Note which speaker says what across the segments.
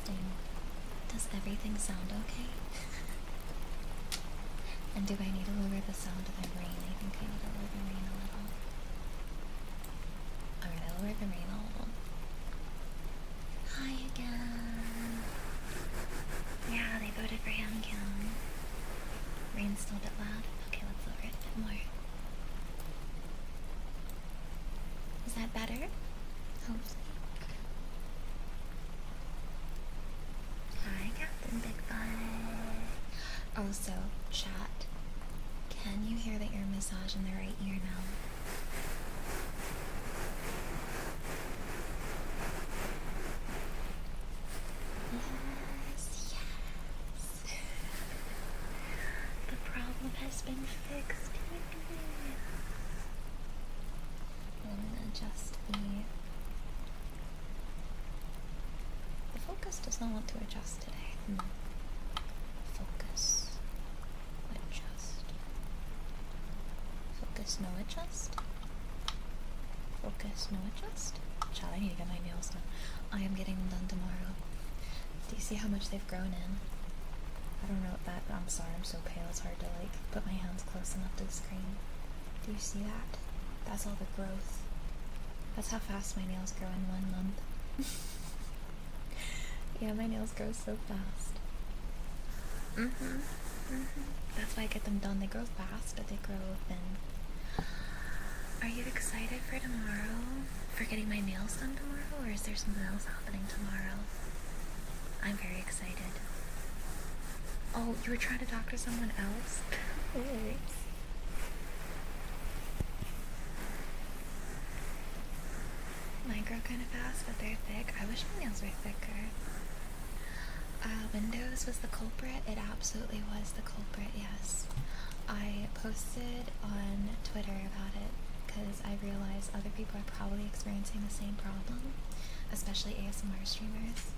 Speaker 1: testing. Does everything sound okay? And do I need to lower the sound of the rain? I think I need to lower the rain a little. Alright, I'll lower the rain a little. Hi again! Yeah, they voted for Handcam. Rain's still a bit loud. Okay, let's lower it a bit more. Is that better? Hopefully. Hi, Captain Big Butt. Also, chat. Can you hear the ear massage in the right ear now? Yes, yes. The problem has been fixed. I'm gonna adjust the focus does not want to adjust today. Focus. Adjust. Focus, no adjust. Focus, no adjust. Child, I need to get my nails done. I am getting them done tomorrow. Do you see how much they've grown in? I don't know what that, I'm sorry, I'm so pale, it's hard to like put my hands close enough to the screen. Do you see that? That's all the growth. That's how fast my nails grow in 1 month. Yeah, my nails grow so fast. That's why I get them done. They grow fast, but they grow thin. Are you excited for tomorrow? For getting my nails done tomorrow? Or is there something else happening tomorrow? I'm very excited. Oh, you were trying to talk to someone else? Mine grow kind of fast, but they're thick. I wish my nails were thicker. Windows was the culprit. It absolutely was the culprit, yes. I posted on Twitter about it because I realized other people are probably experiencing the same problem, especially ASMR streamers.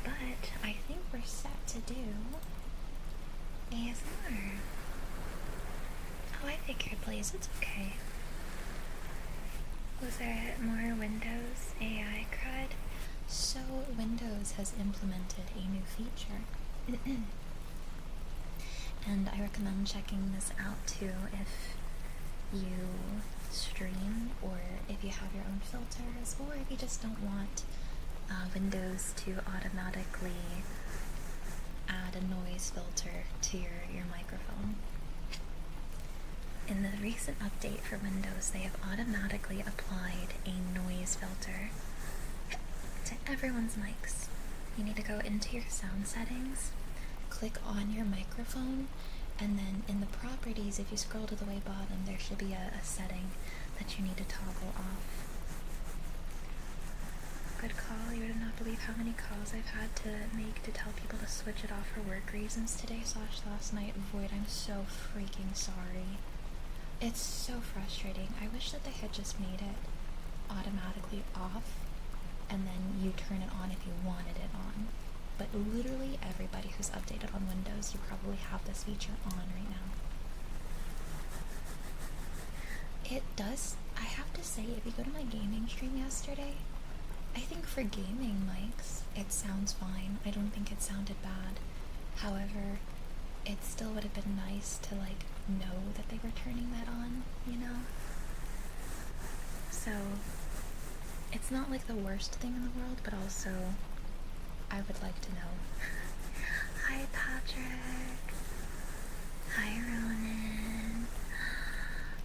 Speaker 1: But I think we're set to do ASMR. Oh, I figured, Blaze, it's okay. Was there more Windows AI crud? So, Windows has implemented a new feature. And I recommend checking this out too if you stream, or if you have your own filters, or if you just don't want Windows to automatically add a noise filter to your microphone. In the recent update for Windows, they have automatically applied a noise filter to everyone's mics. You need to go into your sound settings, click on your microphone, and then in the properties, if you scroll to the way bottom, there should be a setting that you need to toggle off. Good call. You would not believe how many calls I've had to make to tell people to switch it off for work reasons today / last night. Void, I'm so freaking sorry. It's so frustrating. I wish that they had just made it automatically off and then you turn it on if you wanted it on. But literally everybody who's updated on Windows, you probably have this feature on right now. It does, I have to say, if you go to my gaming stream yesterday, I think for gaming mics, it sounds fine. I don't think it sounded bad. However, it still would have been nice to like know that they were turning that on, you know? So, it's not like the worst thing in the world, but also I would like to know. Hi Patrick. Hi Ronan.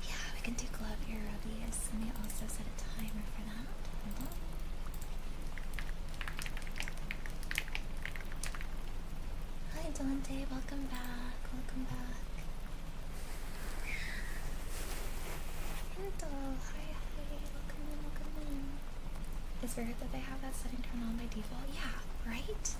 Speaker 1: Yeah, we can do glove ear rubbies. Let me also set a timer for that. Hold on. Hi Dante, welcome back. Welcome back. Hello, hi, welcome in, welcome in. It's weird that they have that setting turned on by default. Yeah, right?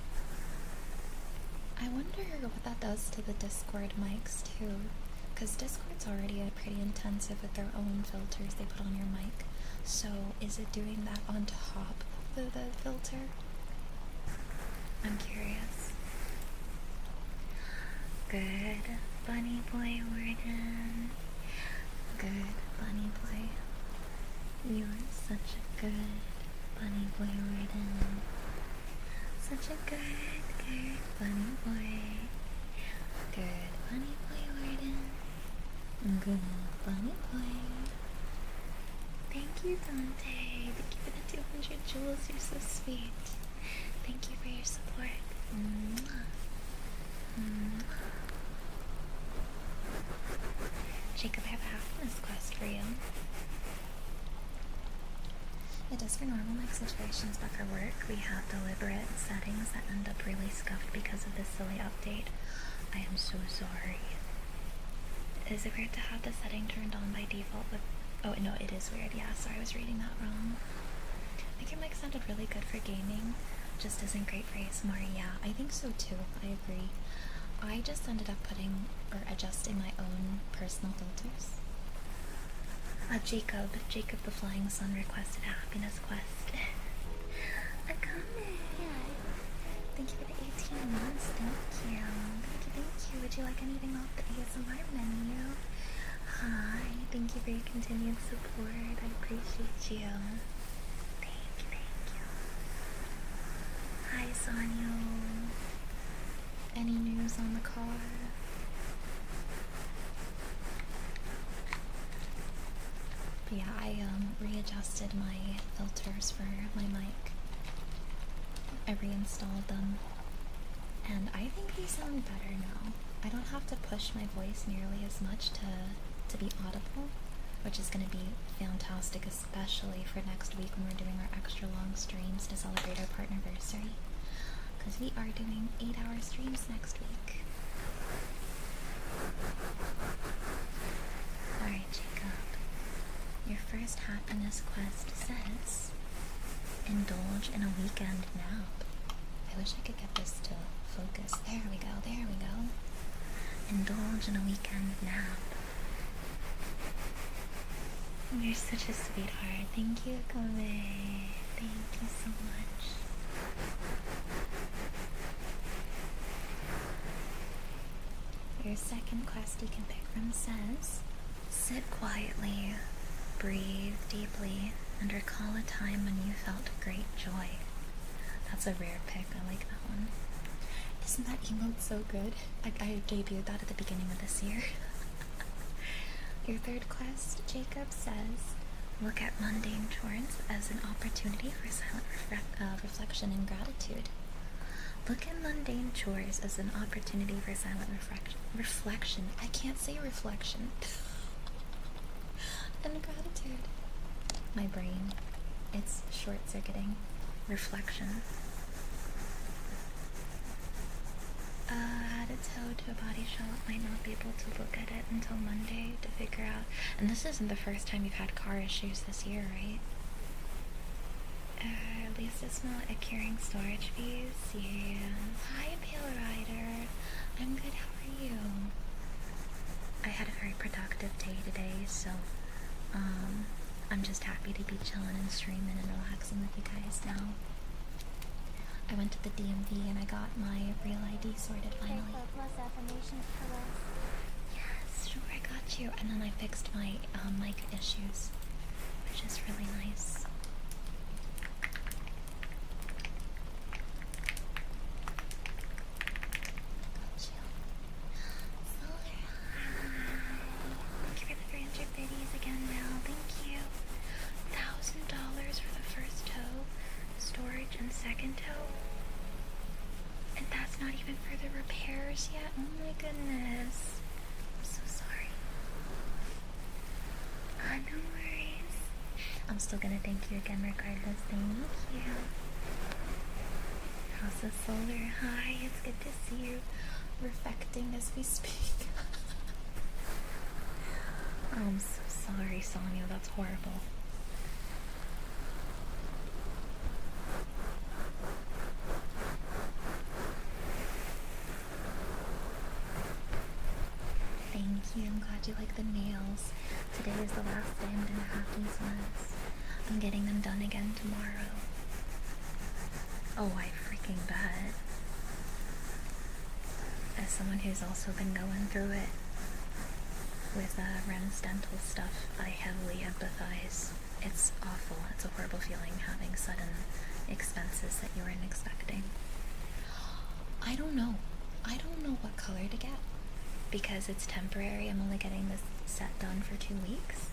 Speaker 1: I wonder what that does to the Discord mics too, because Discord's already pretty intensive with their own filters they put on your mic. So is it doing that on top of the filter? I'm curious. Good bunny boy, Warden. Good bunny boy. You are such a good bunny boy Warden. Such a good bunny boy. Good bunny boy Warden. Good bunny boy. Thank you, Dante. Thank you for the 200 jewels. You're so sweet. Thank you for your support. Mwah. Mwah. Jacob, I have a happiness quest for you. It is for normal life situations, but for work, we have deliberate settings that end up really scuffed because of this silly update. I am so sorry. Is it weird to have the setting turned on by default with... Oh, no, it is weird. Yeah, sorry, I was reading that wrong. I think your mic sounded really good for gaming. Just isn't great for ASMR. Yeah, I think so too. I agree. I just ended up putting or adjusting my own personal filters. Jacob the Flying Sun requested a happiness quest. A comment. Thank you for the 18 months. Thank you. Thank you. Would you like anything off the ASMR menu? Hi. Thank you for your continued support. I appreciate you. Thank you. Hi, Sanyo. Any news on the car? But yeah, I readjusted my filters for my mic. I reinstalled them, and I think they sound better now. I don't have to push my voice nearly as much to be audible, which is going to be fantastic, especially for next week when we're doing our extra long streams to celebrate our partnerversary. Because we are doing 8-hour streams next week. Alright, Jacob. Your first happiness quest says, indulge in a weekend nap. I wish I could get this to focus. There we go. Indulge in a weekend nap. You're such a sweetheart. Thank you, Kame. Thank you so much. Your second quest you can pick from says, sit quietly, breathe deeply, and recall a time when you felt great joy. That's a rare pick. I like that one. Isn't that emote so good? I debuted that at the beginning of this year. Your third quest, Jacob, says, look at mundane chores as an opportunity for silent reflection and gratitude. Look at mundane chores as an opportunity for silent reflection. I can't say reflection. And gratitude. My brain. It's short-circuiting. Reflection. Add a toe to a body shop. Might not be able to look at it until Monday to figure out. And this isn't the first time you've had car issues this year, right? At least it's not accruing storage fees. Yeah. Hi, Pale Rider. I'm good. How are you? I had a very productive day today, so I'm just happy to be chilling and streaming and relaxing with you guys now. I went to the DMV and I got my real ID sorted finally. Yes, sure, I got you. And then I fixed my mic issues, which is really nice. Second toe, and that's not even for the repairs yet. Oh my goodness, I'm so sorry. No worries. I'm still gonna thank you again regardless. Thank you. How's the solar? Hi, it's good to see you reflecting as we speak. Oh, I'm so sorry, Sonia, that's horrible. Thank you. I'm glad you like the nails. Today is the last day I'm gonna have these ones. I'm getting them done again tomorrow. Oh, I freaking bet. As someone who's also been going through it, with Ren's dental stuff, I heavily empathize. It's awful. It's a horrible feeling having sudden expenses that you weren't expecting. I don't know. I don't know what color to get because it's temporary. I'm only getting this set done for 2 weeks.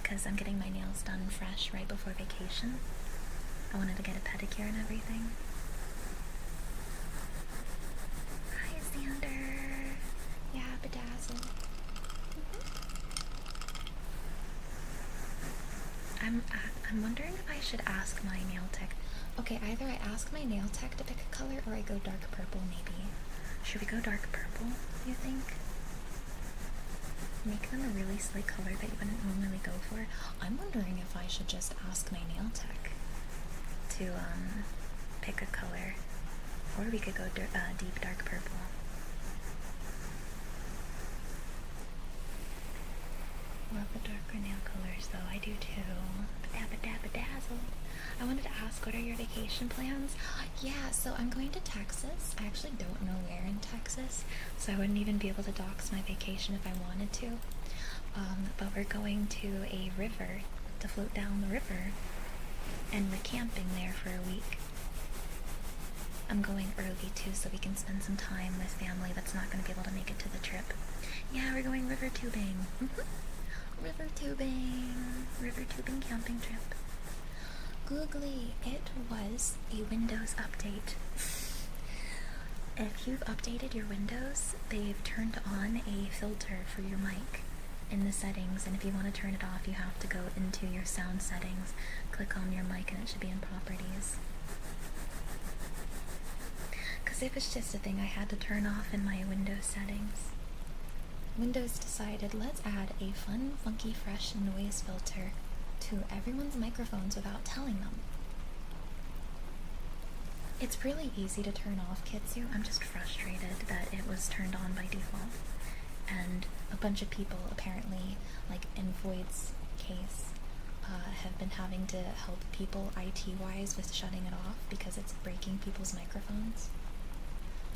Speaker 1: Because I'm getting my nails done fresh right before vacation. I wanted to get a pedicure and everything. Hi, Xander. Yeah, bedazzle. I'm wondering if I should ask my nail tech. Okay, either I ask my nail tech to pick a color or I go dark purple maybe. Should we go dark purple, you think? Make them a really slick color that you wouldn't normally go for. I'm wondering if I should just ask my nail tech to pick a color. Or we could go deep dark purple. Love the darker nail colors though, I do too. Dabba-dabba-dazzle. I wanted to ask, what are your vacation plans? Yeah, so I'm going to Texas. I actually don't know where in Texas, so I wouldn't even be able to dox my vacation if I wanted to. But we're going to a river to float down the river, and we're camping there for a week. I'm going early too, so we can spend some time with family that's not going to be able to make it to the trip. Yeah, we're going river tubing. River tubing camping trip. Googly, it was a Windows update. If you've updated your Windows, they've turned on a filter for your mic in the settings, and if you want to turn it off, you have to go into your sound settings, click on your mic, and it should be in properties. Because it was just a thing I had to turn off in my Windows settings. Windows decided, let's add a fun, funky, fresh noise filter to everyone's microphones without telling them. It's really easy to turn off, Kitsu. I'm just frustrated that it was turned on by default. And a bunch of people, apparently, like in Void's case, have been having to help people IT-wise with shutting it off because it's breaking people's microphones.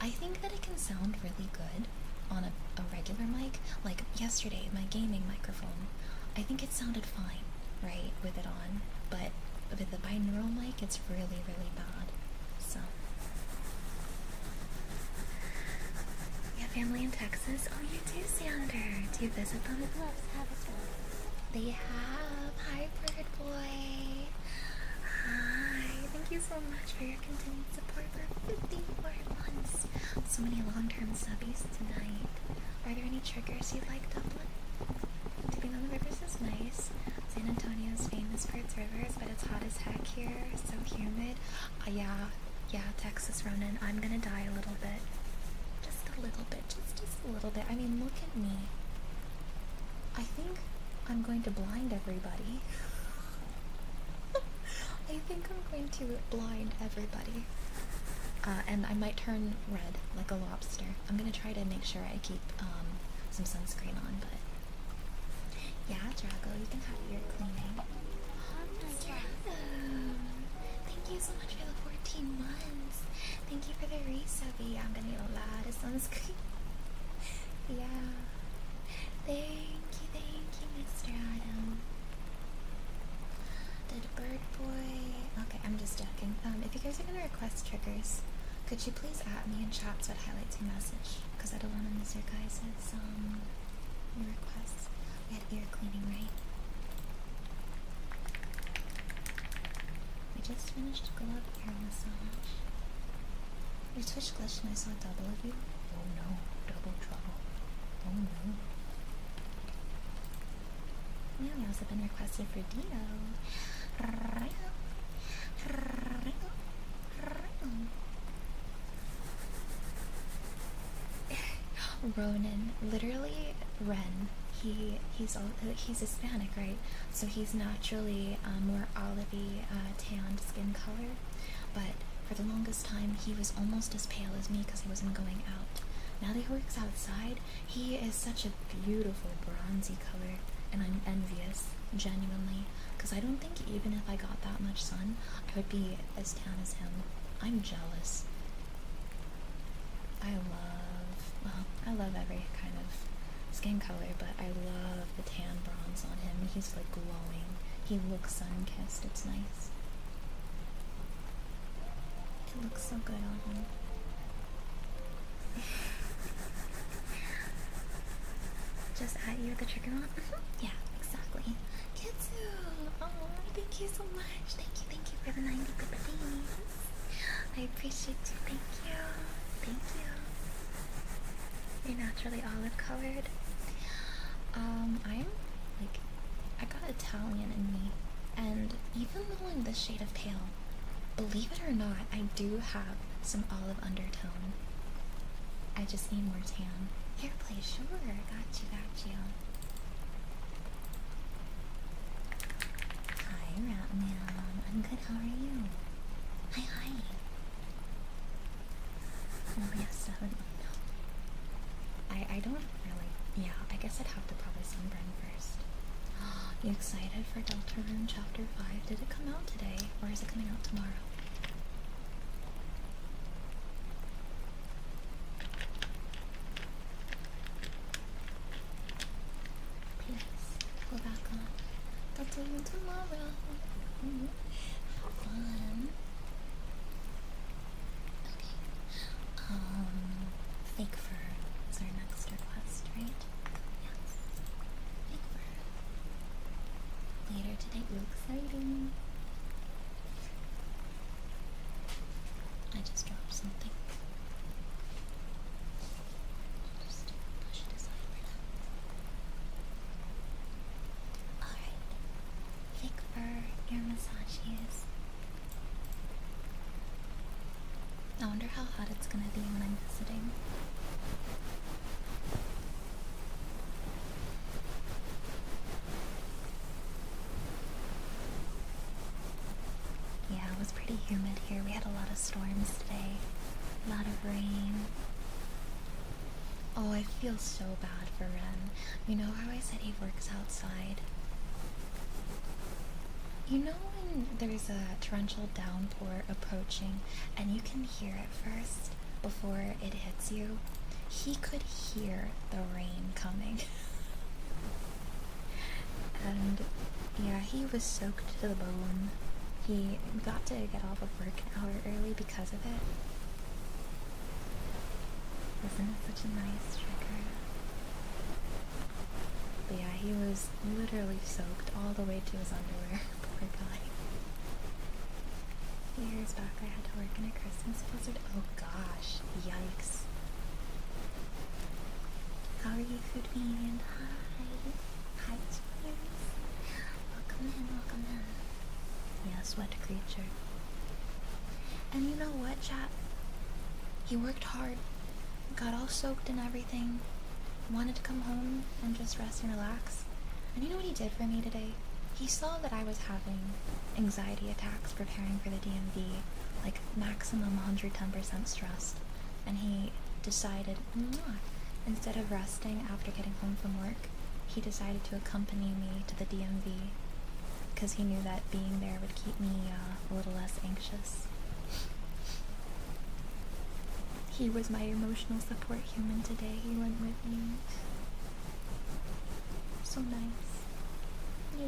Speaker 1: I think that it can sound really good on a regular mic. Like yesterday, my gaming microphone, I think it sounded fine, right, with it on, but with the binaural mic, it's really, really bad. So yeah, family in Texas. Oh, you do, Sander. Do you visit them? They have. Hi, Bird Boy. Hi. Thank you so much for your continued support for 54 months. So many long-term subbies tonight. Are there any triggers you'd like, Dublin? Dipping on the rivers is nice. San Antonio's famous for its rivers, but it's hot as heck here. So humid. Yeah, Texas Ronin. I'm gonna die a little bit. Just a little bit. Just a little bit. I mean, look at me. I think I'm going to blind everybody. I think I'm going to blind everybody. And I might turn red like a lobster. I'm gonna try to make sure I keep some sunscreen on, but yeah, Drago, you can have your cleaning. Drago, thank you so much for the 14 months. Thank you for the resubby. I'm gonna need a lot of sunscreen. Yeah. Thank you, Mr. Adam. Did Bird Boy... Okay, I'm just joking. If you guys are gonna request triggers, could you please add me in chat so it highlights your message? Because I don't want to miss your guys' your requests. We had ear cleaning, right? We just finished glove ear massage. Your Twitch glitched and I saw double of you. Oh no, double trouble. Oh no. Meows have been requested for Dio. Ronan, literally Ren. He's Hispanic, right? So he's naturally more olivey, tanned skin color. But for the longest time, he was almost as pale as me because he wasn't going out. Now that he works outside, he is such a beautiful bronzy color, and I'm envious, genuinely, because I don't think even if I got that much sun, I would be as tan as him. I'm jealous. I love every kind of skin color, but I love the tan bronze on him. He's like glowing. He looks sun-kissed. It's nice. It looks so good on him. Just at you with the trigger on? Yeah, exactly. Kitsu! Oh, thank you so much. Thank you for the 90 bits. I appreciate you. Thank you. Thank you. You're naturally olive colored. I'm like, I got Italian in me, and even though I'm this shade of pale, believe it or not, I do have some olive undertone. I just need more tan. Hair play, sure. Got you. Hi, Ratman. I'm good. How are you? Hi. Oh, we have 7. Oh, no. I don't really. Yeah, I guess I'd have to probably sunburn first. You excited for Deltarune Chapter 5? Did it come out today, or is it coming out tomorrow? Please, go back on. Deltarune tomorrow. Have fun. Okay. Fake fur is our next request, right? Yes. Fake fur. Later today. Ooh, exciting. I just dropped something. Just push it aside for now. Alright. Fake fur, ear massages. I wonder how hot it's gonna be when I'm visiting. Yeah, it was pretty humid here. We had a lot of storms today. A lot of rain. Oh, I feel so bad for Ren. You know how I said he works outside? You know when there's a torrential downpour approaching and you can hear it first before it hits you? He could hear the rain coming. And yeah, he was soaked to the bone. He got to get off of work an hour early because of it. Isn't it such a nice trigger? But yeah, he was literally soaked all the way to his underwear. Poor guy. Years back I had to work in a Christmas blizzard. Oh gosh, yikes. How are you, Food Bean? Hi, cheers. Welcome in. Yes, wet creature. And you know what, chat? He worked hard, got all soaked and everything, wanted to come home and just rest and relax. And you know what he did for me today? He saw that I was having anxiety attacks preparing for the DMV, like maximum 110% stressed. And he decided, instead of resting after getting home from work, he decided to accompany me to the DMV because he knew that being there would keep me a little less anxious. He was my emotional support human today. He went with me. So nice. Yeah,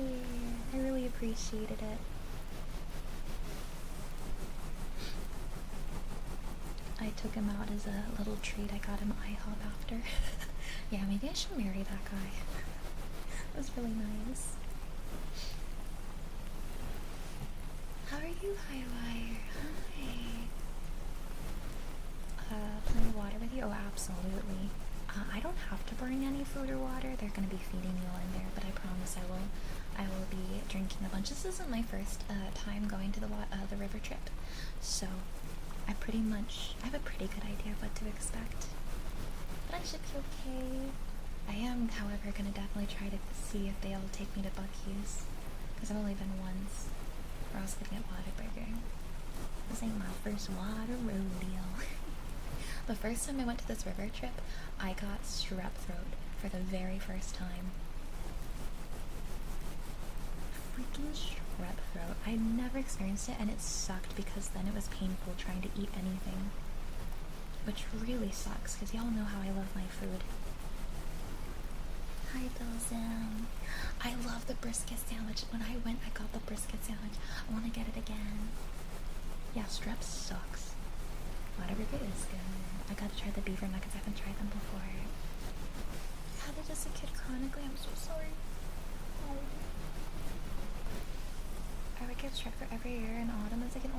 Speaker 1: I really appreciated it. I took him out as a little treat. I got him IHOP after. Yeah, maybe I should marry that guy. That was really nice. How are you, Highwire? Hi. Plenty of water with you? Oh, absolutely. I don't have to bring any food or water. They're going to be feeding you in there, but I promise I will be drinking a bunch. This isn't my first time going to the river trip, so I have a pretty good idea of what to expect. But I should be okay. I am, however, going to definitely try to see if they'll take me to Buc-ee's, because I've only been once, or else I'm going to get Whataburger. This ain't my first water rodeo. The first time I went to this river trip, I got strep throat for the very first time. Freaking strep throat. I never experienced it, and it sucked because then it was painful trying to eat anything. Which really sucks, because y'all know how I love my food. Hi, Dozan. I love the brisket sandwich. When I went, I got the brisket sandwich. I want to get it again. Yeah, strep sucks. Whatever it is good. I gotta try the beaver nuggets. I haven't tried them before. I had it as a kid chronically. I'm so sorry. Oh. I would get strep for every year in autumn as like an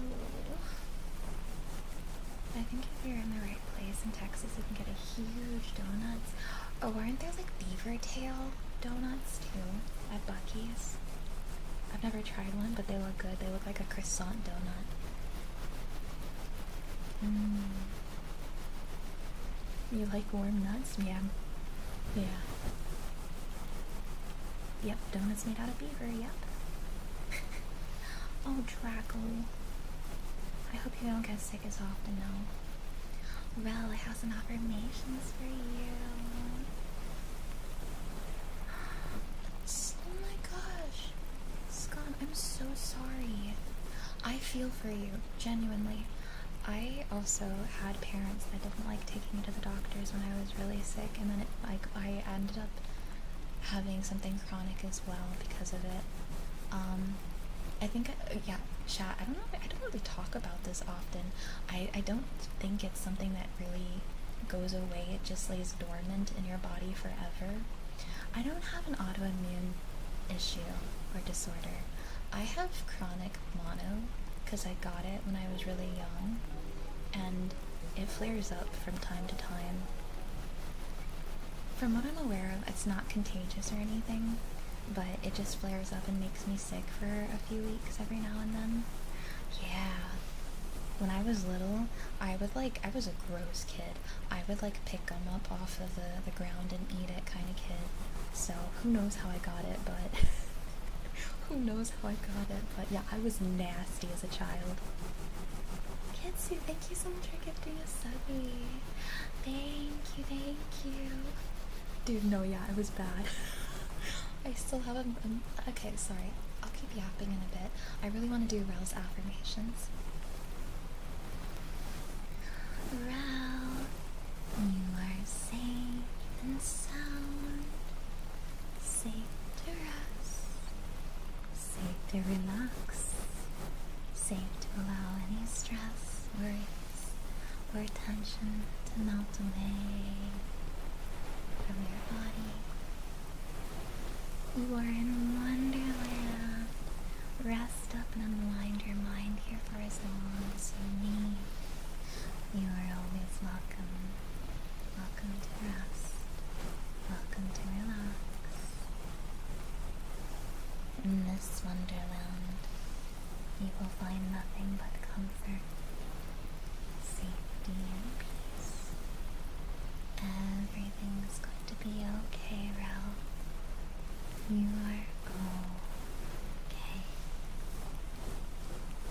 Speaker 1: I think if you're in the right place in Texas, you can get a huge donuts. Oh, aren't there like beaver tail donuts too at Buc-ee's? I've never tried one, but they look good. They look like a croissant donut. You like warm nuts? Yeah. Yeah. Yep, donuts made out of beaver, yep. Oh, Draco. I hope you don't get sick as often now. Rel, I have some affirmations for you. Oh my gosh. Scott, I'm so sorry. I feel for you, genuinely. I also had parents that didn't like taking me to the doctors when I was really sick, and then I ended up having something chronic as well because of it. I think, yeah, chat, I don't really talk about this often. I don't think it's something that really goes away. It just lays dormant in your body forever. I don't have an autoimmune issue or disorder. I have chronic mono because I got it when I was really young, and it flares up from time to time. From what I'm aware of, it's not contagious or anything, but it just flares up and makes me sick for a few weeks every now and then. Yeah. When I was little, I was a gross kid. I would pick gum up off of the ground and eat it kind of kid. So who knows how I got it, but who knows how I got it, but yeah, I was nasty as a child. Kitsu, thank you so much for gifting a subby. Thank you. Dude, no, yeah, it was bad. I still have okay, sorry. I'll keep yapping in a bit. I really want to do Rel's affirmations. Rel, you are safe and sound. Safe to rest. Safe to relax. Safe to allow any stress, worries, or tension to melt away from your body. You are in Wonderland. Rest up and unwind your mind here for as long as you need. You are always welcome. Welcome to rest. Welcome to relax. In this Wonderland, you will find nothing but comfort, safety, and peace. Everything's going to be okay, Rel. You are okay.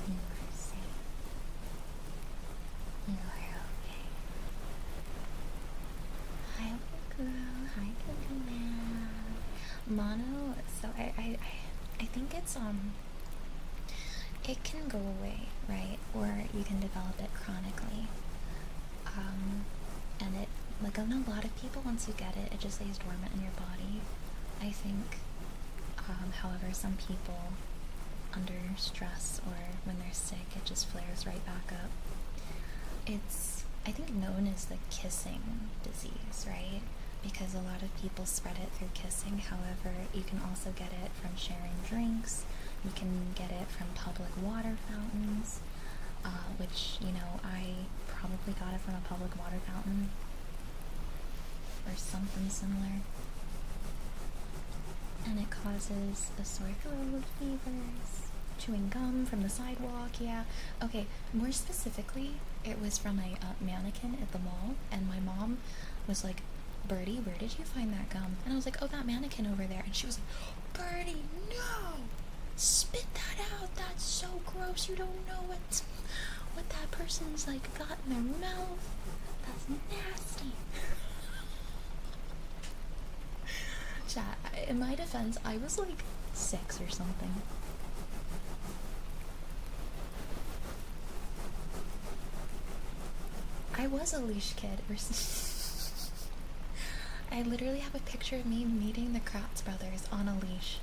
Speaker 1: You are safe. You are okay. Hi, Guru. Hi, Guru Man. Mono, so I think it's, it can go away, right? Or you can develop it chronically. And it, I know a lot of people, once you get it, it just lays dormant in your body. I think, however, some people under stress or when they're sick, it just flares right back up. It's, I think, known as the kissing disease, right? Because a lot of people spread it through kissing. However, you can also get it from sharing drinks. You can get it from public water fountains, which, I probably got it from a public water fountain or something similar. And it causes a sore throat, fevers, chewing gum from the sidewalk, yeah. Okay, more specifically, it was from a mannequin at the mall, and my mom was like, Birdie, where did you find that gum? And I was like, oh, that mannequin over there. And she was like, Birdie, no! Spit that out! That's so gross! You don't know what that person's got in their mouth. That's nasty. Chat, in my defense, I was 6 or something. I was a leash kid. I literally have a picture of me meeting the Kratz brothers on a leash.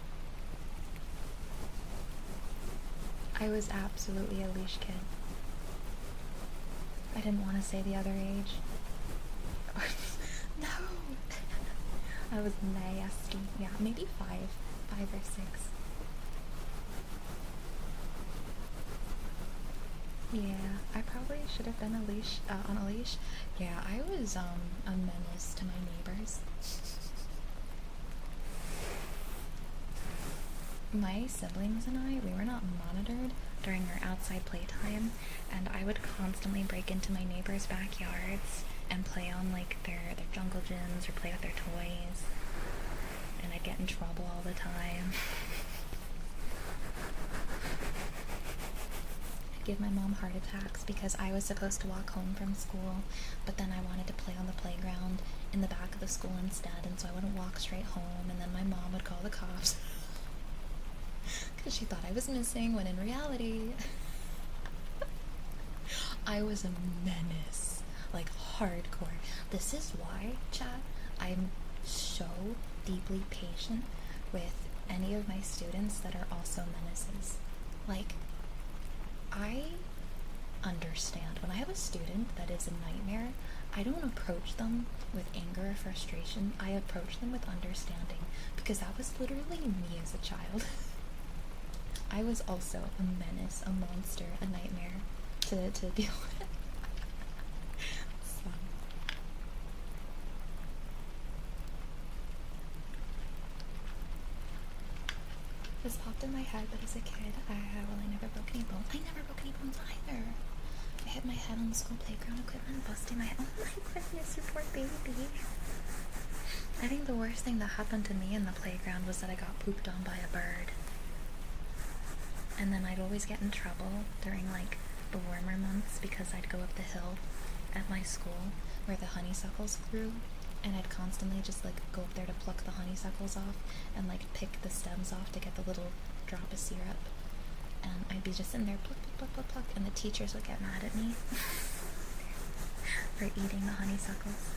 Speaker 1: I was absolutely a leash kid. I didn't want to say the other age. No! I was nasty. Yeah, maybe 5 or 6. Yeah, I probably should have been on a leash. Yeah, I was a menace to my neighbors. My siblings and I, we were not monitored during our outside playtime, and I would constantly break into my neighbors' backyards and play on like their jungle gyms or play with their toys, and I'd get in trouble all the time. Give my mom heart attacks because I was supposed to walk home from school, but then I wanted to play on the playground in the back of the school instead, and so I wouldn't walk straight home, and then my mom would call the cops because she thought I was missing, when in reality I was a menace, like hardcore. This is why, chat, I'm so deeply patient with any of my students that are also menaces. Like, I understand when I have a student that is a nightmare, I don't approach them with anger or frustration. I approach them with understanding, because that was literally me as a child. I was also a menace, a monster, a nightmare to deal with. So. This popped in my head, but as a kid, I never broke any bones. I never broke any bones either. I hit my head on the school playground equipment, busting my head. Oh my goodness, you poor baby. I think the worst thing that happened to me in the playground was that I got pooped on by a bird. And then I'd always get in trouble during like the warmer months because I'd go up the hill at my school where the honeysuckles grew, and I'd constantly just like go up there to pluck the honeysuckles off and like pick the stems off to get the little drop of syrup, and I'd be just in there pluck, pluck, pluck, pluck, and the teachers would get mad at me for eating the honeysuckles.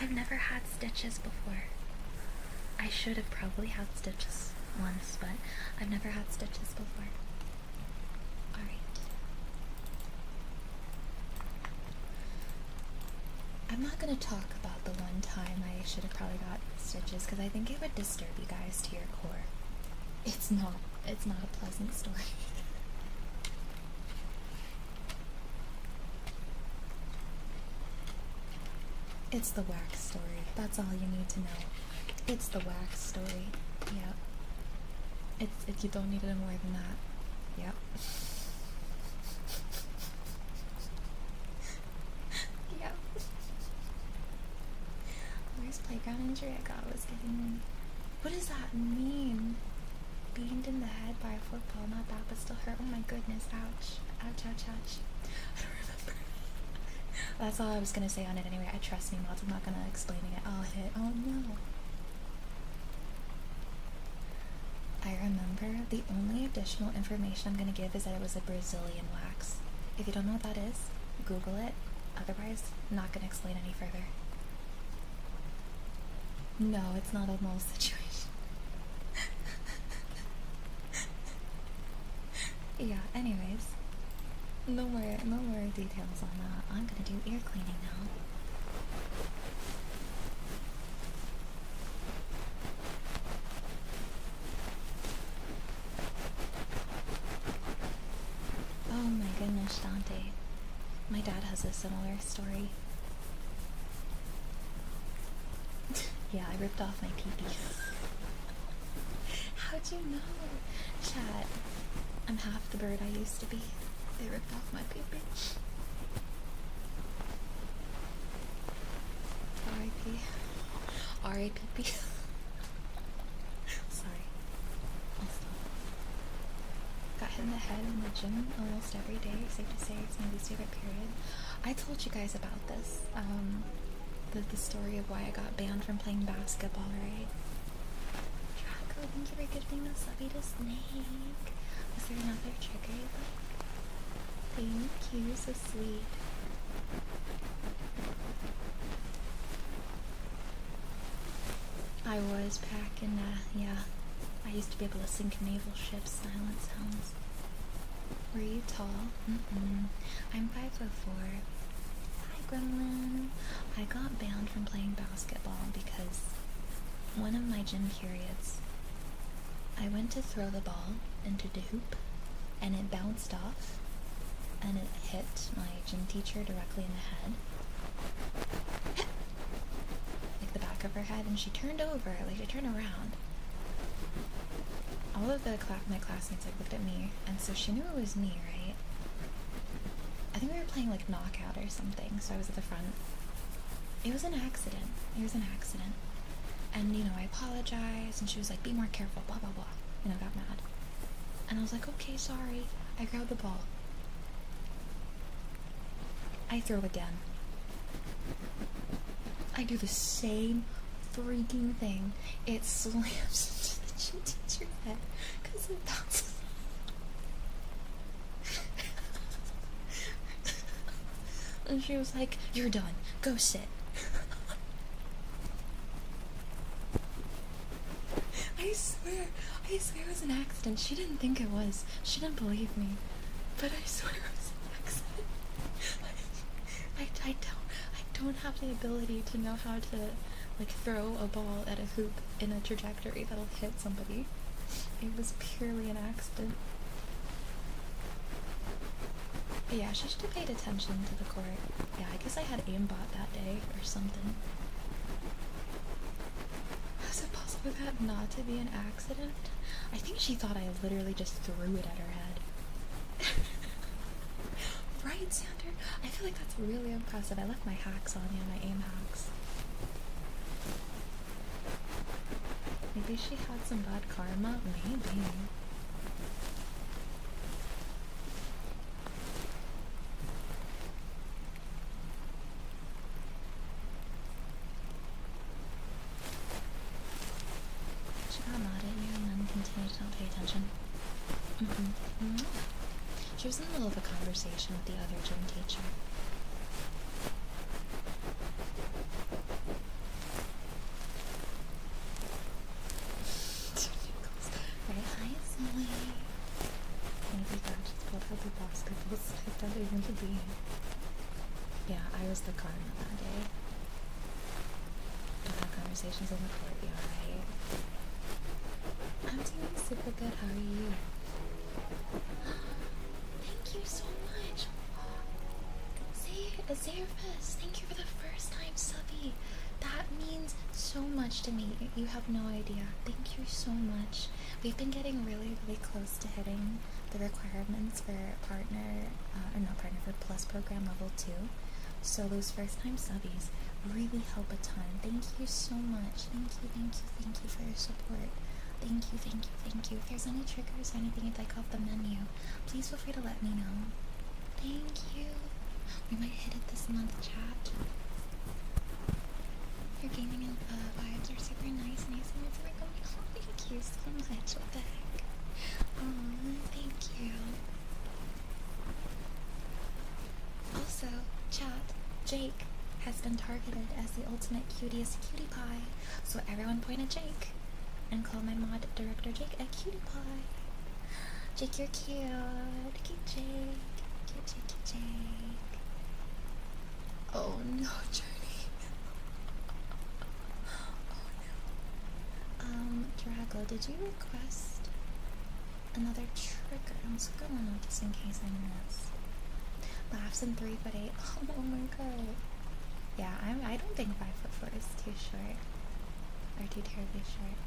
Speaker 1: I've never had stitches before. I should have probably had stitches once, but I've never had stitches before. Alright. I'm not going to talk about the one time I should have probably got stitches, because I think it would disturb you guys to your core. It's not a pleasant story. It's the wax story. That's all you need to know. It's the wax story. Yep. You don't need it more than that. Yep. Yep. Worst playground injury I got was getting... What does that mean? Beamed in the head by a football. Not that, but still hurt. Oh my goodness. Ouch. Ouch, ouch, ouch. I don't remember. That's all I was gonna say on it anyway. Trust me, mods. I'm not gonna explain it. I'll hit. Oh no. I remember the only additional information I'm going to give is that it was a Brazilian wax. If you don't know what that is, Google it. Otherwise, I'm not going to explain any further. No, it's not a mole situation. Yeah, anyways. No more details on that. I'm going to do ear cleaning now. Oh my goodness, Dante. My dad has a similar story. Yeah, I ripped off my pee-pee. How'd you know? Chat, I'm half the bird I used to be. They ripped off my pee-pee. R.I.P. R.I.P. Sorry. I'll stop. Got hit in the head in the gym almost every day. Safe to say it's my least favorite period. I told you guys about this. The story of why I got banned from playing basketball, right? Draco, thank you for gifting the subby to Snake. Was there another trigger you like? Thank you, so sweet. I was back in, yeah. I used to be able to sink naval ships, silent sounds. Were you tall? I'm 5'4". Hi, Gremlin. I got banned from playing basketball because one of my gym periods, I went to throw the ball into the hoop, and it bounced off, and it hit my gym teacher directly in the head. Like the back of her head, and she turned over, like she turned around. All of my classmates like looked at me, and so she knew it was me, right? I think we were playing like knockout or something, so I was at the front. It was an accident. And, you know, I apologized, and she was like, be more careful, blah, blah, blah. You know, got mad. And I was like, okay, sorry. I grabbed the ball. I throw again. I do the same freaking thing. It slams into the gym teacher's head because it bounces. And she was like, you're done. Go sit. I swear it was an accident. She didn't think it was. She didn't believe me. But I swear it was an accident. I don't have the ability to know how to, like, throw a ball at a hoop in a trajectory that'll hit somebody. It was purely an accident. But yeah, she should have paid attention to the court. Yeah, I guess I had aimbot that day or something. Is it possible for that not to be an accident? I think she thought I literally just threw it at her head. Right, Sander? I feel like that's really impressive. I left my hacks on you, my aim hacks. Maybe she had some bad karma? Maybe. She got mad at you and then continued to not pay attention. She was in the middle of a conversation with the other gym teacher. Right, hi Zoe. Maybe God just pulled out the basketball stick that they want to be. Yeah, I was the karma that day. Don't have conversations in the courtyard. I'm doing super good, how are you? Thank you so much. Azerfus, thank you for the first time subby. That means so much to me. You have no idea. Thank you so much. We've been getting really, really close to hitting the requirements for for Plus program level 2. So those first time subbies really help a ton. Thank you so much. Thank you for your support. Thank you. If there's any triggers or anything you'd like off the menu, please feel free to let me know. Thank you. We might hit it this month, chat. Your gaming and vibes are super nice and it's like, oh, thank you so much. What the heck? Oh, thank you. Also, chat, Jake has been targeted as the ultimate cutiest cutie pie, so everyone point at Jake and call my mod director Jake a cutie pie. Jake, you're cute. Cute Jake. Cute Jake. Oh no, Journey. Oh no. Drago, did you request another trigger? I'm just gonna note just in case I miss. Laughs in 3'8". Oh my god. Yeah, I don't think 5'4" is too short. Or too terribly short.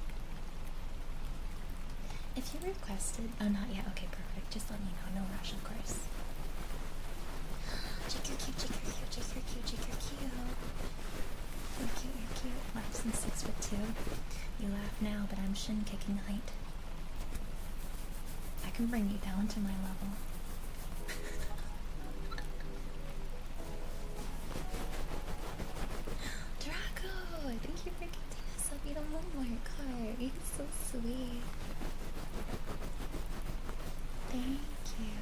Speaker 1: If you requested... Oh, not yet. Okay, perfect. Just let me know. No rush, of course. Jake, you're cute. Jake, you're cute. Jake, you're cute. Jake, you're cute. You're cute. Laughs in 6'2". You laugh now, but I'm shin kicking height. I can bring you down to my level. Draco! Thank you for getting us up. You don't want more card. You're so sweet. Thank you.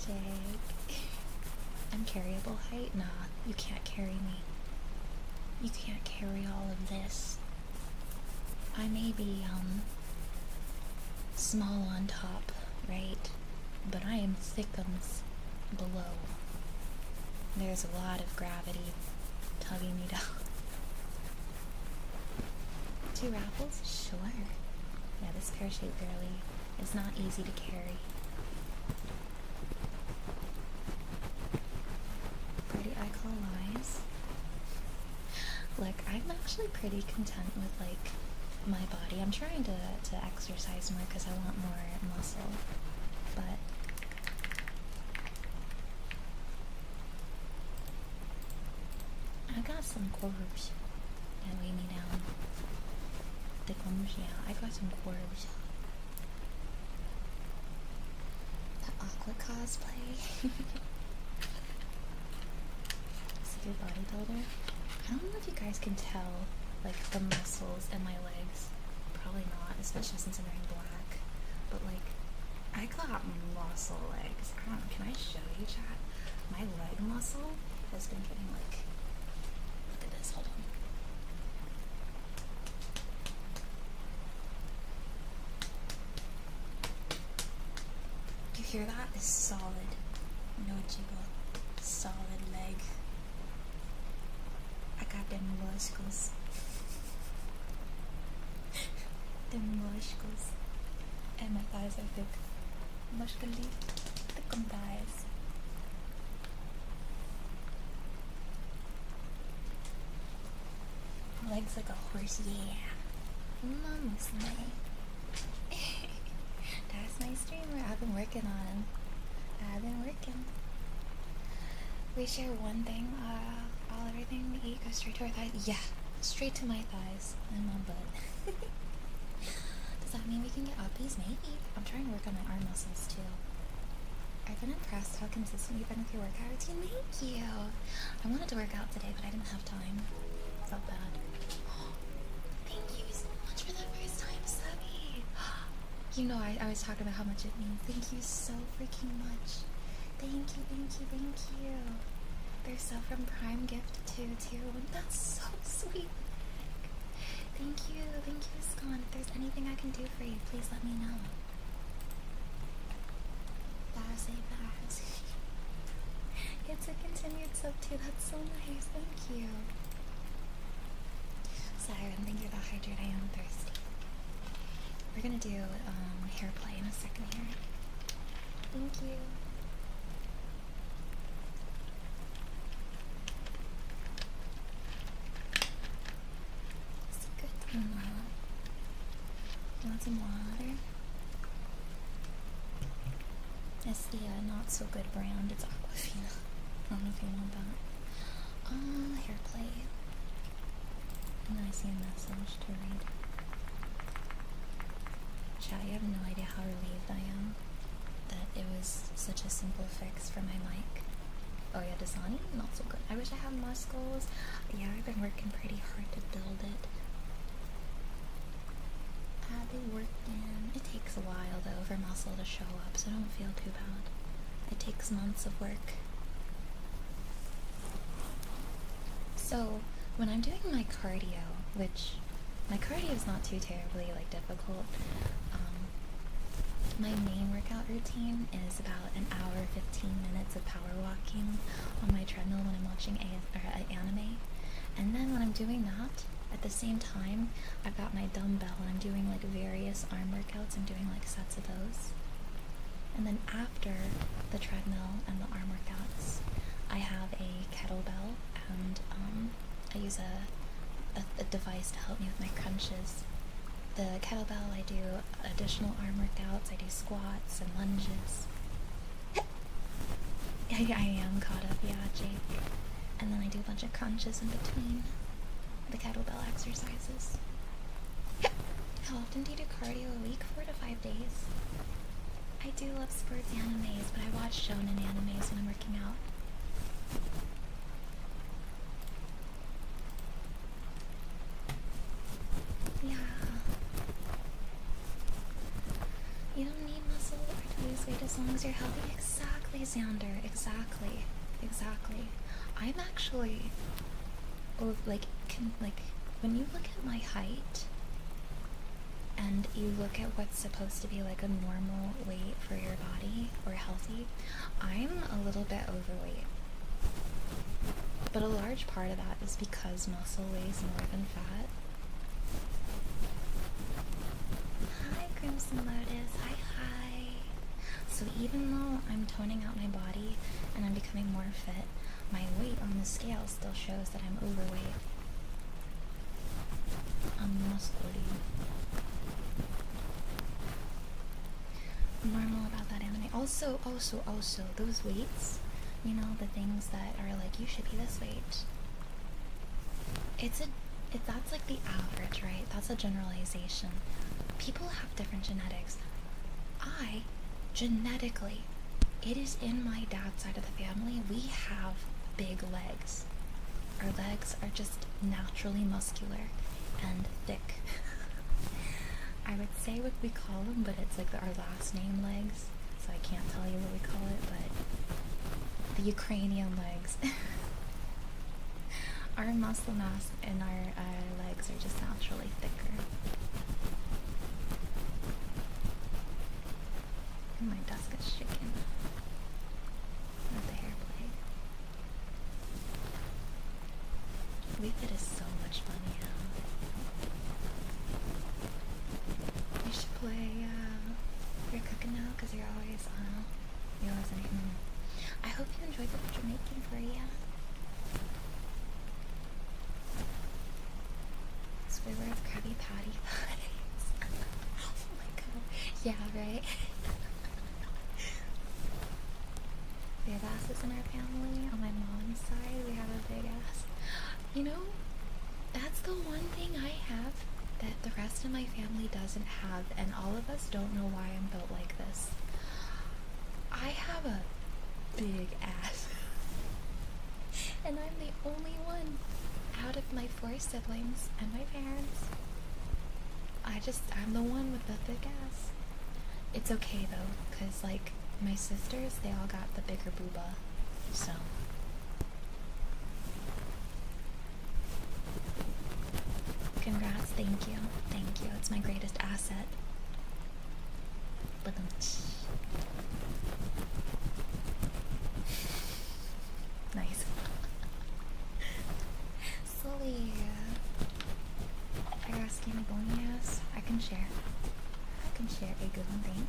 Speaker 1: Jake. I'm carryable height? Nah, you can't carry me. You can't carry all of this. I may be, small on top, right? But I am thickums below. There's a lot of gravity tugging me down. 2 raffles? Sure. Yeah, this parachute barely is not easy to carry. Birdie, I call lies. Look, I'm actually pretty content with, like, my body. I'm trying to exercise more because I want more muscle, but I got some carbs that weigh me down. The carbs, yeah, I got some carbs. The aqua cosplay. Super bodybuilder. I don't know if you guys can tell, like, the muscles in my legs. Probably not, especially since I'm wearing black. But, like, I got muscle legs. I don't know, can I show you, chat? My leg muscle has been getting, like, look at this, hold on. You hear that? It's solid. No jiggle. Solid leg. I got them muscles. Them muscles. And my thighs are thick. Muscly. Thickum thighs. Legs like a horse, yeah. Mama's name. That's my streamer. I've been working on him. I've been working. We share one thing. Everything we eat goes straight to our thighs. Yeah, straight to my thighs and my butt. Does that mean we can get uppies? Maybe. I'm trying to work on my arm muscles too. I've been impressed how consistent you've been with your workout routine. Thank you. I wanted to work out today, but I didn't have time. Felt bad. Thank you so much for that first time, Subby. You know, I was talking about how much it means. Thank you so freaking much. Thank you, thank you, thank you. There's stuff from Prime Gift to Tier 1. That's so sweet. Thank you, Scon. If there's anything I can do for you, please let me know. Baz. It's a continued sub too. That's so nice. Thank you. Siren, thank you for the hydrate. I am thirsty. We're gonna do hair play in a second here. Thank you. You want some water? It's the not so good brand. It's Aquafina. I don't know if you want that. Hair play. And then I see a message to read. Chat, you have no idea how relieved I am that it was such a simple fix for my mic. Oh yeah, Dasani? Not so good. I wish I had muscles. Yeah, I've been working pretty hard to build it. I've been working. It takes a while though for muscle to show up, so don't feel too bad. It takes months of work. So when I'm doing my cardio, which my cardio is not too terribly like difficult, my main workout routine is about an hour 15 minutes of power walking on my treadmill when I'm watching anime, and then when I'm doing that, at the same time, I've got my dumbbell and I'm doing like various arm workouts. I'm doing like sets of those. And then after the treadmill and the arm workouts, I have a kettlebell and I use a device to help me with my crunches. The kettlebell, I do additional arm workouts. I do squats and lunges. I am caught up, yeah, Jake. And then I do a bunch of crunches in between the kettlebell exercises. How often do you do cardio a week? 4 to 5 days. I do love sports animes, but I watch shonen animes when I'm working out. Yeah. You don't need muscle or to lose weight as long as you're healthy. Exactly, Xander. Exactly. I'm actually, like, when you look at my height and you look at what's supposed to be like a normal weight for your body or healthy, I'm a little bit overweight. But a large part of that is because muscle weighs more than fat. Hi, Crimson Lotus. Hi. So even though I'm toning out my body and I'm becoming more fit, my weight on the scale still shows that I'm overweight. I'm muscly. Normal about that anime. Also, those weights, you know, the things that are like, you should be this weight. That's like the average, right? That's a generalization. People have different genetics. Genetically, it is in my dad's side of the family, we have big legs. Our legs are just naturally muscular and thick. I would say what we call them, but it's like our last name legs, so I can't tell you what we call it, but the Ukrainian legs. Our muscle mass and our legs are just naturally thicker. My desk is shaking. Let the hair play. Wii Fit is so much fun, yeah. You should play, you're cooking now because you're always eating. I hope you enjoyed what you're making for you. Squidward of Krabby Patty Patties. Oh my god. Yeah, right? We have asses in our family. On my mom's side, we have a big ass. You know, that's the one thing I have that the rest of my family doesn't have, and all of us don't know why I'm built like this. I have a big ass. And I'm the only one out of my 4 siblings and my parents. I'm the one with the thick ass. It's okay though, because like, my sisters, they all got the bigger booba, so. Congrats, thank you, it's my greatest asset. Nice. Sully. Are you asking me bony ass? I can share a good one, thank you.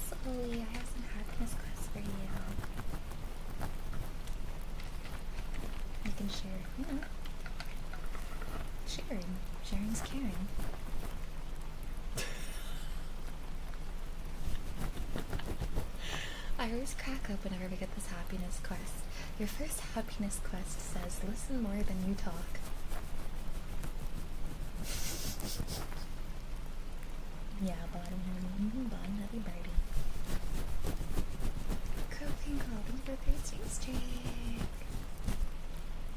Speaker 1: Slowly, I have some happiness quests for you. You can share, you know. Sharing's caring. I always crack up whenever we get this happiness quest. Your first happiness quest says, listen more than you talk. Yeah, bottom heavy birdie. Croaking calling for 3 streak.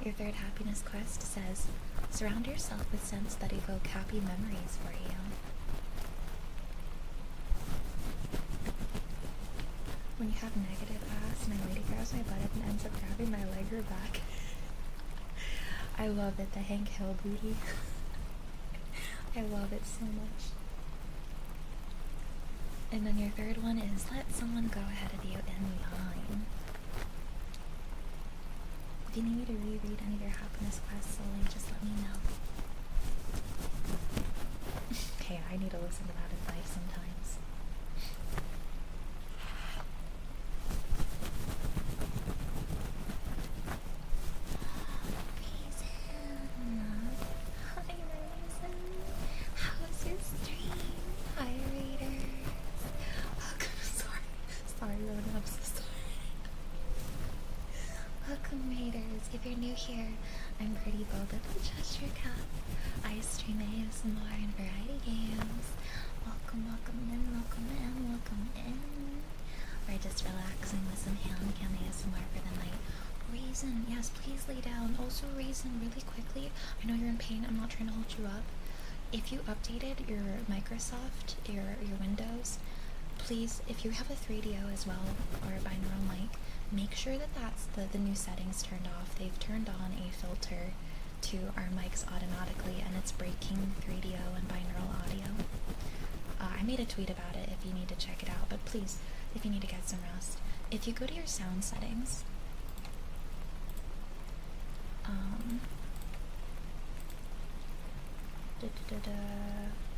Speaker 1: Your third happiness quest says, surround yourself with scents that evoke happy memories for you. When you have negative ass, my lady grabs my butt and ends up grabbing my leg or back. I love it, the Hank Hill booty. I love it so much. And then your third one is, let someone go ahead of you in line. If you need me to reread any of your happiness quests slowly, just let me know. Okay, I need to listen to that advice sometimes. If you're new here, I'm BirdieBoba, the Cheshire Cat. I stream ASMR and variety games. Welcome in. We're just relaxing with some Handcam ASMR for the night. Raisin, yes, please lay down. Also, Raisin, really quickly, I know you're in pain, I'm not trying to hold you up. If you updated your Microsoft, your Windows, please, if you have a 3DO as well, or a binaural mic, make sure that that's the new settings turned off. They've turned on a filter to our mics automatically, and it's breaking 3DO and binaural audio. I made a tweet about it if you need to check it out, but please, if you need to get some rest, if you go to your sound settings, let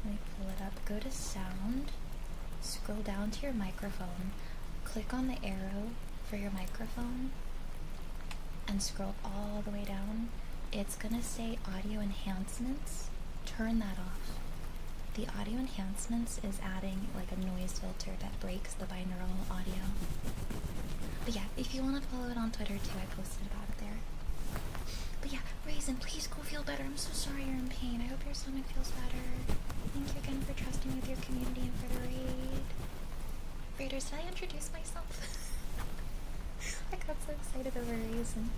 Speaker 1: me pull it up. Go to sound, scroll down to your microphone, click on the arrow for your microphone, and scroll all the way down. It's gonna say audio enhancements. Turn that off. The audio enhancements is adding like a noise filter that breaks the binaural audio. But yeah, if you want to follow it on Twitter too, I posted about it there. But yeah, Raisin, please go feel better. I'm so sorry you're in pain. I hope your stomach feels better. Thank you again for trusting with your community and for the raid. Raiders, did I introduce myself? I got so excited over Raisin.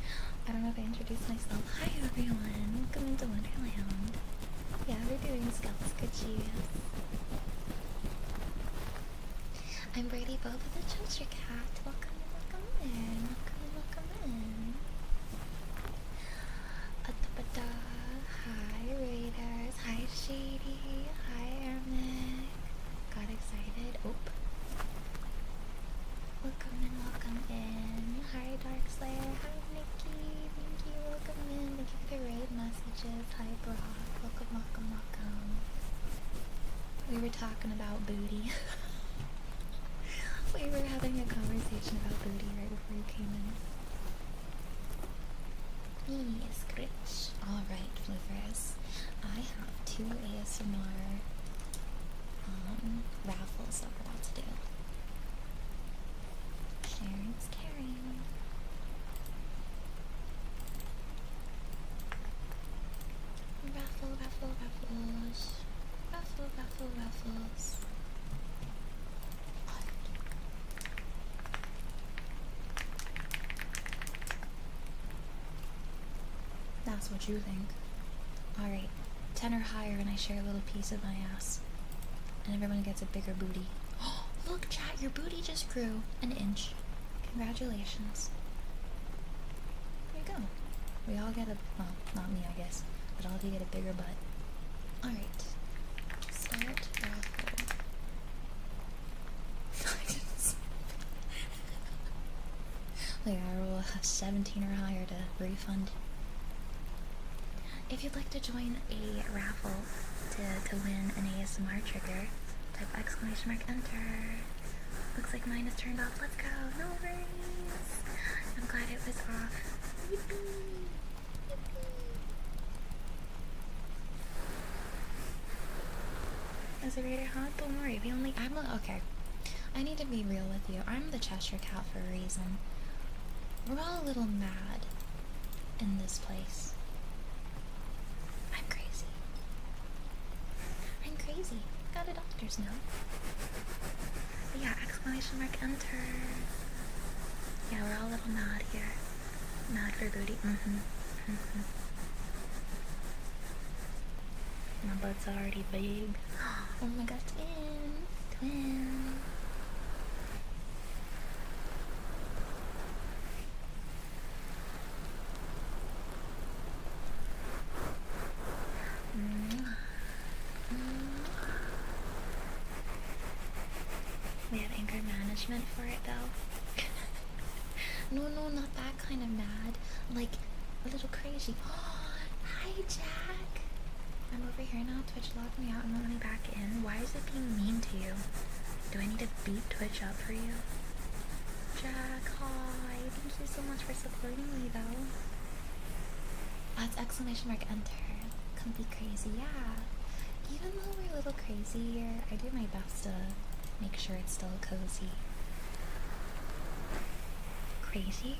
Speaker 1: I don't know if I introduced myself. Hi everyone, welcome into Wonderland. Yeah, we're doing Scouts Good Cheese. I'm BirdieBoba the Cheshire Cat. Welcome in, welcome in. Welcome in, welcome in. Hi Raiders. Hi Shady. Hi Ermic. Got excited. Oop. Welcome in, welcome in. Hi Darkslayer. Hi Nikki. Thank you. Welcome in. Thank you for the raid messages. Hi Brock. Welcome, welcome, welcome. We were talking about booty. We were having a conversation about booty right before you came in. Yes, Scritch. Alright, Floofers. I have 2 ASMR raffles that we're about to do. Sharing's caring. Raffle, raffle, raffles. Raffle, raffle, raffles. That's what you think. Alright, 10 or higher and I share a little piece of my ass. And everyone gets a bigger booty. Oh, look chat, your booty just grew an inch. Congratulations. There you go. We all get a, well, not me I guess, but all of you get a bigger butt. Alright. Start raffle. Like I roll a 17 or higher to refund. If you'd like to join a raffle to win an ASMR trigger, type exclamation mark enter. Looks like mine is turned off. Let's go. No worries. I'm glad it was off. Yippee. Yippee. Is it Raider hot? Don't worry. Okay. I need to be real with you. I'm the Cheshire Cat for a reason. We're all a little mad in this place. I'm crazy. I'm crazy. Got a doctor's note. But yeah, exclamation mark enter. Yeah, we're all a little mad here. Mad for booty. My butt's already big. Oh my god, twin. We have anger management for it though. No, not that kind of mad. Like a little crazy. Hi Jack. I'm over here now. Twitch locked me out and won't let me back in. Why is it being mean to you? Do I need to beat Twitch up for you? Jack, hi. Thank you so much for supporting me though. That's exclamation mark enter. Comfy crazy, yeah. Even though we're a little crazy here, I do my best to make sure it's still cozy. Crazy?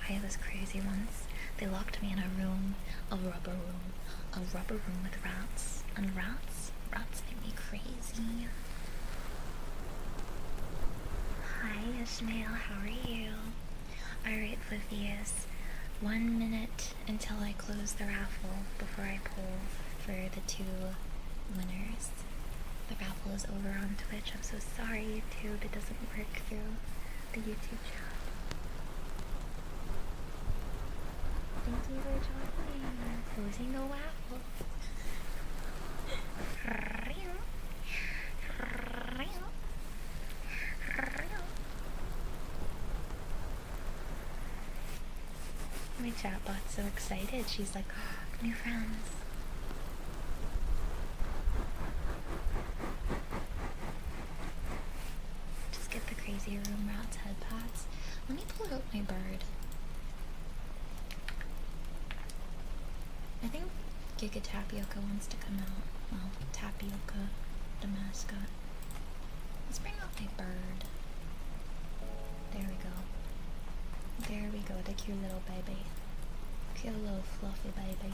Speaker 1: I was crazy once. They locked me in a room, a rubber room with rats. And rats make me crazy. Hi Ishmael, how are you? Alright, Floofies. 1 minute until I close the raffle before I pull for the 2 winners. The raffle is over on Twitch. I'm so sorry, YouTube. It doesn't work through the YouTube chat. Thank you for joining. Closing the raffle. My chatbot's so excited. She's like, oh, new friends. Just get the crazy room rats head pads. Let me pull out my bird. I think Giga Tapioca wants to come out. Well, Tapioca, the mascot. Let's bring out my bird. There we go. There we go, the cute little baby. Cute little fluffy baby.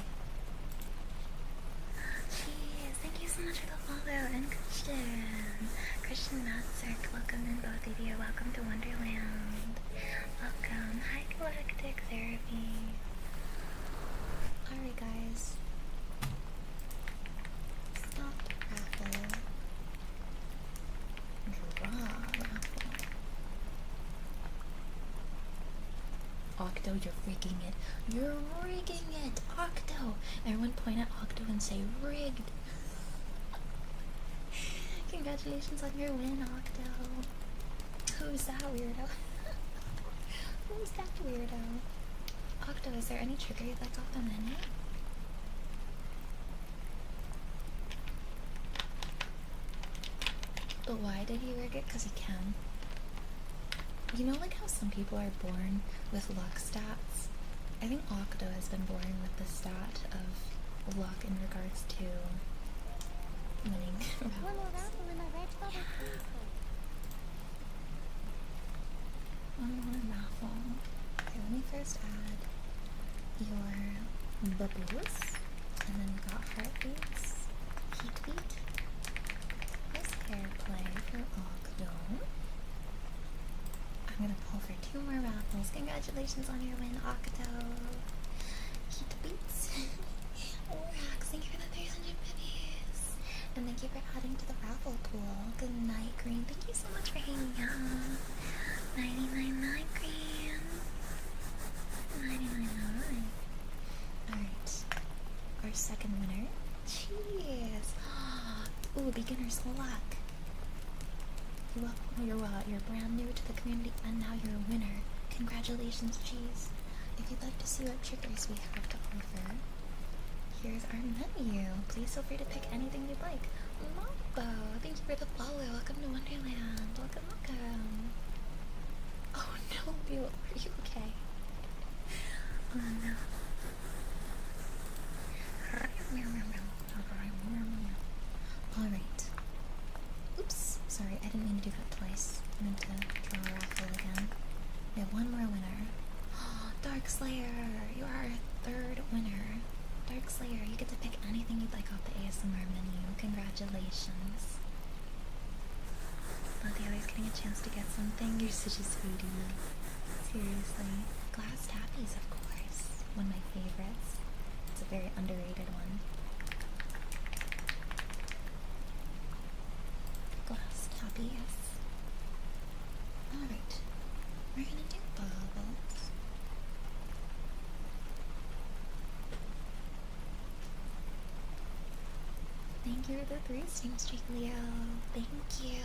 Speaker 1: Jeez, thank you so much for the follow. And Christian Matzek, welcome in both of you. Welcome to Wonderland. Welcome. Hi, Galactic Therapy. Alright, guys. Stop raffle. Draw raffle. Octo, you're rigging it. You're rigging it, Octo. Everyone point at Octo and say rigged. Congratulations on your win, Octo. Who's that weirdo? Who's that weirdo? Octo, is there any trigger you'd like off the menu? But why did he rig it? Because he can. You know, like how some people are born with luck stats? I think Octo has been born with the stat of luck in regards to winning raffles. One raffle. Okay, let me first add your bubbles, and then we got heartbeats, heatbeat, this airplay for Octo. I'm gonna pull for 2 more raffles. Congratulations on your win, Octo. Heatbeats. Orax, thank you for the 300 pennies. And thank you for adding to the raffle pool. Good night, Green. Thank you so much for hanging out. 99 Green. 99. Alright. Our second winner. Cheers. Ooh, beginner's luck. You're brand new to the community and now you're a winner. Congratulations, Cheese. If you'd like to see what triggers we have to offer, here's our menu. Please feel free to pick anything you'd like. Mambo, thank you for the follow. Welcome to Wonderland. Welcome. Oh no, Bill, are you okay? Oh no. Alright. Oops, sorry, I didn't mean to do that twice. I meant to draw a raffle again. We have one more winner. Dark Slayer, you are our 3rd winner. Dark Slayer, you get to pick anything you'd like off the ASMR menu. Congratulations. Not the others getting a chance to get something. You're such a sweetie. Seriously. Glass Tappies, of course. One of my favorites. It's a very underrated one. Glass Tappies. Alright. We're gonna do bubbles. Thank you for the 3 stream streak, Leo. Thank you.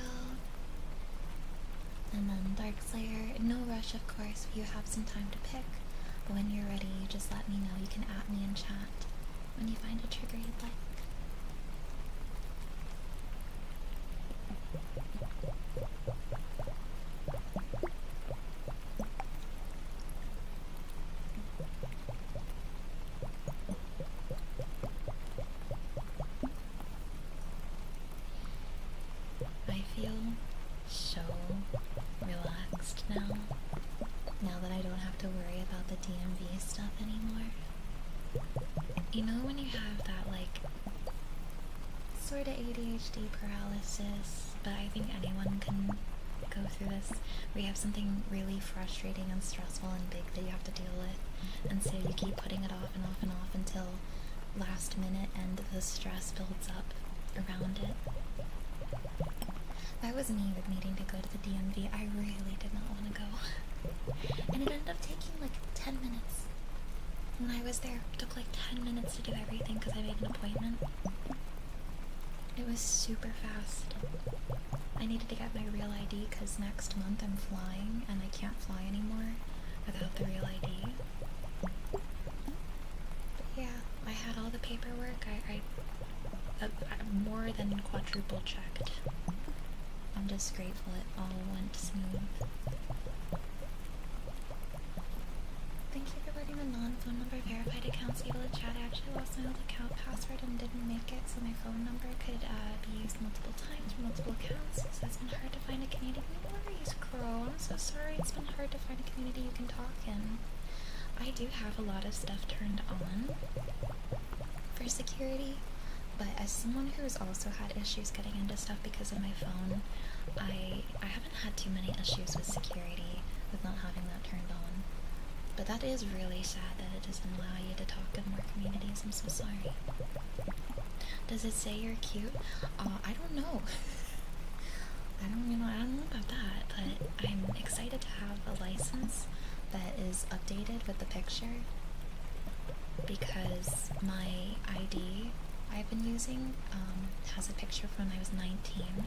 Speaker 1: And then Dark Slayer, no rush of course if you have some time to pick, but when you're ready, just let me know. You can at me in chat when you find a trigger you'd like. I feel so relaxed now that I don't have to worry about the DMV stuff anymore. You know when you have that like sort of ADHD paralysis, but I think anyone can go through this, where you have something really frustrating and stressful and big that you have to deal with, and so you keep putting it off and off and off until last minute and the stress builds up around it. That was me with needing to go to the DMV. I really did not want to go. And it ended up taking like 10 minutes. When I was there, it took like 10 minutes to do everything because I made an appointment. It was super fast. I needed to get my real ID because next month I'm flying and I can't fly anymore without the real ID. But yeah, I had all the paperwork. I more than quadruple checked. I'm just grateful it all went smooth. Thank you for letting the non-phone number verified accounts be able to chat. I actually lost my old account password and didn't make it, so my phone number could be used multiple times for multiple accounts. So it's been hard to find a community. No worries, Crow. I'm so sorry. It's been hard to find a community you can talk in. I do have a lot of stuff turned on for security, but as someone who's also had issues getting into stuff because of my phone, I haven't had too many issues with security with not having that turned on. But that is really sad that it doesn't allow you to talk in more communities. I'm so sorry. Does it say you're cute? I don't know. I don't know about that, but I'm excited to have a license that is updated with the picture because my ID I've been using has a picture from when I was 19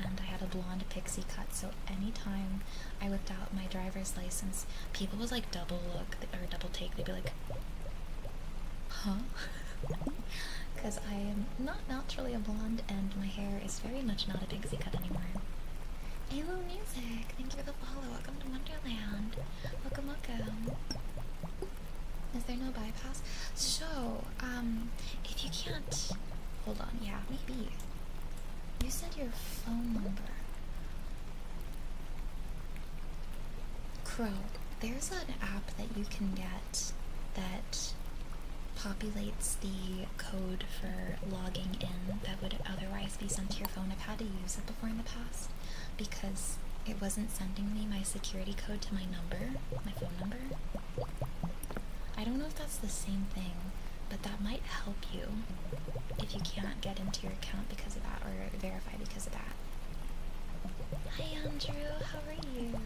Speaker 1: and I had a blonde pixie cut, so anytime I whipped out my driver's license, people would like double look or double take. They'd be like, huh? Because I am not naturally a blonde and my hair is very much not a pixie cut anymore. Halo Music, thank you for the follow. Welcome to Wonderland. Welcome, welcome. Is there no bypass? So, if you can't... Hold on, yeah, maybe. You said your phone number. Crow, there's an app that you can get that populates the code for logging in that would otherwise be sent to your phone. I've had to use it before in the past because it wasn't sending me my security code to my number, my phone number. I don't know if that's the same thing, but that might help you if you can't get into your account because of that, or verify because of that. Hi Andrew, how are you?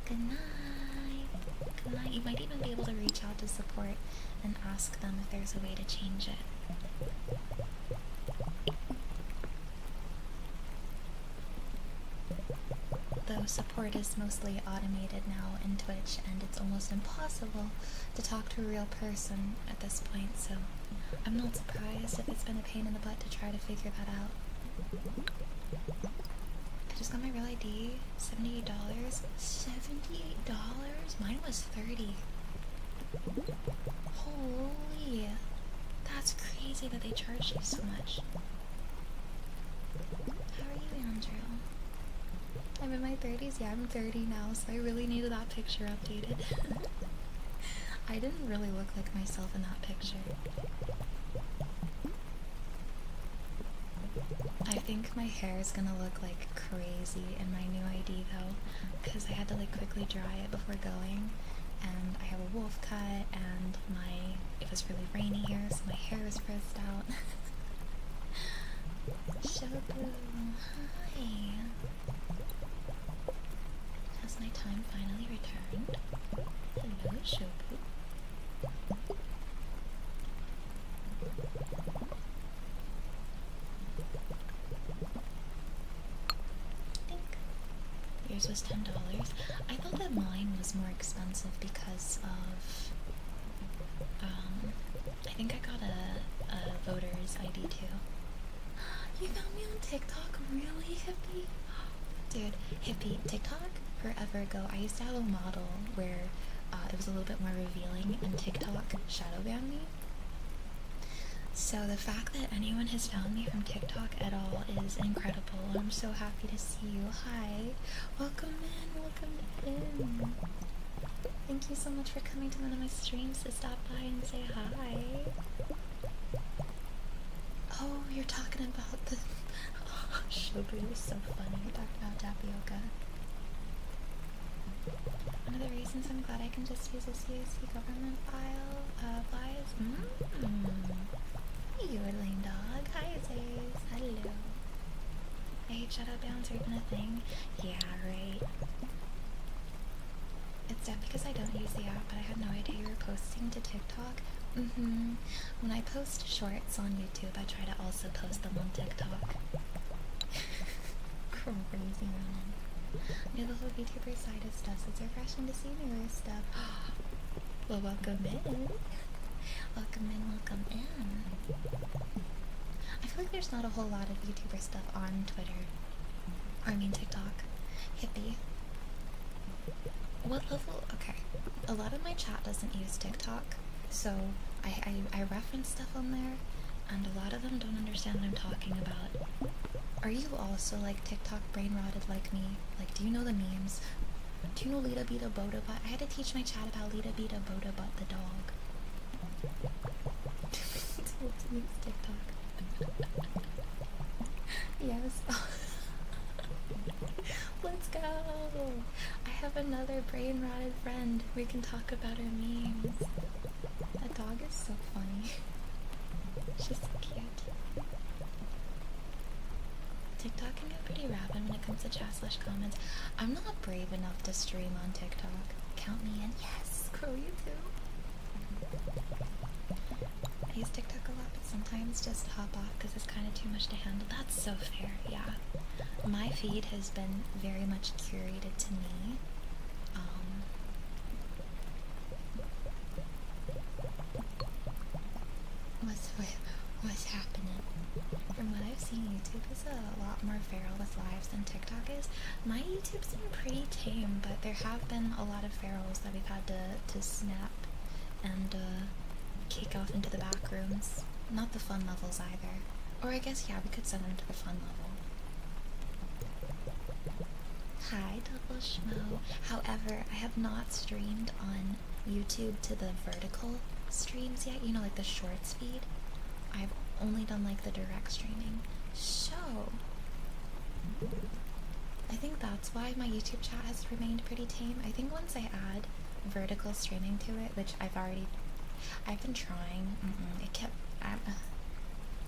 Speaker 1: Good night. Good night. You might even be able to reach out to support and ask them if there's a way to change it. Though support is mostly automated now in Twitch, and it's almost impossible to talk to a real person at this point, so I'm not surprised if it's been a pain in the butt to try to figure that out. I just got my real ID, $78. $78? Mine was $30. Holy, that's crazy that they charge you so much. How are you, Andrew? I'm in my 30s. Yeah, I'm 30 now, so I really needed that picture updated. I didn't really look like myself in that picture. I think my hair is gonna look like crazy in my new ID though, because I had to like quickly dry it before going, and I have a wolf cut, and it was really rainy here, so my hair is frizzed out. Shobu, hi. Has my time finally returned? Hello, Shobu. Yours was $10. I thought that mine was more expensive because of, I think I got a voter's ID too. You found me on TikTok? Really, Hippie? Dude, Hippie, TikTok, forever ago, I used to have a model where it was a little bit more revealing, and TikTok shadow banned me. So the fact that anyone has found me from TikTok at all is incredible. I'm so happy to see you. Hi. Welcome in. Welcome in. Thank you so much for coming to one of my streams to stop by and say hi. Oh, you're talking about the... Oh, Shobu is so funny. You're talking about tapioca. One of the reasons I'm glad I can just use a CAC government file Hey, you lame dog. Hi, Aziz. Hello. I hate shadow bans are even a thing. Yeah, right. It's dead because I don't use the app, but I had no idea you were posting to TikTok. When I post shorts on YouTube, I try to also post them on TikTok. Crazy running. Yeah, the whole VTuber side of stuff. It's refreshing to see newer stuff. Well, welcome in. Welcome in, welcome in. I feel like there's not a whole lot of YouTuber stuff on Twitter. Or I mean TikTok. Hippie. What level? Okay. A lot of my chat doesn't use TikTok, so I reference stuff on there, and a lot of them don't understand what I'm talking about. Are you also like TikTok brain rotted like me? Like, do you know the memes? Do you know Lita Beta Boda Butt? I had to teach my chat about Lita Beta Boda Butt the dog. To use TikTok. Yes. Let's go! I have another brain rotted friend. We can talk about our memes. That dog is so funny. She's so cute. TikTok can get pretty rabid when it comes to chat/comments. I'm not brave enough to stream on TikTok. Count me in. Yes! Crow, you too. I use TikTok a lot, but sometimes just hop off because it's kind of too much to handle. That's so fair, yeah. My feed has been very much curated to me. What's happening? From what I've seen, YouTube is a lot more feral with lives than TikTok is. My YouTube's been pretty tame, but there have been a lot of ferals that we've had to snap and kick off into the back rooms. Not the fun levels either. Or I guess, yeah, we could send them to the fun level. Hi, Double Schmo. However, I have not streamed on YouTube to the vertical streams yet. You know, like the shorts feed. I've only done like the direct streaming. So, I think that's why my YouTube chat has remained pretty tame. I think once I add vertical streaming to it, which I've been trying.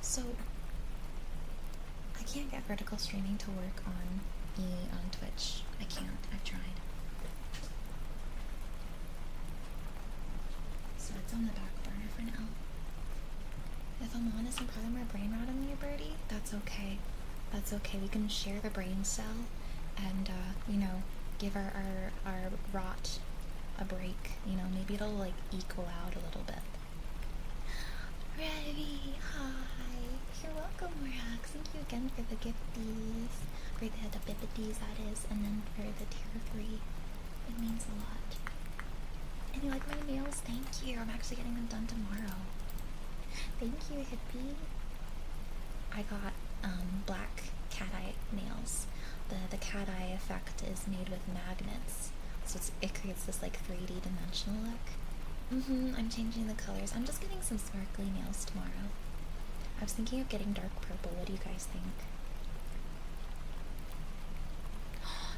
Speaker 1: So, I can't get vertical streaming to work on Twitch. I can't. I've tried. So it's on the back burner for now. If I'm honest, I'm probably more brain rot than you, Birdie. That's okay. That's okay. We can share the brain cell and, you know, give our rot a break. You know, maybe it'll, like, equal out a little bit. Ready, hi. You're welcome, Rax. Thank you again for the gifties. For the bibbities, that is. And then for the tier 3. It means a lot. And you like my nails? Thank you. I'm actually getting them done tomorrow. Thank you, hippie. I got black cat eye nails. The cat eye effect is made with magnets, so it creates this like 3D dimensional look. I'm changing the colors. I'm just getting some sparkly nails tomorrow. I was thinking of getting dark purple. What do you guys think?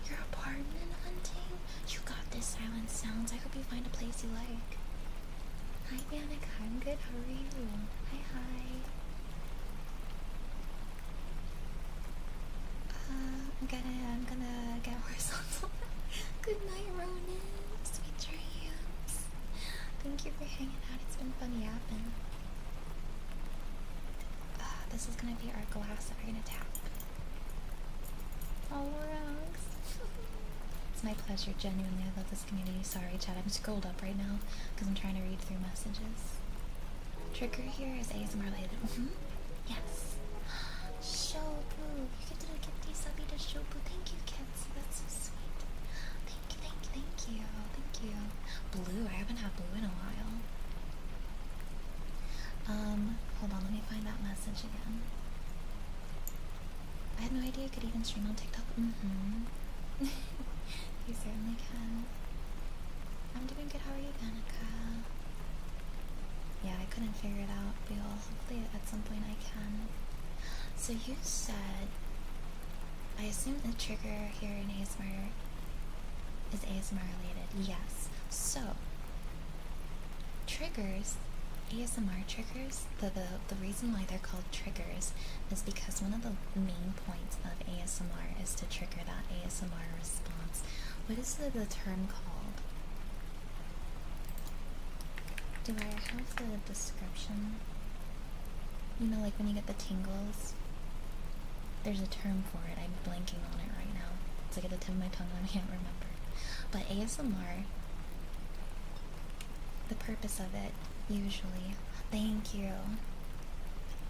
Speaker 1: You're apartment hunting? You got this, Silent Sounds. I hope you find a place you like. Hi, Danica. I'm good. How are you? Hi, hi. I'm gonna get horizontal. Good night, Ronan. Sweet dreams. Thank you for hanging out. It's been fun yapping. This is gonna be our glass that we're gonna tap. Oh, Rox. It's my pleasure, genuinely. I love this community. Sorry, chat. I'm scrolled up right now because I'm trying to read through messages. Trigger here is ASMR related. Yes. Shobu. You get to do a gifty subby to Shobu. Thank you, kids. That's so sweet. Thank you. Blue. I haven't had blue in a while. Hold on. Let me find that message again. I had no idea you could even stream on TikTok. You certainly can. I'm doing good. How are you, Danica? Yeah, I couldn't figure it out, but hopefully at some point I can. So you said, I assume the trigger here in ASMR is ASMR related, yes. So, triggers, ASMR triggers, the reason why they're called triggers is because one of the main points of ASMR is to trigger that ASMR response. What is the term called? Do I have the description? You know, like when you get the tingles? There's a term for it. I'm blanking on it right now. It's like at the tip of my tongue and I can't remember. But ASMR, the purpose of it, usually, thank you,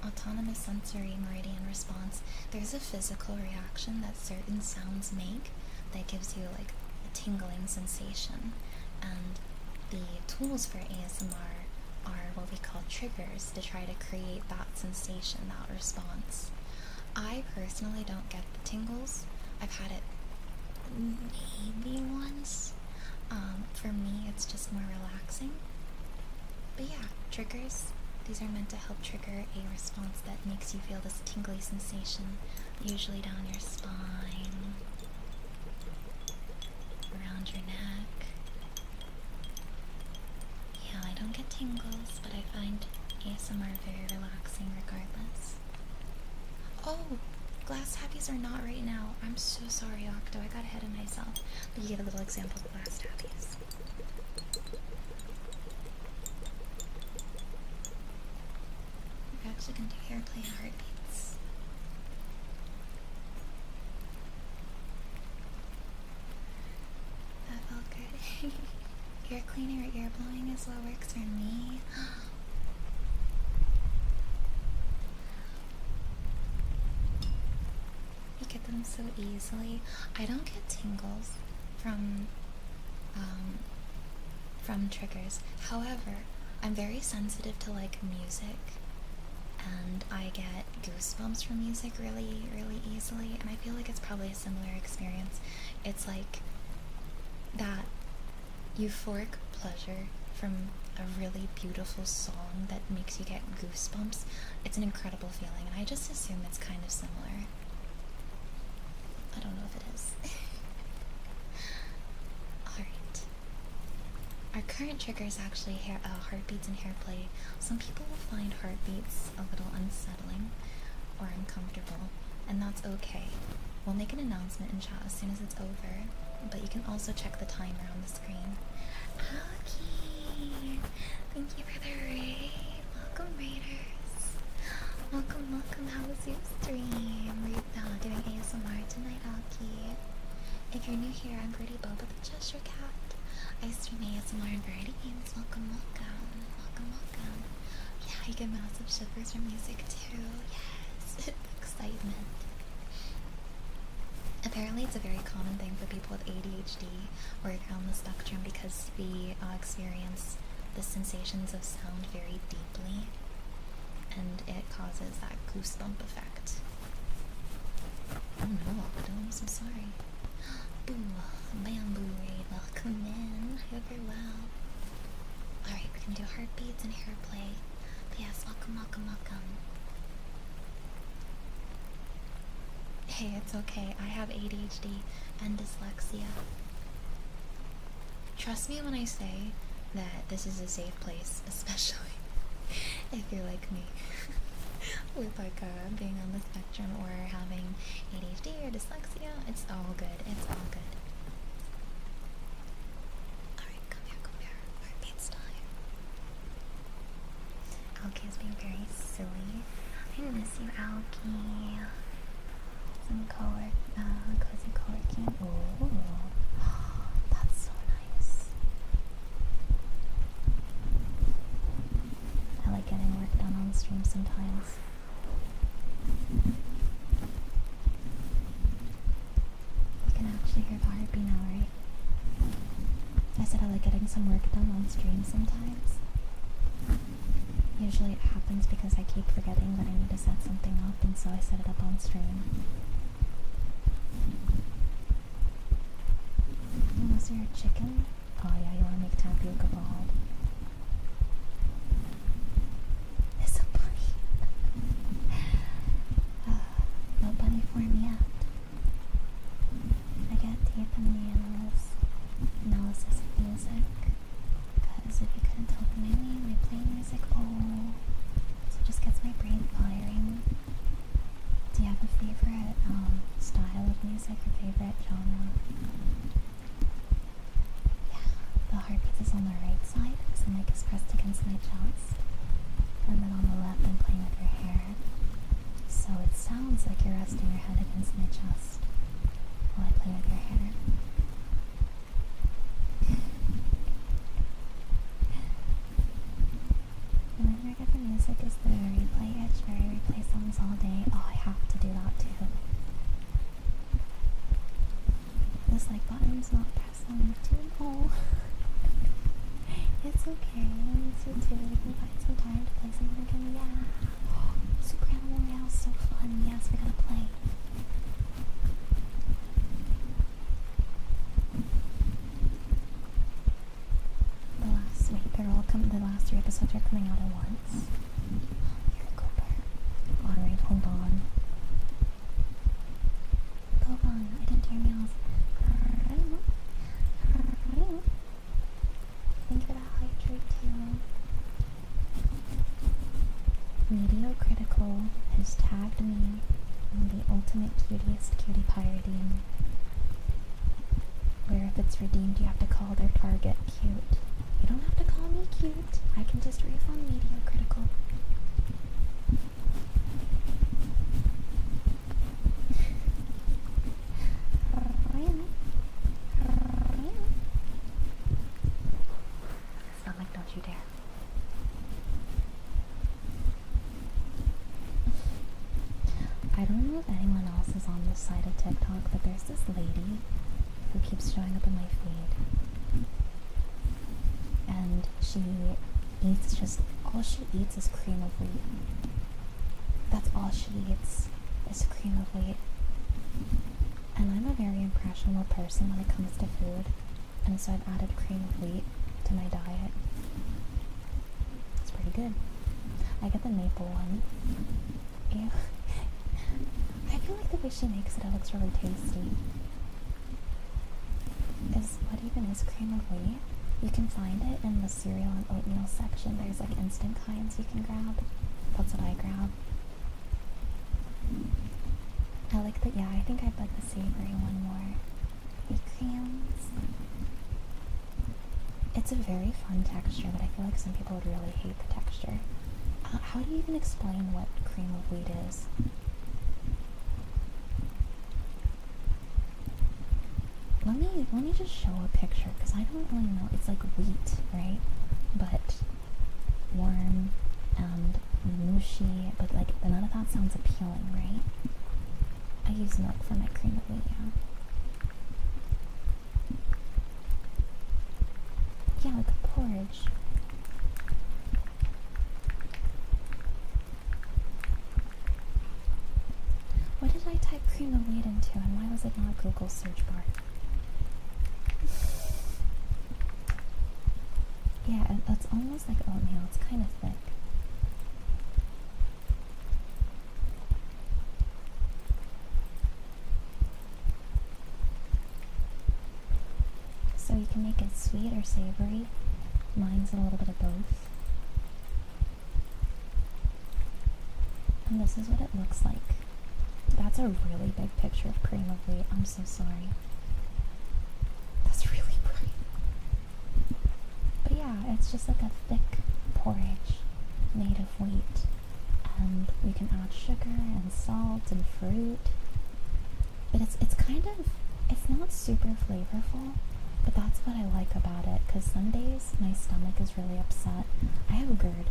Speaker 1: autonomous sensory meridian response, there's a physical reaction that certain sounds make that gives you like a tingling sensation. And the tools for ASMR are what we call triggers to try to create that sensation, that response. I personally don't get the tingles. I've had it maybe once. For me, it's just more relaxing. But yeah, triggers, these are meant to help trigger a response that makes you feel this tingly sensation, usually down your spine, around your neck. Yeah, I don't get tingles, but I find ASMR very relaxing regardless. Oh, glass tappies are not right now. I'm so sorry, Octo. I got ahead of myself. But you get a little example of glass tappies. We're actually going to do hair play and heartbeats. That felt good. Ear cleaning or ear blowing is what works for me. You get them so easily. I don't get tingles from triggers. However, I'm very sensitive to like music, and I get goosebumps from music really, really easily, and I feel like it's probably a similar experience. It's like that euphoric pleasure from a really beautiful song that makes you get goosebumps. It's an incredible feeling, and I just assume it's kind of similar. I don't know if it is. Alright. Our current trigger is actually heartbeats and hair play. Some people will find heartbeats a little unsettling or uncomfortable, and that's okay. We'll make an announcement in chat as soon as it's over, but you can also check the timer on the screen. Aoki! Thank you for the raid. Welcome, raiders. Welcome, welcome. How was your stream? We're doing ASMR tonight, Aoki. If you're new here, I'm BirdieBoba the Cheshire Cat. I stream ASMR and variety games. Welcome, welcome. Welcome, welcome. Yeah, I get massive shivers from music too. Yes! Excitement. Apparently it's a very common thing for people with ADHD or on the spectrum because we experience the sensations of sound very deeply, and it causes that goosebump effect. Oh no, Octo, I'm so sorry. Boo, bamboo raid, welcome in. I hope you're well. Alright, we're gonna do heartbeats and hair play. But yes, welcome, welcome, welcome. Hey, it's okay. I have ADHD and dyslexia. Trust me when I say that this is a safe place, especially if you're like me. With like being on the spectrum or having ADHD or dyslexia. It's all good. It's all good. Alright, come here. Heartbeats time. Aoki is being very silly. I miss you, Aoki. Some cozy co-working. Oh, that's so nice. I like getting work done on stream sometimes. You can actually hear the heartbeat now, right? I said I like getting some work done on stream sometimes. Usually it happens because I keep forgetting that I need to set something up, and so I set it up on stream. Was there a chicken? Oh yeah, you want to make tapioca bald. It's a bunny. No bunny for me yet. I get teeth and nails. resting your head against my chest while I play with your hair. And then my favorite music is the replay itch, where I replay songs all day. Oh, I have to do that too. This like button's not pressed on YouTube. Oh. It's okay. I miss you too. We can find some time to play something again. Yeah. Super Animal Royale's so fun. Yes, we gotta play. The last 3 episodes are coming out at once. You're a goober. Alright, hold on. Hold on, I didn't turn meows. Thank you for that hydrate too. Mediocritical has tagged me in the ultimate cutest cutie pirating, where if it's redeemed you have to call their target cute. You don't have to call me cute. I can just refund mediocritical. Stomach, don't you dare. I don't know if anyone else is on this side of TikTok, but there's this lady who keeps showing up in my feed. And she eats all she eats is cream of wheat. That's all she eats is cream of wheat. And I'm a very impressionable person when it comes to food, and so I've added cream of wheat to my diet. It's pretty good. I get the maple one. Ew. I feel like the way she makes it looks really tasty. What even is cream of wheat? You can find it in the cereal and oatmeal section. There's like instant kinds you can grab. That's what I grab. I like the, yeah, I think I'd like the savory one more. Wheat creams. It's a very fun texture, but I feel like some people would really hate the texture. How do you even explain what cream of wheat is? Let me just show a picture, because I don't really know. It's like wheat, right? But warm and mushy, but like none of that sounds appealing, right? I use milk for my cream of wheat, yeah. Yeah, like a porridge. What did I type cream of wheat into, and why was it not Google search bar? Yeah, it's almost like oatmeal. It's kind of thick. So you can make it sweet or savory. Mine's a little bit of both. And this is what it looks like. That's a really big picture of cream of wheat. I'm so sorry. That's really bright. But yeah, it's just like a thick porridge made of wheat. And you can add sugar and salt and fruit. But it's kind of, it's not super flavorful, but that's what I like about it, because some days my stomach is really upset. I have GERD,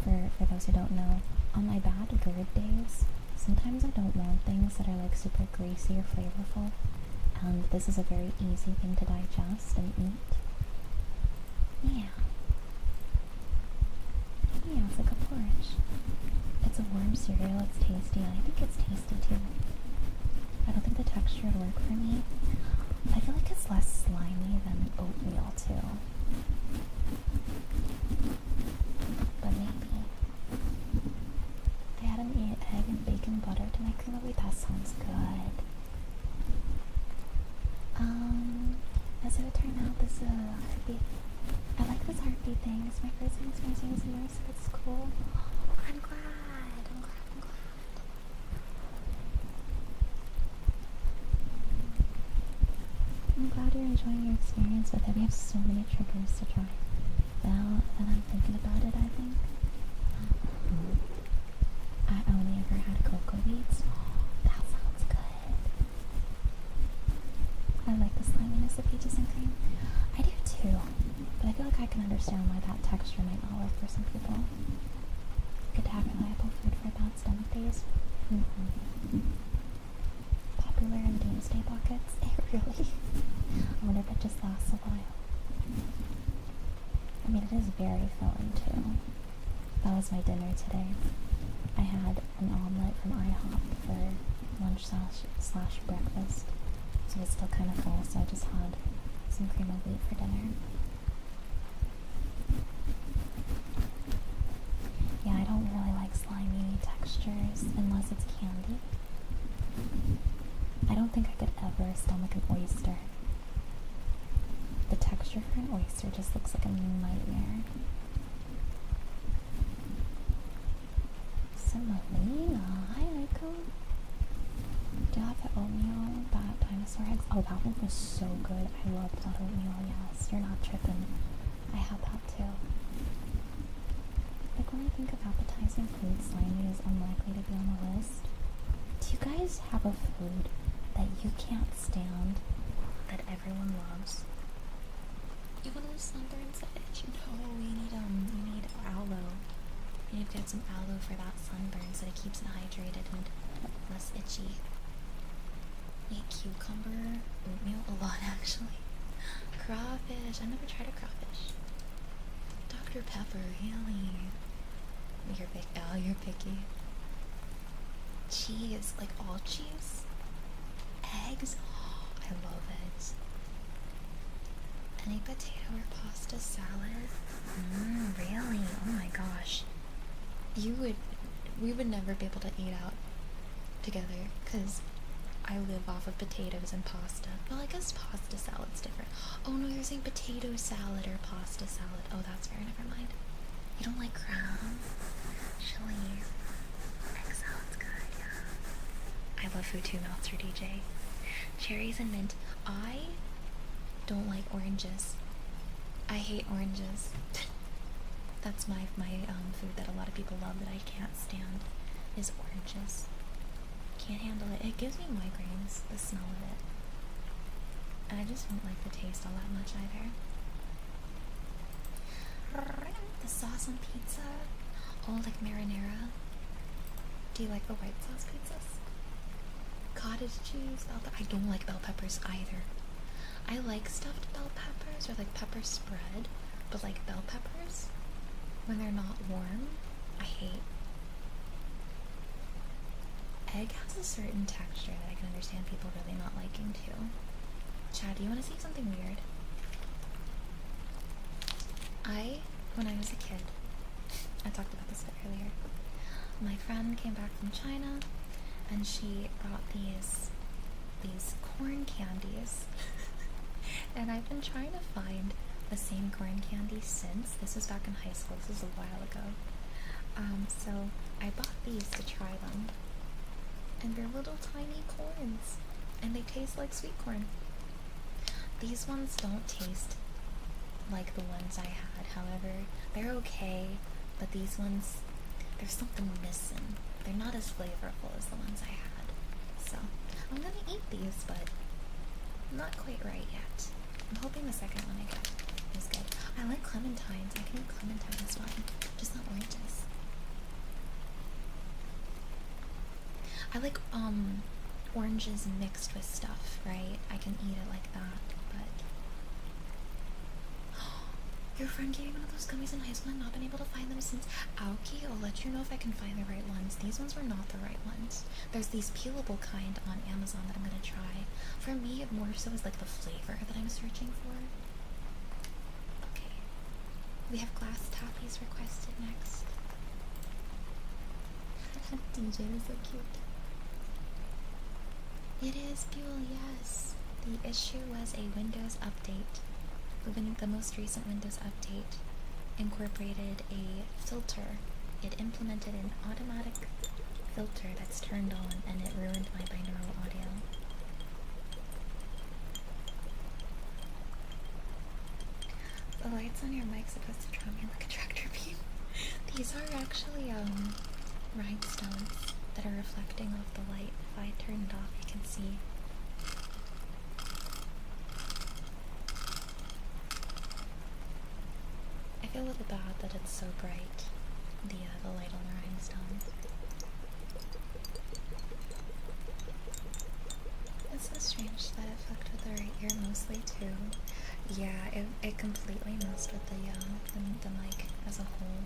Speaker 1: for those who don't know. On my bad GERD days, sometimes I don't want things that are like super greasy or flavorful, and this is a very easy thing to digest and eat. Yeah. Yeah, it's like a porridge. It's a warm cereal, it's tasty, and I think it's tasty too. I don't think the texture would work for me. I feel like it's less slimy than oatmeal too. But maybe. I had an egg and bacon butter to my cream of wheat. That sounds good. As it would turn out, this is a heartbeat. I like this heartbeat thing. It's my first time experiencing this immersive. It's cool. I'm glad. I'm glad you're enjoying your experience with it. We have so many triggers to try. Now that I'm thinking about it, I think I only ever had cocoa beads. That sounds can understand why that texture might not work for some people. Good to have reliable food for bad stomach days. Popular in doomsday pockets. Really? I wonder if it just lasts a while. I mean, it is very filling too. That was my dinner today. I had an omelet from IHOP for lunch slash breakfast. So it's still kind of full, so I just had some cream of wheat for dinner. Yeah, I don't really like slimy textures unless it's candy. I don't think I could ever stomach an oyster. The texture for an oyster just looks like a nightmare. Semolina. Hi, Nico. Do you have the oatmeal, that dinosaur eggs? Oh, that one was so good. I loved that oatmeal, yes. You're not tripping. I had that too. Like, when I think of appetizing food, slimy is unlikely to be on the list. Do you guys have a food that you can't stand that everyone loves? You want those sunburns that itch? No, you need aloe. You need to get some aloe for that sunburn so it keeps it hydrated and less itchy. Eat cucumber, oatmeal a lot actually. Crawfish, I've never tried a crawfish. Dr. Pepper, really? You're picky. Cheese, like all cheese? Eggs? Oh, I love eggs. Any potato or pasta salad? Really? Oh my gosh. We would never be able to eat out together, because I live off of potatoes and pasta. Well, I guess pasta salad's different. Oh no, you're saying potato salad or pasta salad. Oh, that's fair, never mind. You don't like crab? Chili. Egg salad's good, yeah. I love food too, Meltzer DJ. Cherries and mint. I don't like oranges. I hate oranges. That's my food that a lot of people love that I can't stand, is oranges. Can't handle it. It gives me migraines, the smell of it. And I just don't like the taste all that much either. The sauce on pizza. Oh, like marinara. Do you like the white sauce pizzas? Cottage cheese. I don't like bell peppers either. I like stuffed bell peppers or like pepper spread, but like bell peppers, when they're not warm, I hate. Egg has a certain texture that I can understand people really not liking too. Chad, do you want to see something weird? When I was a kid, I talked about this a bit earlier, my friend came back from China and she brought these corn candies and I've been trying to find the same corn candy since. This was back in high school, this was a while ago. So I bought these to try them. And they're little tiny corns. And they taste like sweet corn. These ones don't taste like the ones I had. However, they're okay. But these ones, there's something missing. They're not as flavorful as the ones I had. So, I'm gonna eat these, but not quite right yet. I'm hoping the second one I get is good. I like clementines. I can eat clementines fine. Just not oranges. I like oranges mixed with stuff, right? I can eat it like that, but your friend gave me one of those gummies in high school and not been able to find them since. Aoki, I'll let you know if I can find the right ones. These ones were not the right ones. There's these peelable kind on Amazon that I'm gonna try. For me, it more so is like the flavor that I'm searching for. Okay. We have glass tappies requested next. DJ is so cute. It is Buell, yes. The issue was a Windows update. The most recent Windows update incorporated a filter. It implemented an automatic filter that's turned on and it ruined my binaural audio. The lights on your mic supposed to draw me like a tractor beam. These are actually rhinestones that are reflecting off the light. If I turn it off, you can see. feel a little bad that it's so bright, the light on the rhinestones. It's so strange that it fucked with the right ear mostly too. Yeah, it completely messed with the mic as a whole.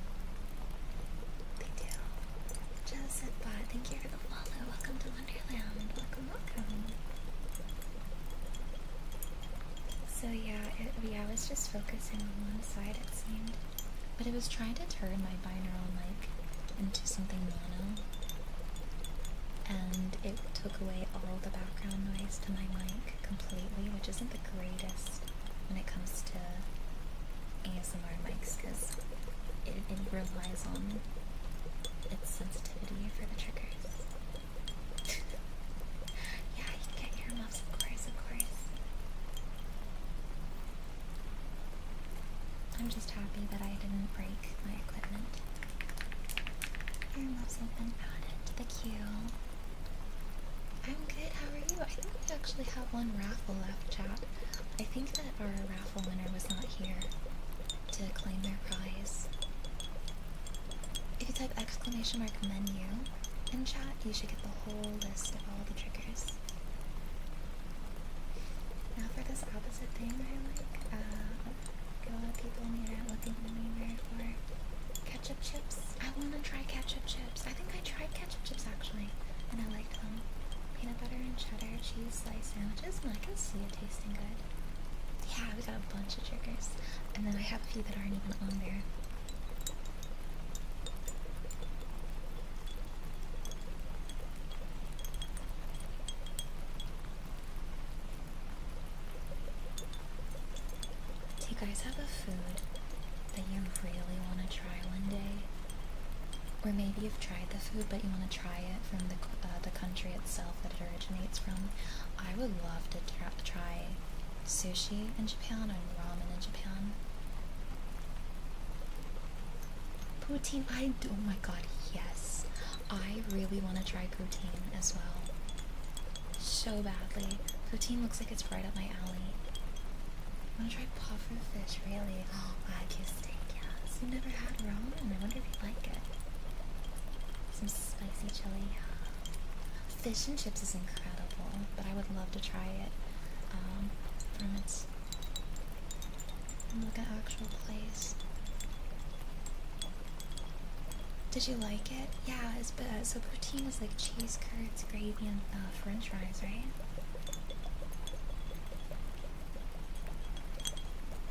Speaker 1: They do. Joseph Bot, thank you for the follow. Welcome to Wonderland. Welcome, welcome. So yeah, I was just focusing on one side it seemed. But it was trying to turn my binaural mic into something mono. And it took away all the background noise to my mic completely, which isn't the greatest when it comes to ASMR mics, because it relies on its sensitivity for the triggers. Yeah, you can get earmuffs, of course, of course. I'm just happy that I didn't break my equipment. Earmuffs have been added to the queue. I'm good, how are you? I think we actually have one raffle left, chat. I think that our raffle winner was not here to claim their prize. If you type exclamation mark menu in chat, you should get the whole list of all the triggers. Now for this opposite thing I like, get a lot of people on the internet looking at me for ketchup chips. I want to try ketchup chips. I think I tried ketchup chips actually, and I liked them. Peanut butter and cheddar cheese slice sandwiches, and I can see it tasting good. Yeah, we got a bunch of triggers. And then I have a few that aren't even on there. Do you guys have a food that you really want to try one day? Or maybe you've tried the food but you want to try it from the country itself that it originates from. I would love to try sushi in Japan and ramen in Japan. Poutine, oh my god, yes. I really want to try poutine as well. So badly. Poutine looks like it's right up my alley. I want to try puffer fish, really. Oh, wagyu steak, yes. You've never had ramen? I wonder if you like it. Some spicy chili. Fish and chips is incredible, but I would love to try it from its like an actual place. Did you like it? Yeah, so poutine is like cheese curds, gravy, and french fries, right?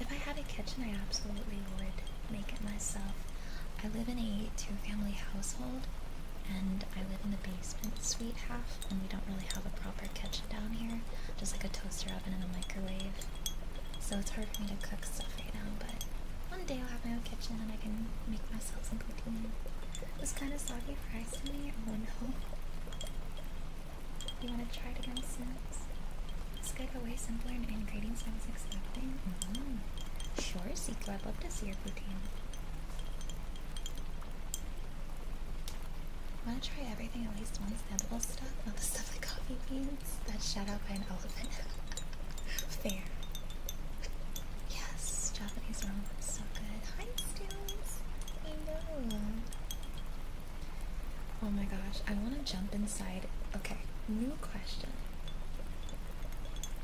Speaker 1: If I had a kitchen, I absolutely would make it myself. I live in a two-family household, and I live in the basement suite half, and we don't really have a proper kitchen down here, just like a toaster oven and a microwave. So it's hard for me to cook stuff right now, but one day I'll have my own kitchen and I can make myself some poutine. It was kind of soggy fries to me. Oh no. You want to try it again soon? It's good, but way simpler and ingredients I was expecting. Sure, Seeker, I'd love to see your poutine. I want to try everything at least once, the edible stuff, not the stuff like coffee beans. That's shut out by an elephant. Fair. Yes, Japanese ramen is so good. Hi, Steels. I know. Oh my gosh, I want to jump inside. Okay, new question.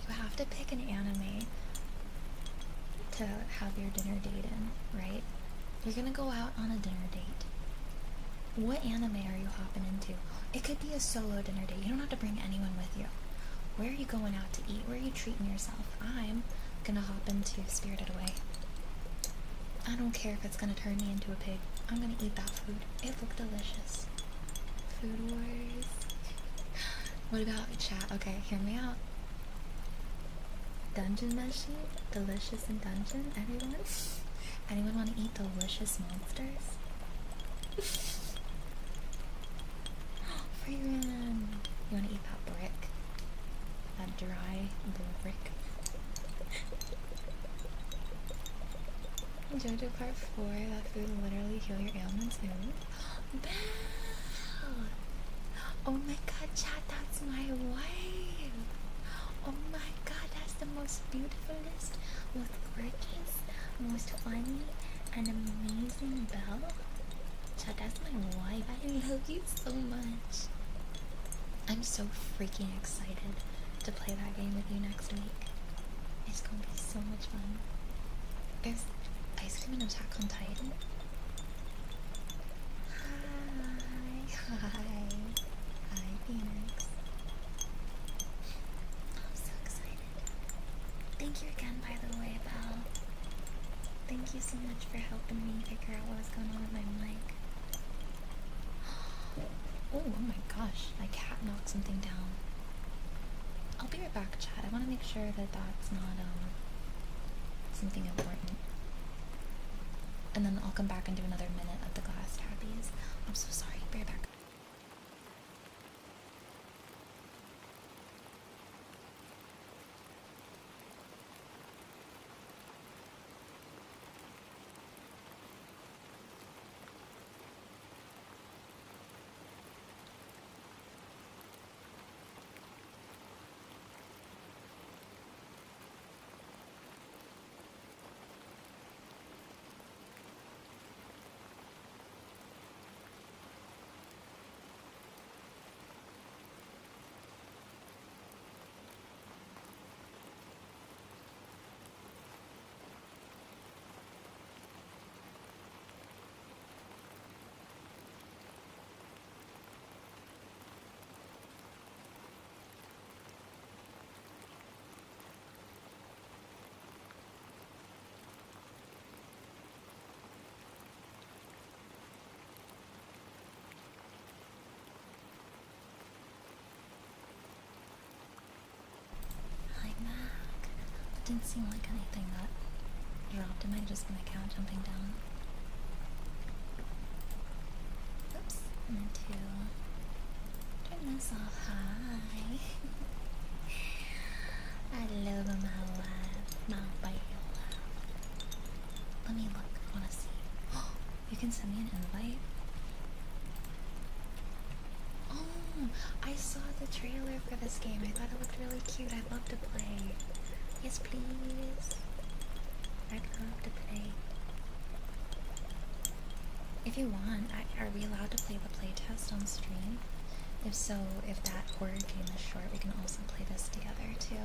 Speaker 1: You have to pick an anime to have your dinner date in, right? You're gonna go out on a dinner date. What anime are you hopping into? It could be a solo dinner date. You don't have to bring anyone with you. Where are you going out to eat? Where are you treating yourself? I'm gonna hop into Spirited Away. I don't care if it's gonna turn me into a pig. I'm gonna eat that food. It looked delicious. Food wars. What about chat? Okay, hear me out. Dungeon Meshi? Delicious in dungeon? Everyone? Anyone want to eat delicious monsters? Freeman! You want to eat that brick? That dry brick? JoJo Part 4, that food will literally heal your ailments. Belle! Oh my god, chat, that's my wife! Oh my god, that's the most beautifulest, most gorgeous, most funny, an amazing bell. Chad, that's my wife. I love you so much. I'm so freaking excited to play that game with you next week. It's gonna be so much fun. There's ice cream and Attack on Titan. Hi, Phoenix. I'm so excited. Thank you again, by the way, Belle. Thank you so much for helping me figure out what was going on with my mic. Oh my gosh, my cat knocked something down. I'll be right back, chat. I want to make sure that that's not something important. And then I'll come back and do another minute of the glass tabbies. I'm so sorry. Be right back. It didn't seem like anything that dropped. It might have just been my cat jumping down. Oops. I meant to turn this off. Hi. I love my life. My bail. Let me look. I want to see. Oh, you can send me an invite? Oh, I saw the trailer for this game. I thought it looked really cute. I'd love to play. Yes, please. I'd love to play. If you want, are we allowed to play the playtest on stream? If so, if that horror game is short, we can also play this together too.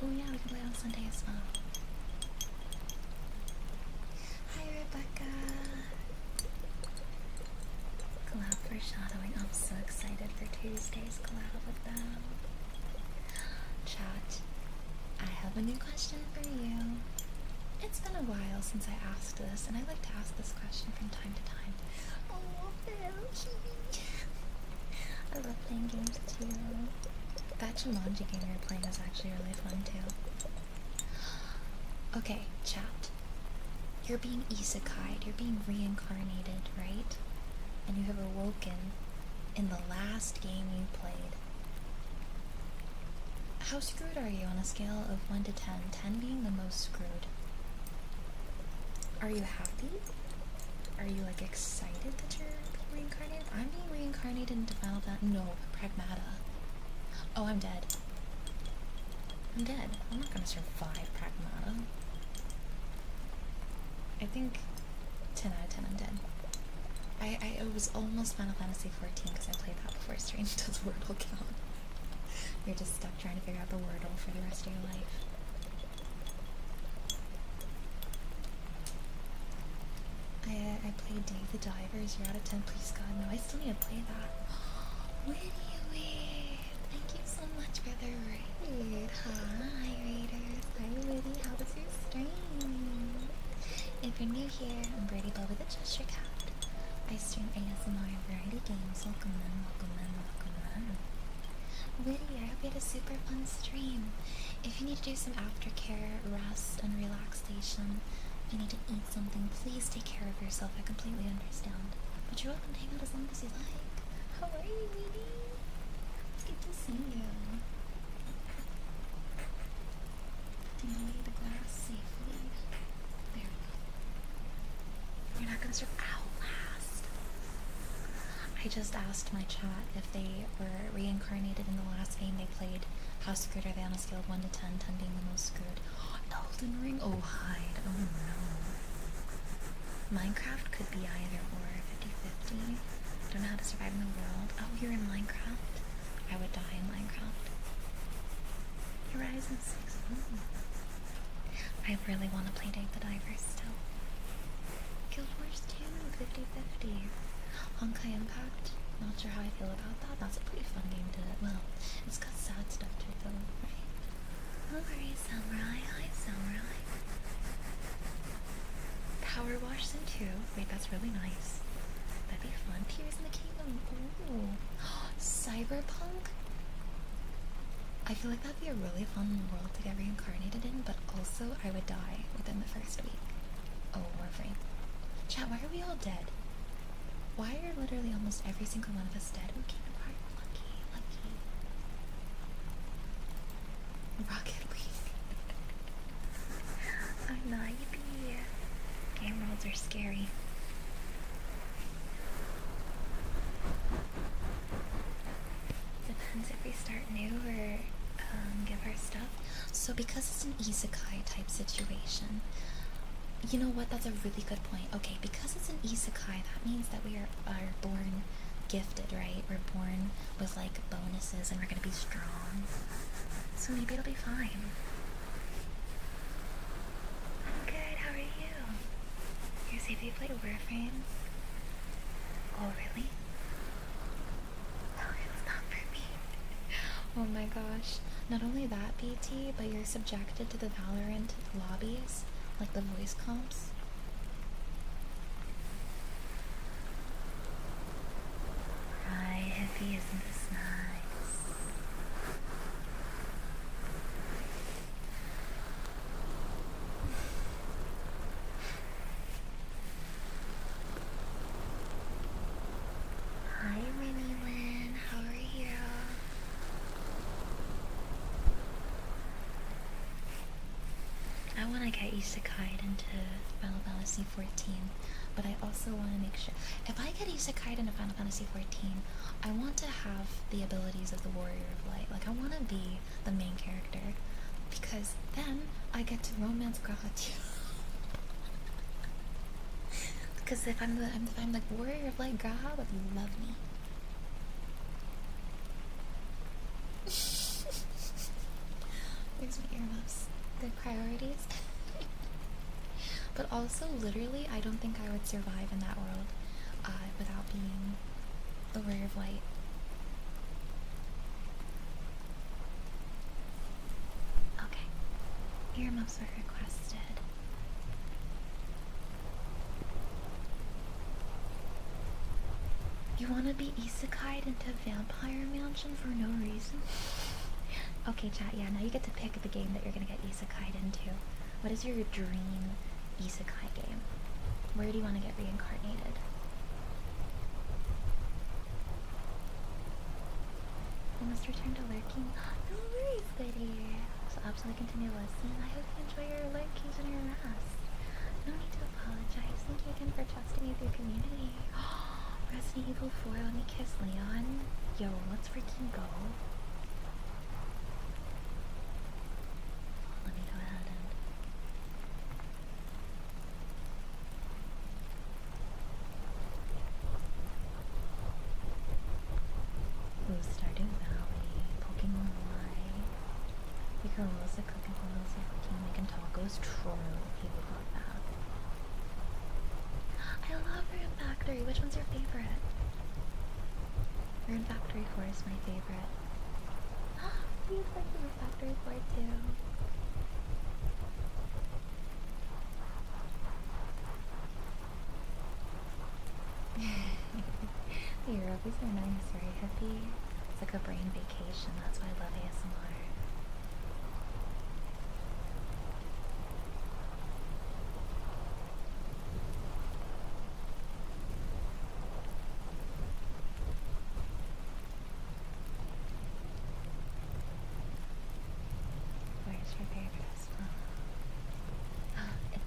Speaker 1: Oh yeah, we can play on Sunday as well. Hi Rebecca! Collab for shadowing. I'm so excited for Tuesday's collab with them. Chat, I have a new question for you. It's been a while since I asked this, and I like to ask this question from time to time. Oh, I love playing games too. That Jumanji game you're playing is actually really fun too. Okay, chat. You're being isekai'd, you're being reincarnated, right? And you have awoken in the last game you played. How screwed are you on a scale of 1 to 10? 10 being the most screwed. Are you happy? Are you like excited that you're reincarnated? I'm being reincarnated into Final Fantasy. No, Pragmata. Oh, I'm dead. I'm dead. I'm not gonna survive Pragmata. I think 10 out of 10 I'm dead. It was almost Final Fantasy 14 because I played that before stream. Does Wordle count? You're just stuck trying to figure out the Wordle for the rest of your life. I played Dave the Diver. You're out of 10. Please God, no. I still need to play that. Widdy, thank you so much for the raid. Hi, raiders. Hi, Widdy. How was your stream? If you're new here, I'm BirdieBoba the Cheshire Cat. I stream ASMR and variety games. Welcome in, welcome in, welcome in. Widdy, I hope you had a super fun stream. If you need to do some aftercare, rest, and relaxation, if you need to eat something, please take care of yourself. I completely understand. But you're welcome to hang out as long as you like. How are you, Widdy? It's good to see you. Do you need the glass safely? There we go. You're not gonna survive. Ow! I just asked my chat if they were reincarnated in the last game they played. How screwed are they on a scale of 1 to 10, 10 being the most screwed? Elden Ring? Oh, hide. Oh no. Minecraft could be either or, 50-50. Don't know how to survive in the world. Oh, you're in Minecraft? I would die in Minecraft. Horizon 6. Ooh. I really want to play Dave the Diver still. Guild Wars 2, 50-50. Honkai Impact, not sure how I feel about that. That's a pretty fun game to, well, it's got sad stuff to it though, right? Oh, are you Samurai? Hi, Samurai. Power Wash Sim 2. Wait, that's really nice. That'd be fun. Tears in the Kingdom. Ooh. Cyberpunk? I feel like that'd be a really fun world to get reincarnated in, but also I would die within the first week. Oh, Warframe. Chat, why are we all dead? Why are literally almost every single one of us dead? Okay, Apart. Lucky, lucky. Rocket League. I'm not yippee. Game worlds are scary. Depends if we start new or give our stuff. So because it's an isekai type situation, you know what, that's a really good point. Okay, because it's an isekai, that means that we are born gifted, right? We're born with like bonuses and we're gonna be strong. So maybe it'll be fine. I'm good, how are you? You say that you played Warframe? Oh really? No, it's not for me. Oh my gosh. Not only that, BT, but you're subjected to the Valorant lobbies, like the voice comps. Right, Hippie, isn't this nice? Hi, Winnie Lynn, how are you? I want to get isekai'd into Final Fantasy 14, but I also want to make sure, if I get isekai'd into Final Fantasy 14, I want to have the abilities of the Warrior of Light. Like, I want to be the main character, because then I get to romance Graha too. Because if I'm the Warrior of Light, Graha would love me. Where's my earmuffs? Good priorities. But also, literally, I don't think I would survive in that world without being the Warrior of Light. Okay. Earmuffs were requested. You want to be isekai'd into Vampire Mansion for no reason? Okay, chat, yeah, now you get to pick the game that you're gonna get isekai'd into. What is your dream isekai game? Where do you want to get reincarnated? You must return to lurking. No worries, buddy. So absolutely continue listening. I hope you enjoy your lurkies and your rest. No need to apologize. Thank you again for trusting me with your community. Resident Evil 4, let me kiss Leon. Yo, let's freaking go. Let me go ahead and... Ooh, Stardew Valley, Pokemon Y. Icarosa, Coca-Cola's cooking, making tacos. True, people got that. I love Rune Factory. Which one's your favorite? Rune Factory 4 is my favorite. Please like Rune Factory 4 too. The Europeans are nice, very happy. It's like a brain vacation. That's why I love ASMR. Where's your favorite as well?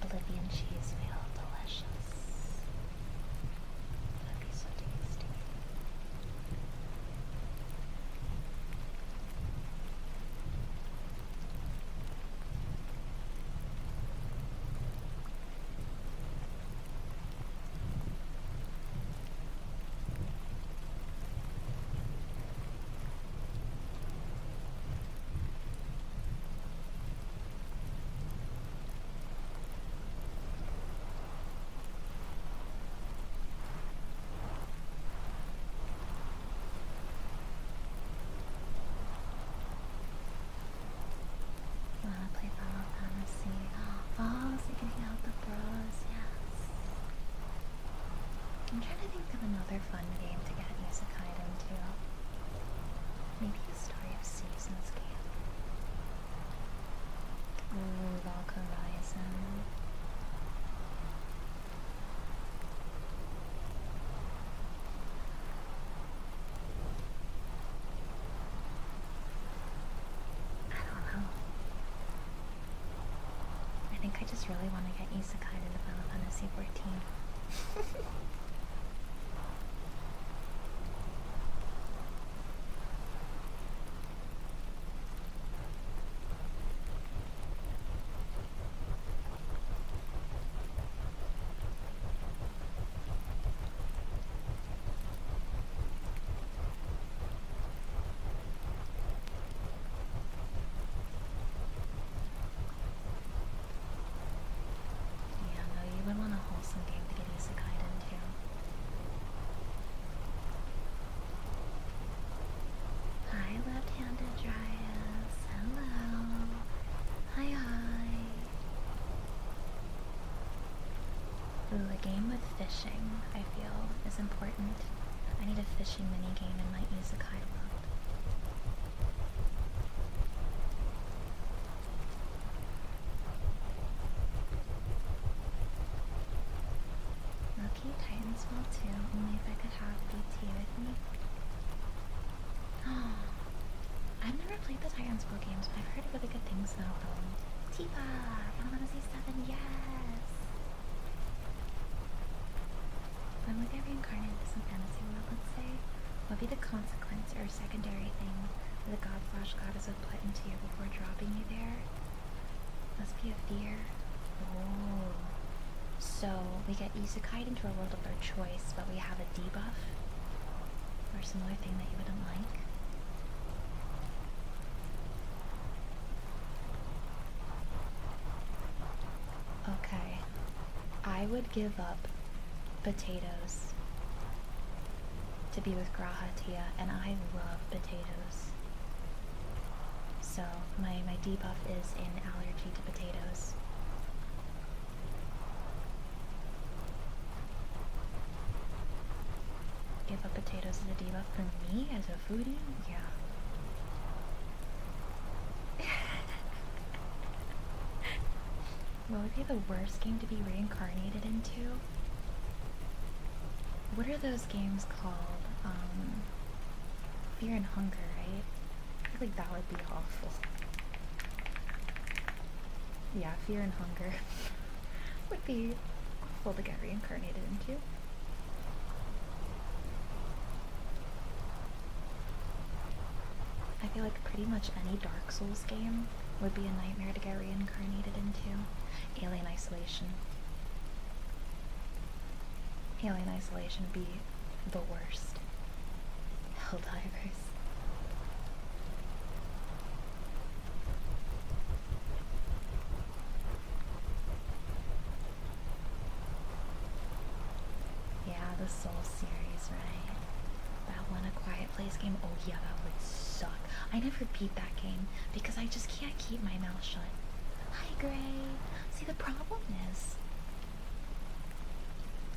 Speaker 1: Oblivion cheese wheel, delicious. That'd be so tasty. I'm trying to think of another fun game to get isekai into. Maybe a Story of Seasons game. Ooh, Log Horizon. I don't know. I think I just really want to get isekai into Final Fantasy 14. Yeah, no, you would want a wholesome game to get isekai into. Hi, left-handed Dryas. Hello. Hi, hi. Ooh, a game with fishing, I feel, is important. I need a fishing minigame in my isekai world. Lucky Titansfall 2, only if I could have BT with me. Oh, I've never played the Titansfall games, but I've heard really good things about them. Tifa! Final Fantasy 7, yes! When we get reincarnated into some fantasy world, let's say, what would be the consequence or secondary thing that the god/goddess would put into you before dropping you there? Must be a fear. Oh. So, we get isekai'd into a world of our choice, but we have a debuff? Or a similar thing that you wouldn't like? Okay. I would give up potatoes to be with Grahatia, and I love potatoes. So, my debuff is an allergy to potatoes. Give up potatoes as a debuff for me as a foodie? Yeah. What would be the worst game to be reincarnated into? What are those games called? Fear and Hunger, right? I feel like that would be awful. Yeah, Fear and Hunger would be awful to get reincarnated into. I feel like pretty much any Dark Souls game would be a nightmare to get reincarnated into. Alien Isolation. Alien Isolation would be the worst. Helldivers. Yeah, the Soul series, right? That one, A Quiet Place game. Oh yeah, that would suck. I never beat that game because I just can't keep my mouth shut. Hi, Gray. See, the problem is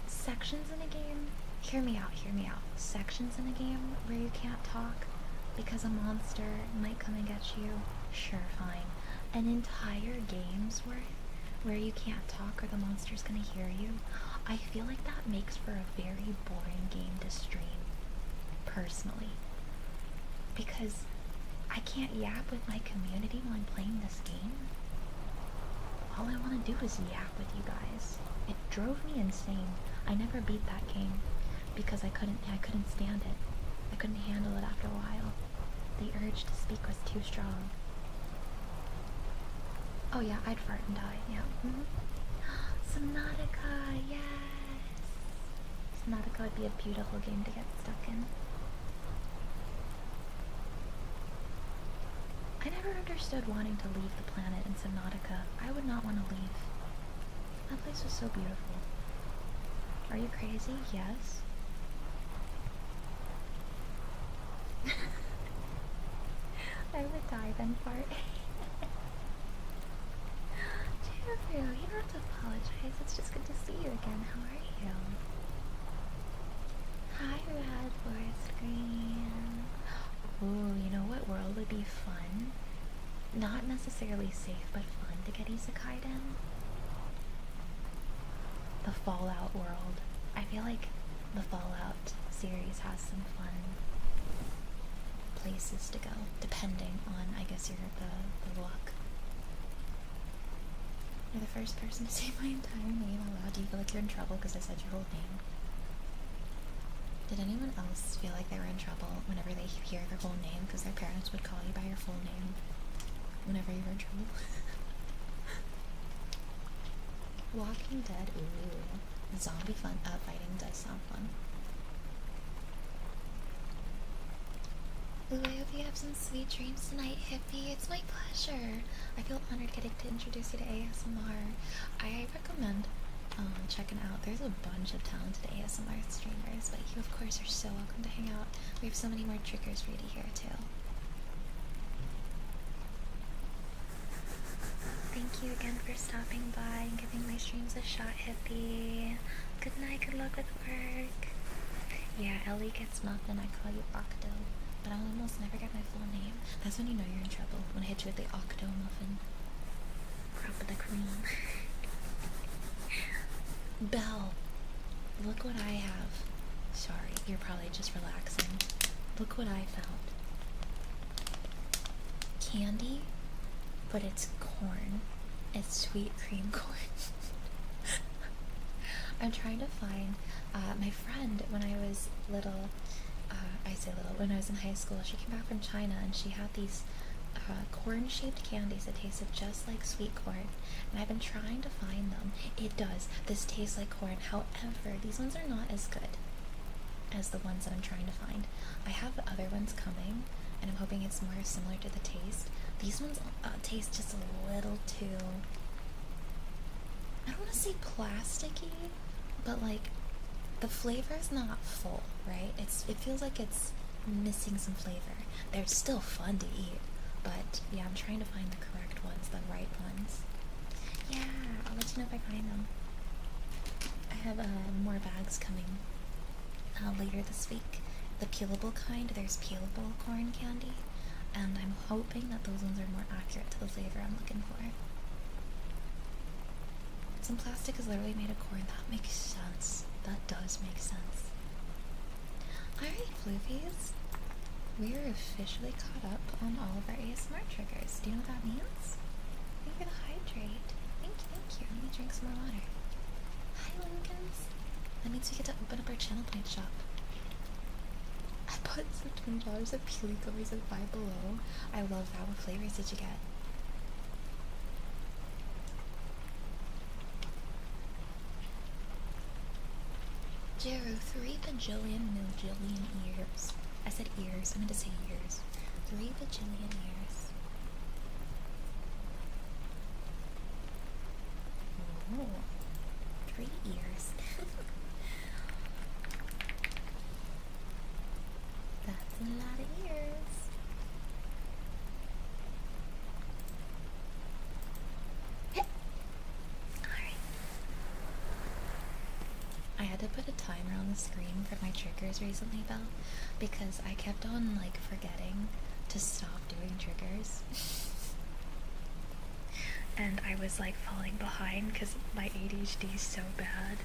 Speaker 1: sections in a game, hear me out, sections in a game where you can't talk because a monster might come and get you, sure, fine. An entire game's worth where you can't talk or the monster's gonna hear you, I feel like that makes for a very boring game to stream, personally. Because I can't yap with my community while I'm playing this game. All I want to do is yap with you guys. It drove me insane. I never beat that game because I couldn't stand it. I couldn't handle it after a while. The urge to speak was too strong. Oh yeah, I'd fart and die, yeah. Subnautica, yes! Subnautica would be a beautiful game to get stuck in. I never understood wanting to leave the planet in Subnautica. I would not want to leave. That place was so beautiful. Are you crazy? Yes. I would die then fart. Cheerio, you don't have to apologize. It's just good to see you again. How are you? not necessarily safe, but fun to get isekai'd in. The Fallout world. I feel like the Fallout series has some fun places to go, depending on, I guess, the luck. You're the first person to say my entire name out loud. Do you feel like you're in trouble because I said your whole name? Did anyone else feel like they were in trouble whenever they hear their whole name because their parents would call you by your full name whenever you were in trouble? Walking Dead, ooh. Zombie fighting does sound fun. Ooh, I hope you have some sweet dreams tonight, Hippie. It's my pleasure. I feel honored getting to introduce you to ASMR. I recommend checking out. There's a bunch of talented ASMR streamers, but you, of course, are so welcome to hang out. We have so many more triggers for you to hear, too. Thank you again for stopping by and giving my streams a shot, Hippie. Good night, good luck with work. Yeah, Ellie gets muffin, I call you Octo. But I'll almost never get my full name. That's when you know you're in trouble. When I hit you with the Octo muffin. Crop of the cream. Belle, look what I have. Sorry, you're probably just relaxing. Look what I found. Candy, but it's corn. It's sweet cream corn. I'm trying to find my friend when I was little. I say little, when I was in high school, she came back from China and she had these corn-shaped candies that tasted just like sweet corn, and I've been trying to find them. It does. This tastes like corn. However, these ones are not as good as the ones that I'm trying to find. I have other ones coming, and I'm hoping it's more similar to the taste. These ones taste just a little too, I don't want to say plasticky, but like, the flavor is not full, right? It feels like it's missing some flavor. They're still fun to eat, but yeah, I'm trying to find the correct ones, the right ones. Yeah, I'll let you know if I find them. I have more bags coming later this week. The peelable kind, there's peelable corn candy, and I'm hoping that those ones are more accurate to the flavor I'm looking for. Some plastic is literally made of corn. That makes sense. That does make sense. Alright, Floofies. We are officially caught up on all of our ASMR triggers. Do you know what that means? Thank you for the hydrate. Thank you. Let me drink some more water. Hi, Lincolns. That means we get to open up our channel point shop. I put some $20 of Peely Gummies at Five Below. I love that. What flavors did you get? Jero, 3 bajillion miljillion years. I said ears. I meant to say years. 3 bajillion years. Oh, 3 ears. That's a lot of ears. I had to put a timer on the screen for my triggers recently, Belle, because I kept on, like, forgetting to stop doing triggers. And I was, like, falling behind because my ADHD is so bad.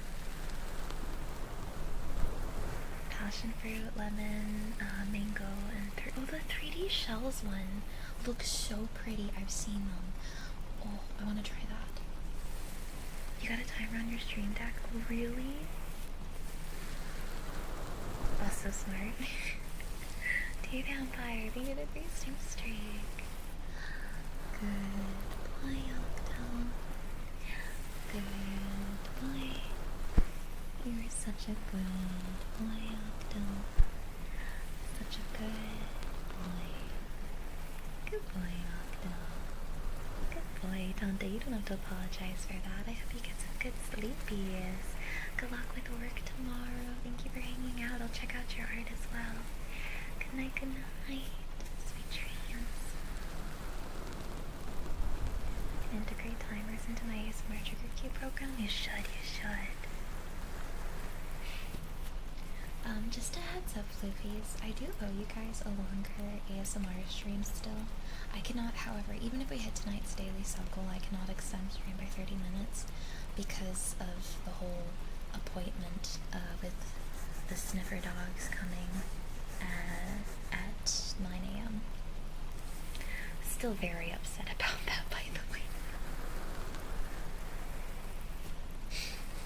Speaker 1: Passion fruit, lemon, mango, and the 3D shells one looks so pretty. I've seen them. Oh, I want to try that. You got a timer on your stream deck? Really? That's so smart. T-Vampire, thank you for the free stream streak. Good boy, Octo. Good boy. You're such a good boy, Octo. Such a good boy. Good boy, Octo. Good boy, Dante. You don't have to apologize for that. I hope you get some good sleepies. Good luck with work tomorrow. Thank you for hanging out. I'll check out your art as well. Good night, good night. Sweet dreams. I can integrate timers into my ASMR trigger key program. You should. Just a heads up, Floofies, I do owe you guys a longer ASMR stream still. I cannot, however, even if we hit tonight's daily sub goal, I cannot extend stream by 30 minutes because of the whole appointment with the sniffer dogs coming at 9 a.m. Still very upset about that, by the way.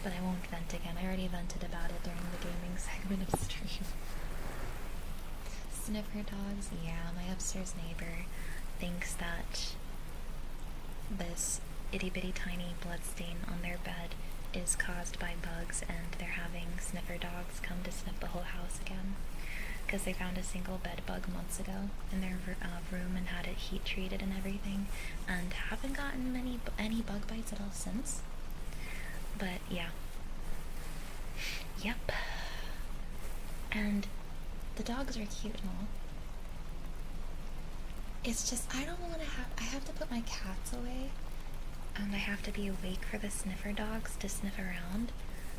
Speaker 1: But I won't vent again. I already vented about it during the gaming segment of stream. Sniffer dogs, yeah, my upstairs neighbor thinks that this itty bitty tiny bloodstain on their bed is caused by bugs, and they're having sniffer dogs come to sniff the whole house again because they found a single bed bug months ago in their room and had it heat treated and everything, and haven't gotten any bug bites at all since. But yeah. Yep. And the dogs are cute and all. It's just I have to put my cats away, and I have to be awake for the sniffer dogs to sniff around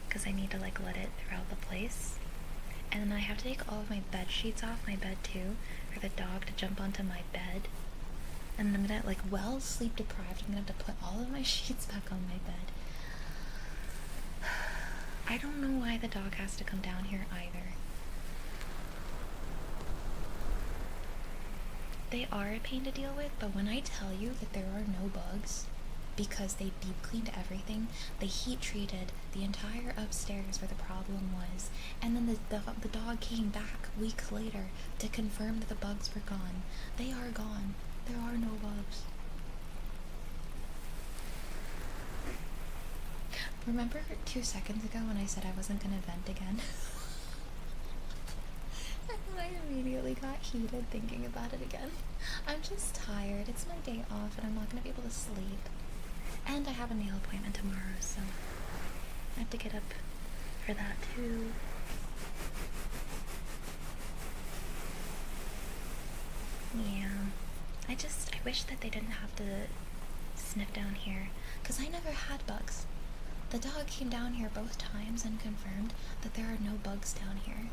Speaker 1: because I need to like let it throughout the place. And then I have to take all of my bed sheets off my bed too for the dog to jump onto my bed. And I'm gonna, like, well sleep deprived, I'm gonna have to put all of my sheets back on my bed. I don't know why the dog has to come down here either. They are a pain to deal with, but when I tell you that there are no bugs because they deep cleaned everything, they heat treated the entire upstairs where the problem was, and then the dog came back weeks later to confirm that the bugs were gone. They are gone. There are no bugs. Remember 2 seconds ago when I said I wasn't gonna vent again? And I immediately got heated thinking about it again. I'm just tired. It's my day off and I'm not gonna be able to sleep. And I have a nail appointment tomorrow, so I have to get up for that too. Yeah. I wish that they didn't have to sniff down here, because I never had bugs. The dog came down here both times and confirmed that there are no bugs down here.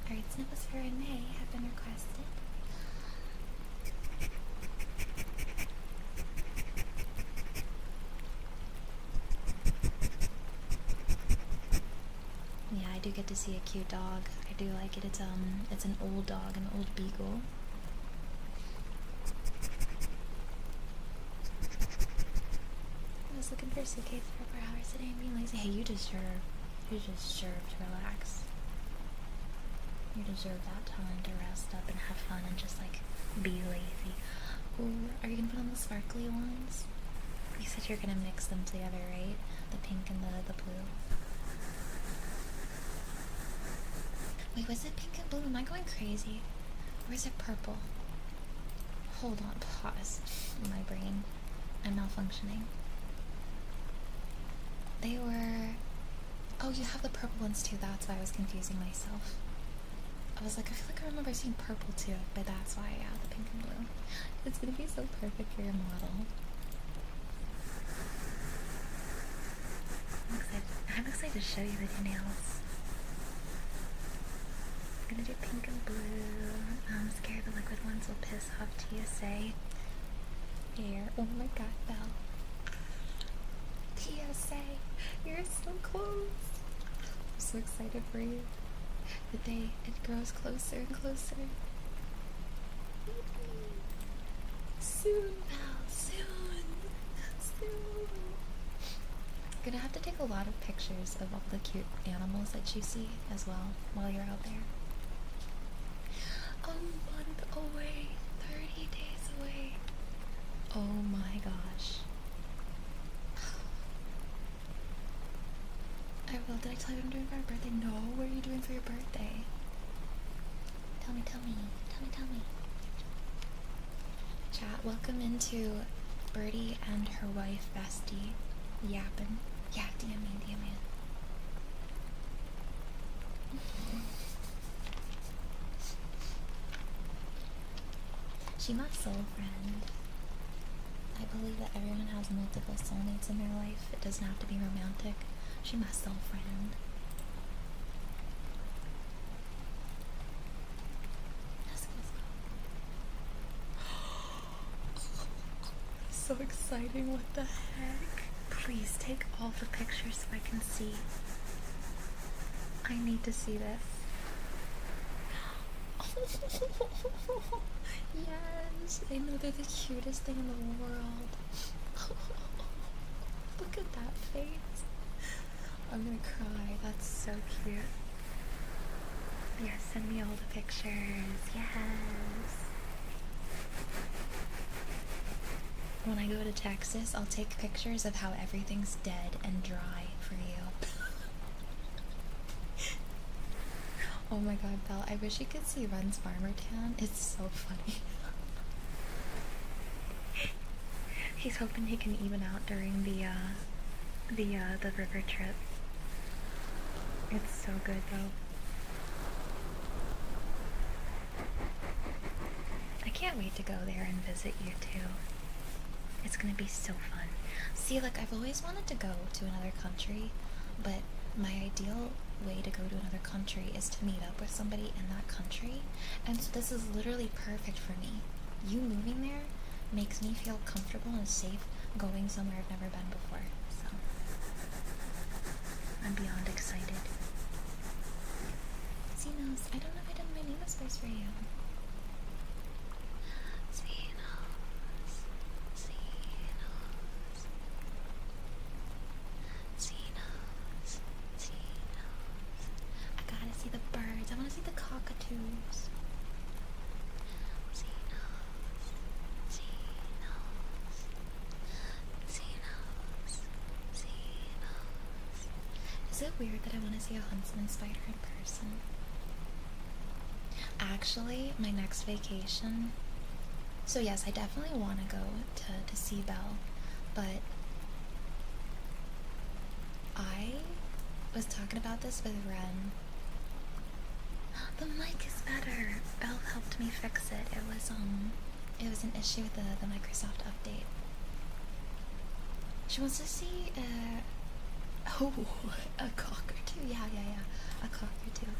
Speaker 1: Alright, snippets for in May have been requested. Yeah, I do get to see a cute dog. I do like it. It's an old dog, an old beagle. I was looking for a suitcase for 4 hours today and being lazy. Hey, you deserve to relax. You deserve that time to rest up and have fun and just like be lazy. Ooh, are you gonna put on the sparkly ones? You said you're gonna mix them together, right? The pink and the blue. Wait, was it pink and blue? Am I going crazy? Or is it purple? Hold on, pause. My brain. I'm malfunctioning. They were... Oh, you have the purple ones too. That's why I was confusing myself. I was like, I feel like I remember seeing purple too, but that's why I have the pink and blue. It's gonna be so perfect for your model. I'm excited to show you the new nails. I'm gonna do pink and blue. I'm scared the liquid ones will piss off TSA. Here. Oh my god, Belle. TSA, you're so close. I'm so excited for you. The day it grows closer and closer. Soon, Belle, soon. Soon. Gonna have to take a lot of pictures of all the cute animals that you see as well while you're out there. A month away, 30 days away. Oh my gosh. I will. Did I tell you what I'm doing for my birthday? No. What are you doing for your birthday? Tell me. Chat, welcome into Birdie and her wife, Bestie, yapping. Yeah, DM me. She my soul friend. I believe that everyone has multiple soulmates in their life. It doesn't have to be romantic. She my soul friend. Let's go. So exciting, what the heck? Please take all the pictures so I can see. I need to see this. Yes, I know they're the cutest thing in the world. Look at that face. I'm gonna cry. That's so cute. Yes, send me all the pictures. Yes. When I go to Texas, I'll take pictures of how everything's dead and dry for you. Oh my god, Belle, I wish you could see Ren's farmer tan. It's so funny. He's hoping he can even out during the river trip. It's so good though. I can't wait to go there and visit you too. It's gonna be so fun. See, like, I've always wanted to go to another country, but my ideal way to go to another country is to meet up with somebody in that country, and so this is literally perfect for me. You moving there makes me feel comfortable and safe going somewhere I've never been before, so I'm beyond excited. Xenos, I don't know if I did my name whispers for you. I want to see the cockatoos. Is it weird that I want to see a huntsman spider in person? Actually, my next vacation... So yes, I definitely want to go to see Belle, but I was talking about this with Ren. The mic is better. Belle helped me fix it. It was an issue with the Microsoft update. She wants to see a cockatoo. Yeah. A cockatoo.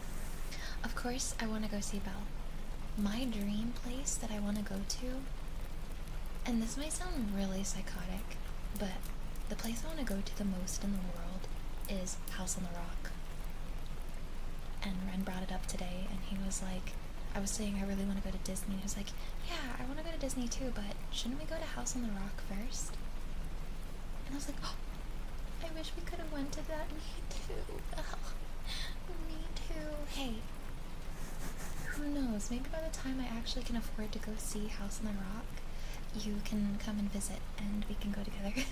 Speaker 1: Of course, I want to go see Belle. My dream place that I want to go to, and this might sound really psychotic, but the place I want to go to the most in the world is House on the Rock. And Ren brought it up today, and he was like, I was saying I really want to go to Disney. He was like, yeah, I want to go to Disney too, but shouldn't we go to House on the Rock first? And I was like, oh, I wish we could have went to that. Me too. Oh, me too. Hey, who knows? Maybe by the time I actually can afford to go see House on the Rock, you can come and visit, and we can go together.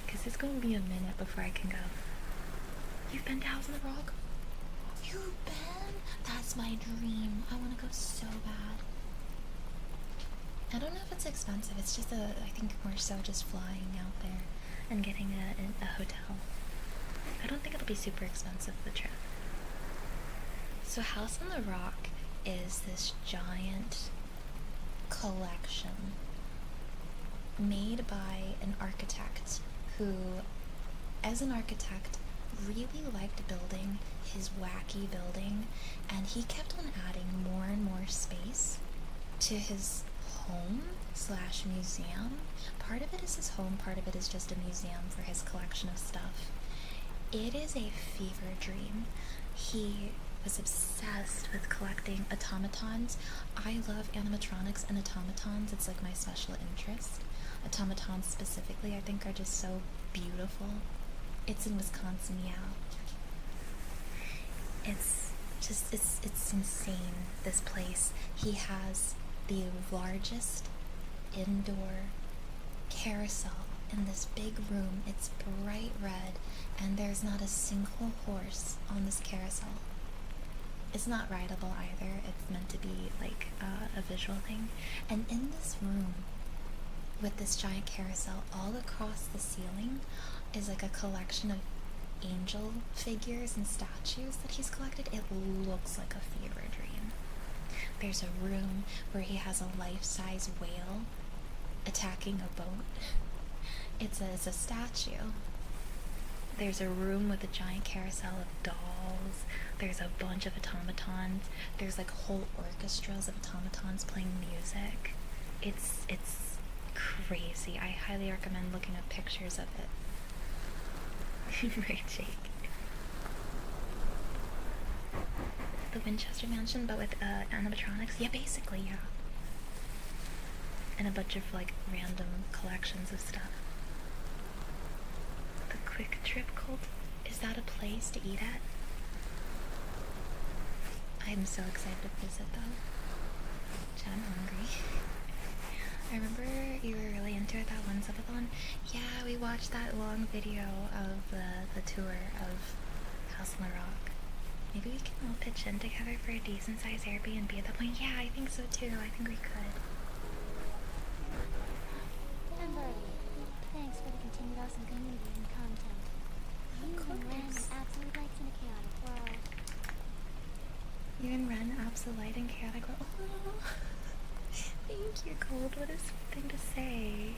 Speaker 1: Because it's going to be a minute before I can go. You've been to House on the Rock? You've been? That's my dream. I want to go so bad. I don't know if it's expensive. It's just I think more so just flying out there and getting a hotel. I don't think it'll be super expensive, the trip. So House on the Rock is this giant collection made by an architect who, as an architect, really liked building his wacky building, and he kept on adding more and more space to his home slash museum. Part of it is his home, part of it is just a museum for his collection of stuff. It is a fever dream. He was obsessed with collecting automatons. I love animatronics and automatons. It's like my special interest. Automatons specifically, I think, are just so beautiful. It's in Wisconsin, yeah. It's insane, this place. He has the largest indoor carousel in this big room. It's bright red, and there's not a single horse on this carousel. It's not rideable either. It's meant to be like a visual thing. And in this room, with this giant carousel, all across the ceiling is like a collection of angel figures and statues that he's collected. It looks like a fever dream. There's a room where he has a life-size whale attacking a boat. It's a statue. There's a room with a giant carousel of dolls. There's a bunch of automatons. There's like whole orchestras of automatons playing music. It's crazy. I highly recommend looking up pictures of it. Right, Jake? The Winchester Mansion, but with animatronics? Yeah, basically, yeah. And a bunch of like random collections of stuff. The Quick Trip Cult? Is that a place to eat at? I'm so excited to visit though. Chad, I'm hungry. I remember you were really into it that one subathon. Yeah, we watched that long video of the tour of House on the Rock. Maybe we can all pitch in together for a decent sized Airbnb at that point. Yeah, I think so too. I think we could.
Speaker 2: And Birdie, thanks for the continued awesome community and content. You and Ren absolute lights in a chaotic world.
Speaker 1: You and Ren, absolute light and chaotic world. Oh, thank you, Cold. What a sweet thing to say.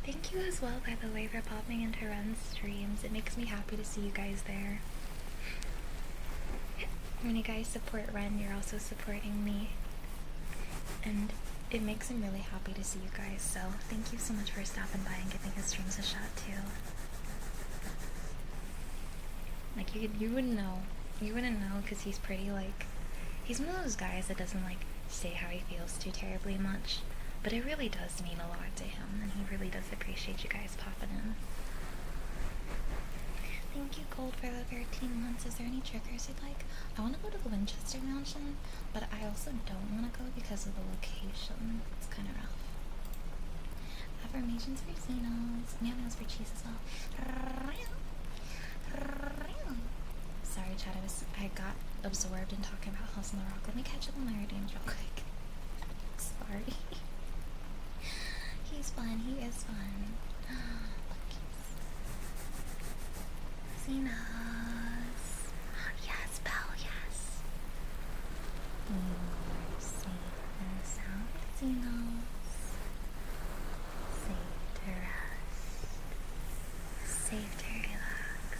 Speaker 1: Thank you as well, by the way, for popping into Ren's streams. It makes me happy to see you guys there. When you guys support Ren, you're also supporting me. And it makes him really happy to see you guys, so thank you so much for stopping by and giving his streams a shot too. Like, you wouldn't know. You wouldn't know because he's pretty, like, he's one of those guys that doesn't, like, say how he feels too terribly much. But it really does mean a lot to him, and he really does appreciate you guys popping in. Thank you, Gold, for the 13 months. Is there any triggers you'd like? I want to go to the Winchester Mansion, but I also don't want to go because of the location. It's kind of rough. Affirmations for Xenos. Meows for cheese as well. Sorry, Chad, I got absorbed in talking about House on the Rock. Let me catch up on my redeems real quick. Sorry. He's fun. He is fun. Xenos. Yes, Belle, yes. You are safe and sound, Xenos. Safe to rest. Safe to relax.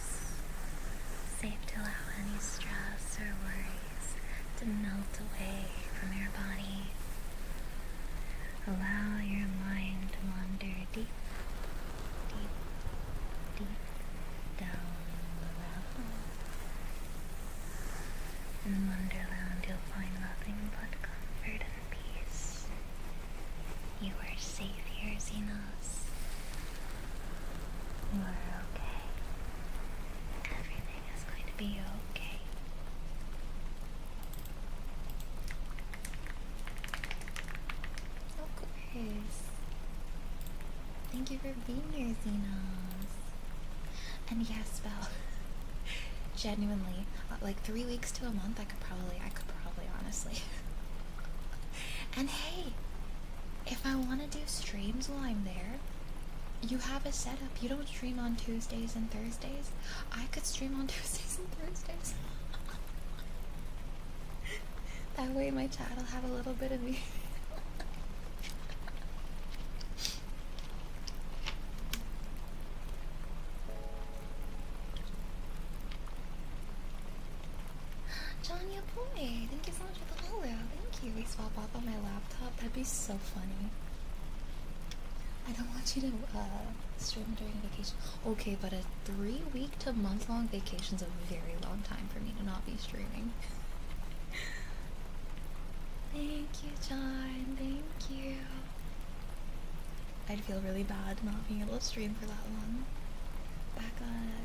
Speaker 1: Safe to allow any stress or worries to melt away from your body. Allow your mind to wander deep, deep, deep down the rabbit hole. In Wonderland you'll find nothing but comfort and peace. You are safe here, Xenos. You are okay. Everything is going to be okay. Of course. Thank you for being here, Xenos. And yes, Belle. Genuinely, like 3 weeks to a month, I could probably honestly. And hey, if I want to do streams while I'm there, you have a setup. You don't stream on Tuesdays and Thursdays. I could stream on Tuesdays and Thursdays. That way my chat will have a little bit of me. Jonya Boy, thank you so much for the follow. Thank you. We swap off on my laptop. That'd be so funny. I don't want you to stream during a vacation. Okay, but a 3-week to month-long vacation's a very long time for me to not be streaming. Thank you, John. Thank you. I'd feel really bad not being able to stream for that long.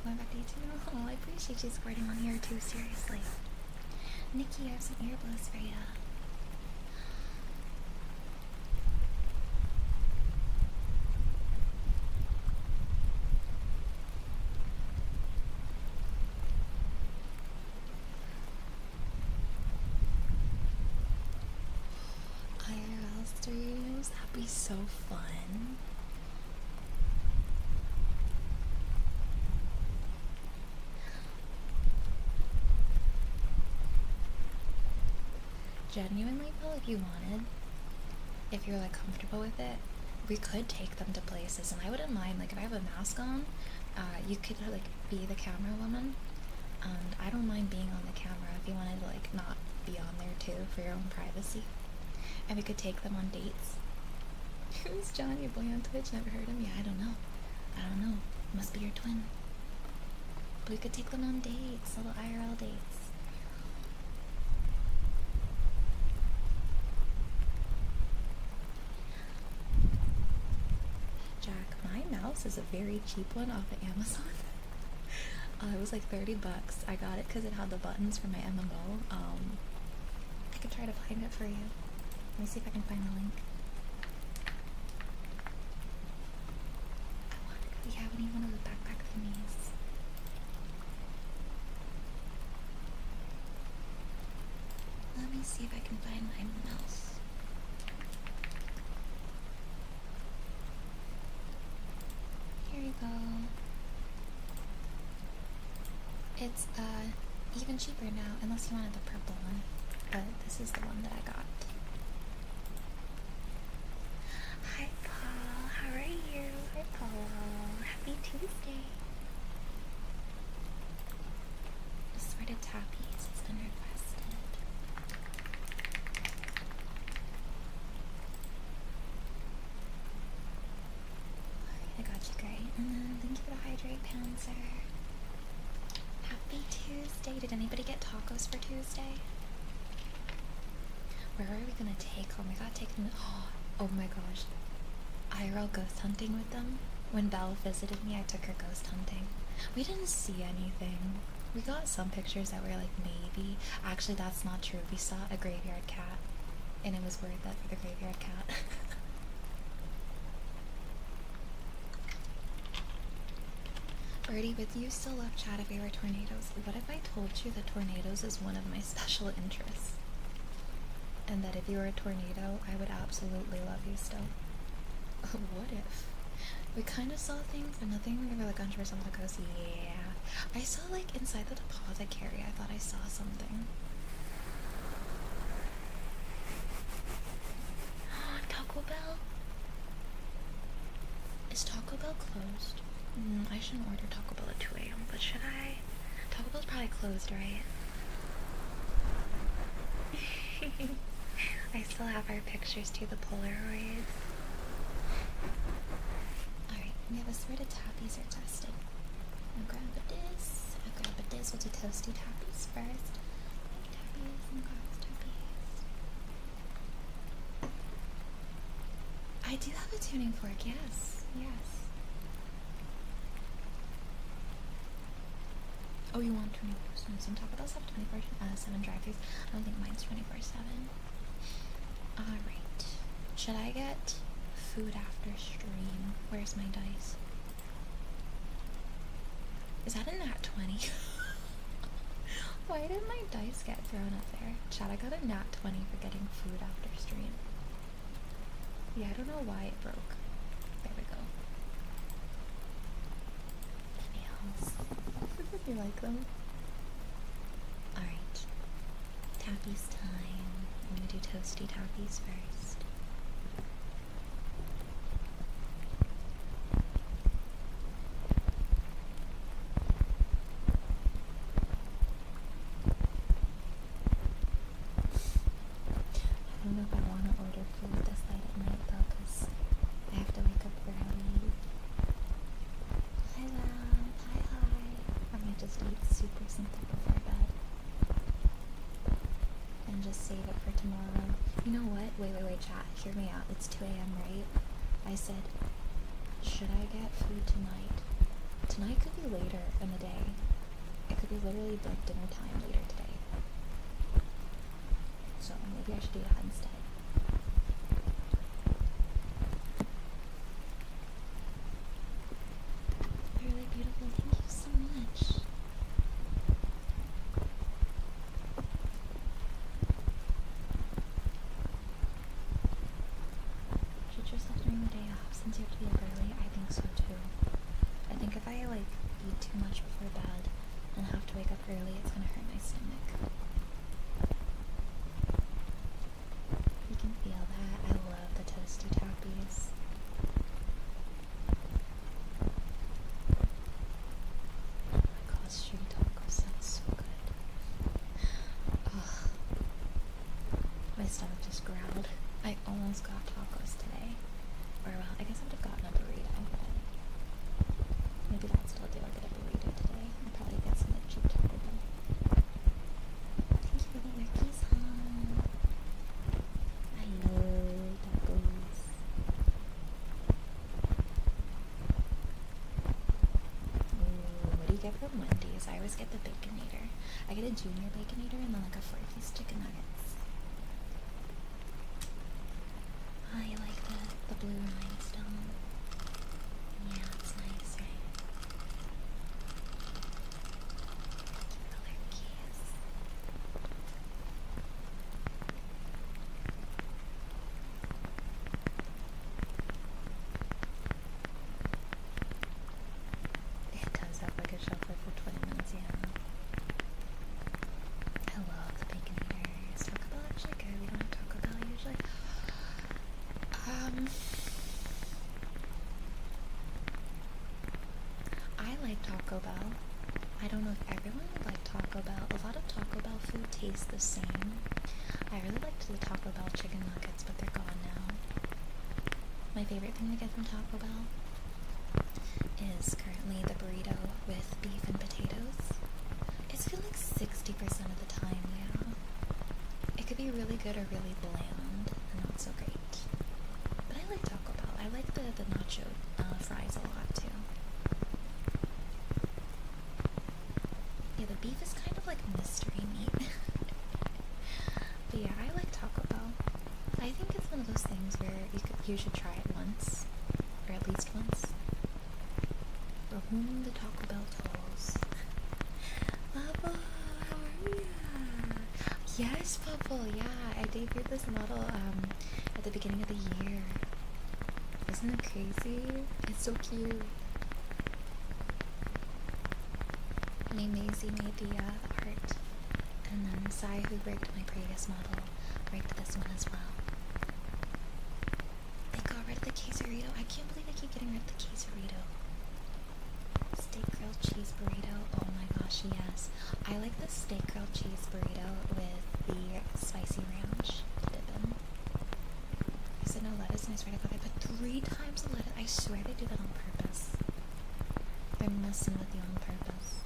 Speaker 1: Going back to YouTube. Oh, I appreciate you supporting on here too, seriously. Nikki, I have some earbuds for ya. IRL streams, that'd be so fun. genuinely, Bill, if you wanted, if you're like comfortable with it, we could take them to places, and I wouldn't mind, like, if I have a mask on, you could like be the camera woman, and I don't mind being on the camera if you wanted to like not be on there too for your own privacy, and we could take them on dates. Who's Johnny Boy on Twitch? Never heard him. Yeah, I don't know, must be your twin. But we could take them on dates, little IRL dates. Jack, my mouse is a very cheap one off of Amazon. It was like 30 bucks. I got it because it had the buttons for my MMO. I could try to find it for you. Let me see if I can find the link. Yeah, we need one of the backpack thingies. Let me see if I can find my mouse. Here you go. It's even cheaper now, unless you wanted the purple one. But this is the one that I got. Hi Paul, how are you? Hi Paul, happy Tuesday. Assorted tappies has been requested. Alright, I got you, great. And then thank you for the hydrate, Panzer. Happy Tuesday. Did anybody get tacos for Tuesday? Where are we gonna take them? We gotta take them. Oh my gosh. IRL ghost hunting with them. When Belle visited me, I took her ghost hunting. We didn't see anything. We got some pictures that were like maybe. Actually, that's not true. We saw a graveyard cat, and it was worth it for the graveyard cat. Birdie, with you still love chat if we were tornadoes. What if I told you that tornadoes is one of my special interests? And that if you were a tornado, I would absolutely love you still. What if? We kind of saw things, but nothing really like 100% like goes, yeah. I saw like inside the deposit carry, I thought I saw something. Taco Bell? Is Taco Bell closed? I shouldn't order Taco Bell at 2 AM, but should I? Taco Bell's probably closed, right? I still have our pictures to the Polaroids. Alright, we have assorted tappies requested. I'll grab this. We'll do toasty tappies first. Tappies and grass tappies. I do have a tuning fork, yes. Yes. Oh, you want 24/7? Some Taco Bells have 24/7 drive-thrus. I don't think mine's 24/7. Alright. Should I get food after stream? Where's my dice? Is that a nat 20? Why did my dice get thrown up there? Chat, I got a nat 20 for getting food after stream. Yeah, I don't know why it broke. There we go. Nails. You like them? Alright. Tappies time. I'm gonna do toasty tappies first. I don't know if I want to order food this late at night though, because I have to wake up early. Hi Lam, hi. I might just eat super simple before bed. And just save it for tomorrow. You know what? Wait, chat. Hear me out. It's 2 AM, right? I said, should I get food tonight? Tonight could be later in the day. It could be literally like dinner time later today. So maybe I should do that instead. Really beautiful. Thank you so much. Treat yourself during the day off since you have to be up early. I think so too. I think if I like eat too much before bed and have to wake up early, it's gonna hurt my stomach. from Wendy's, I always get the Baconator. I get a junior Baconator and then like a 4-piece chicken nuggets. Oh, you like the blue rhinestone? Yeah, it's nice, right? Color keys. It does have like a shelf life for 20 minutes, yeah. I love the Baconators. Taco Bell actually good. We don't have Taco Bell usually. I like Taco Bell. I don't know if everyone would like Taco Bell. A lot of Taco Bell food tastes the same. I really liked the Taco Bell chicken nuggets, but they're gone now. My favorite thing to get from Taco Bell is currently the burrito with beef and potatoes. It's feel like 60% of the time, yeah. It could be really good or really bland and not so great. But I like Taco Bell. I like the nacho fries a lot too. Yeah, the beef is kind of like mystery meat. But yeah, I like Taco Bell. I think it's one of those things where you should try it once, or at least once. For whom the Taco Bell tolls. Bubble, how are you? Yes, Bubble, yeah. I debuted this model at the beginning of the year. Isn't it crazy? It's so cute. Me Maisie made the art, and then Sai, who rigged my previous model, rigged this one as well. They got rid of the quesarito. I can't believe they keep getting rid of the quesarito. Steak grilled cheese burrito. Oh my gosh, yes. I like the steak grilled cheese burrito with the spicy ranch to dip in. I said no lettuce, and I swear to God, I put 3 times the lettuce. I swear they do that on purpose. They're messing with you on purpose.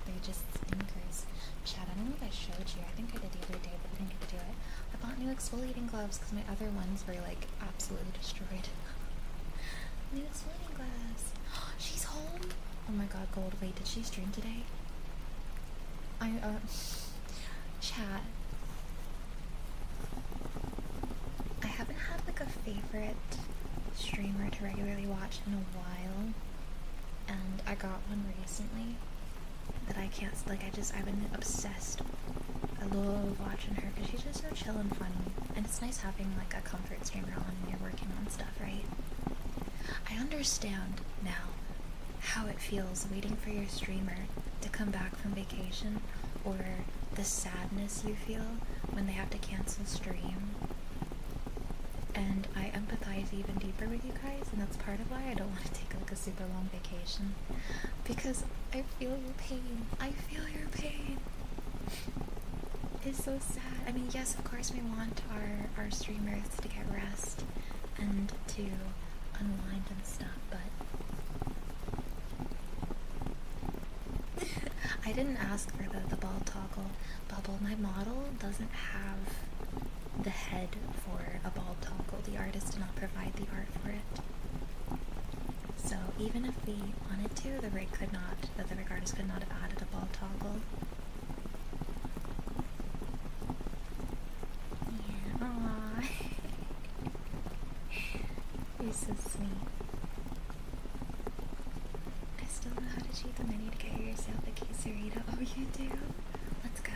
Speaker 1: They're just stinkers. Chad, I don't know if I showed you. I think I did the other day, but I didn't get to do it. I bought new exfoliating gloves because my other ones were like absolutely destroyed. New exfoliating gloves. She's home. Oh my God, Gold. Wait, did she stream today? Chat. I haven't had like a favorite streamer to regularly watch in a while, and I got one recently that I can't, like, I've been obsessed. I love watching her because she's just so chill and funny, and it's nice having like a comfort streamer on when you're working on stuff, right? I understand now how it feels waiting for your streamer to come back from vacation, or the sadness you feel when they have to cancel stream. And I empathize even deeper with you guys, and that's part of why I don't want to take like a super long vacation, because I feel your pain. I feel your pain. It's so sad. I mean, yes, of course we want our streamers to get rest and to unwind and stuff, but I didn't ask for the ball toggle bubble. My model doesn't have the head for a ball toggle. The artist did not provide the art for it. So even if we wanted to, the rig artist could not have added a ball toggle. Yeah, aww. You're so sweet. I still know how to cheat the menu to get yourself a quesarito. Oh, you do? Let's go.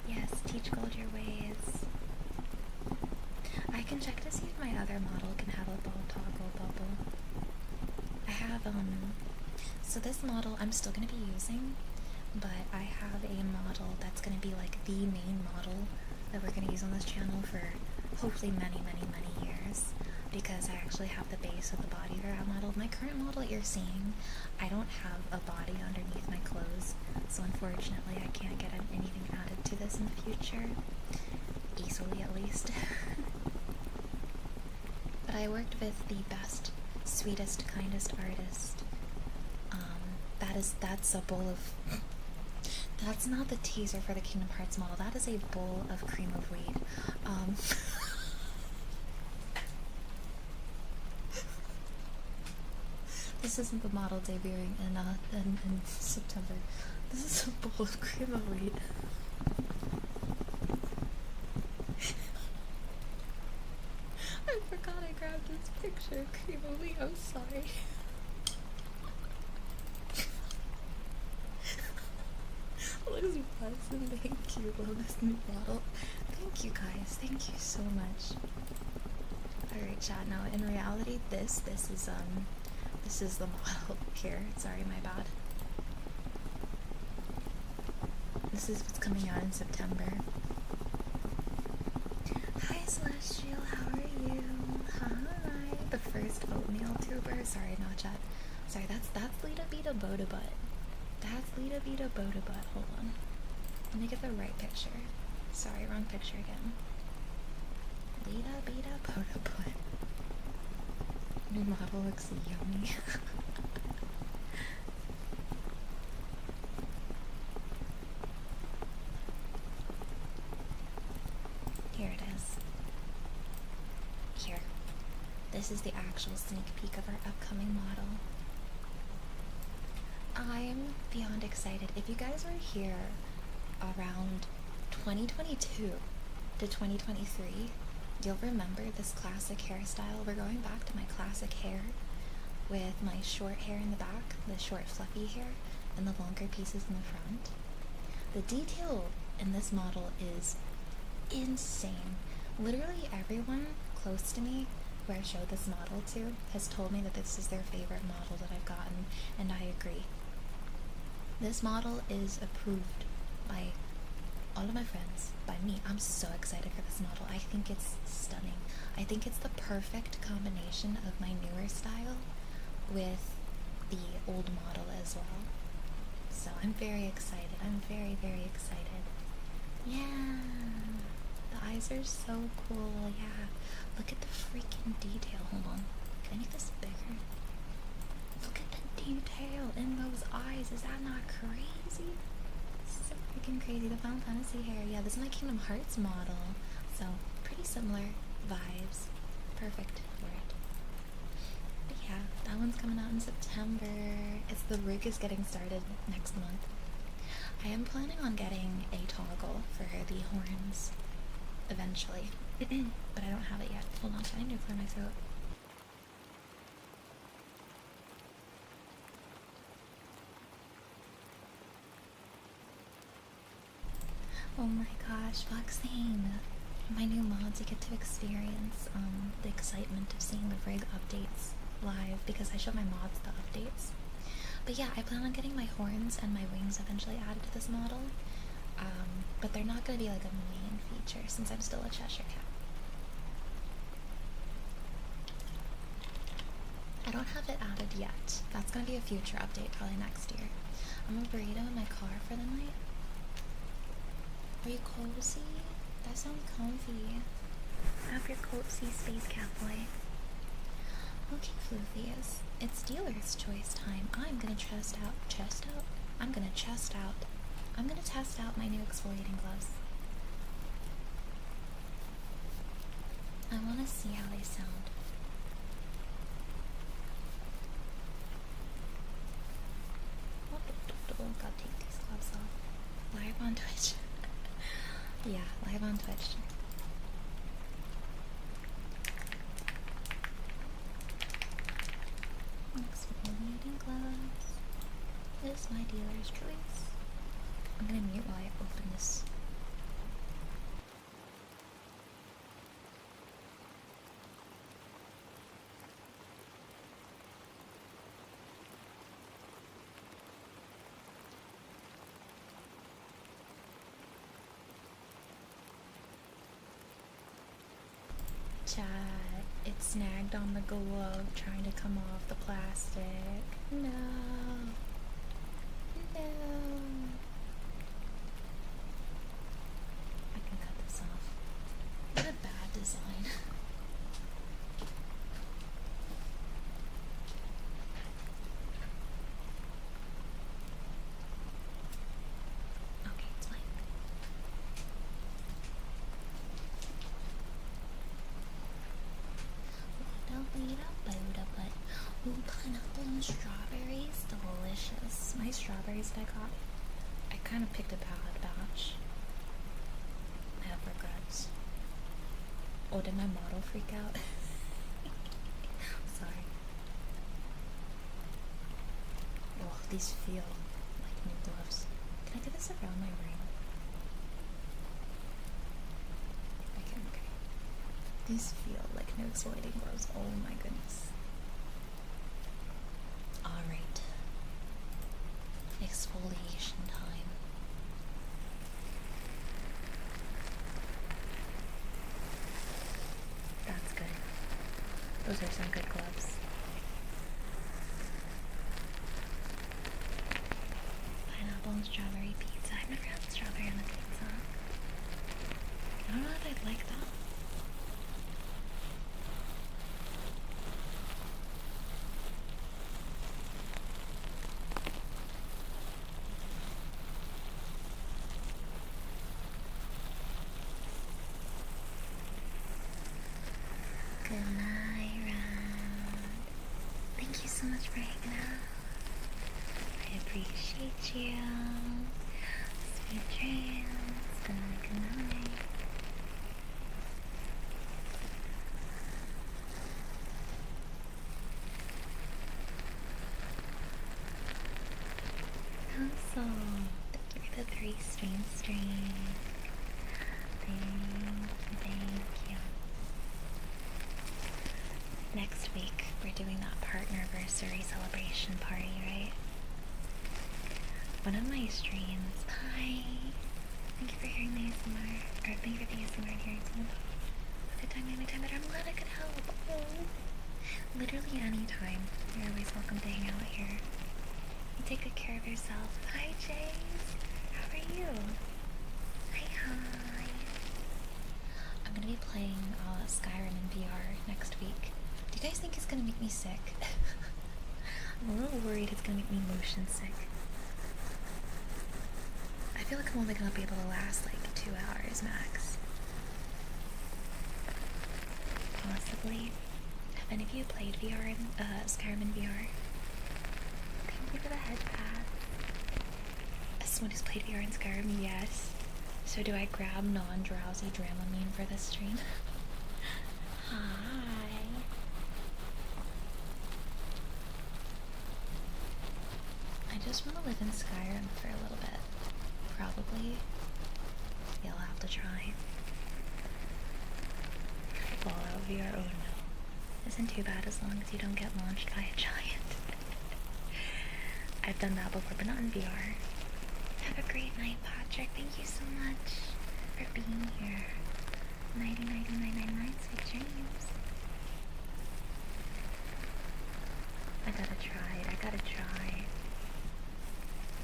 Speaker 1: Yes, teach Gold your ways. I can check to see if my other model can have a ball toggle bubble. I have, so this model I'm still going to be using, but I have a model that's going to be like the main model that we're going to use on this channel for hopefully many, many, many years, because I actually have the base of the body for that model. My current model that you're seeing, I don't have a body underneath my clothes, so unfortunately I can't get anything added to this in the future, easily at least. But I worked with the best, sweetest, kindest artist. That's a bowl of... That's not the teaser for the Kingdom Hearts model. That is a bowl of cream of weed. This isn't the model debuting in September. This is a bowl of cream of wheat. I forgot I grabbed this picture of cream of wheat. I'm sorry. Looks awesome. Thank you. Love this new bottle. Thank you guys. Thank you so much. Alright, chat. Now, in reality, this is the model here. Sorry, my bad. This is what's coming out in September. Hi, Celestial. How are you? Hi. The first oatmeal tuber. Sorry, not chat. Sorry, that's BirdieBoba butt. That's BirdieBoba butt. Hold on. Let me get the right picture. Sorry, wrong picture again. BirdieBoba butt. New model looks yummy. Here it is. Here. This is the actual sneak peek of our upcoming model. I'm beyond excited. If you guys were here around 2022 to 2023, you'll remember this classic hairstyle. We're going back to my classic hair with my short hair in the back, the short fluffy hair, and the longer pieces in the front. The detail in this model is insane. Literally everyone close to me who I showed this model to has told me that this is their favorite model that I've gotten, and I agree. This model is approved by all of my friends, by me. I'm so excited for this model. I think it's stunning. I think it's the perfect combination of my newer style with the old model as well. So I'm very excited. I'm very, very excited. Yeah. The eyes are so cool. Yeah. Look at the freaking detail. Hold on. Can I make this bigger? Look at the detail in those eyes. Is that not crazy? So freaking crazy. The Final Fantasy hair. Yeah, this is my Kingdom Hearts model. So pretty similar vibes. Perfect for it. But yeah, that one's coming out in September. It's the rig is getting started next month. I am planning on getting a toggle for the horns eventually. But I don't have it yet. Hold on, I need to clear my throat. Oh my gosh, Foxane! My new mods, you get to experience the excitement of seeing the rig updates live because I show my mods the updates. But yeah, I plan on getting my horns and my wings eventually added to this model. But they're not going to be like a main feature since I'm still a Cheshire Cat. I don't have it added yet. That's going to be a future update probably next year. I'm a burrito in my car for the night. Are you cozy? That sounds comfy. Have your cozy space cat boy. Okay, Floofies. It's dealer's choice time. I'm gonna test out. I'm gonna test out my new exfoliating gloves. I wanna see how they sound. Gotta take these gloves off. Live on Twitch. Yeah, live on Twitch. Exfoliating gloves is my dealer's choice. I'm gonna mute while I open this. Chat, it snagged on the glove trying to come off the plastic. No. No. I can cut this off. What a bad design. Okay, it's fine. Ooh, pineapple and strawberry. delicious. My strawberries that I got, I kind of picked a bad batch. I have regrets. Oh, did my model freak out? Sorry. Oh, these feel like new gloves. Can I do this around my ring? I can, okay. These feel like no exfoliating gloves. Oh my goodness. Alright. Exfoliation time. That's good. Those are some good gloves. Pineapple and strawberry pizza. I've never had strawberry on the pizza. I don't know if I'd like that. Good night, Rad. Thank you so much for hanging out. I appreciate you. Sweet dreams. Good night, good night. Also, thank you for the 3 stream. Thank you. Next week, we're doing that partner-versary celebration party, right? One of my streams. Hi! Thank you for hearing the ASMR. Or thank you for the ASMR and hearing some of the time, anytime that I'm glad I could help. Oh. Literally anytime. You're always welcome to hang out here. You take good care of yourself. Hi, Jace! How are you? Hi. I'm gonna be playing Skyrim in VR next week. Do you guys think it's gonna make me sick? I'm a little worried it's gonna make me motion sick. I feel like I'm only gonna be able to last like 2 hours max. Possibly. Have any of you played VR in Skyrim in VR? Thank you for the head pat. As someone who's played VR in Skyrim, yes. So do I grab non-drowsy Dramamine for this stream? Hi. I just want to live in Skyrim for a little bit. Probably. You'll have to try. Fallout VR, oh no. Isn't too bad as long as you don't get launched by a giant. I've done that before, but not in VR. Have a great night, Patrick. Thank you so much for being here. Nighty, nighty, night, night, night. Sweet dreams. I gotta try.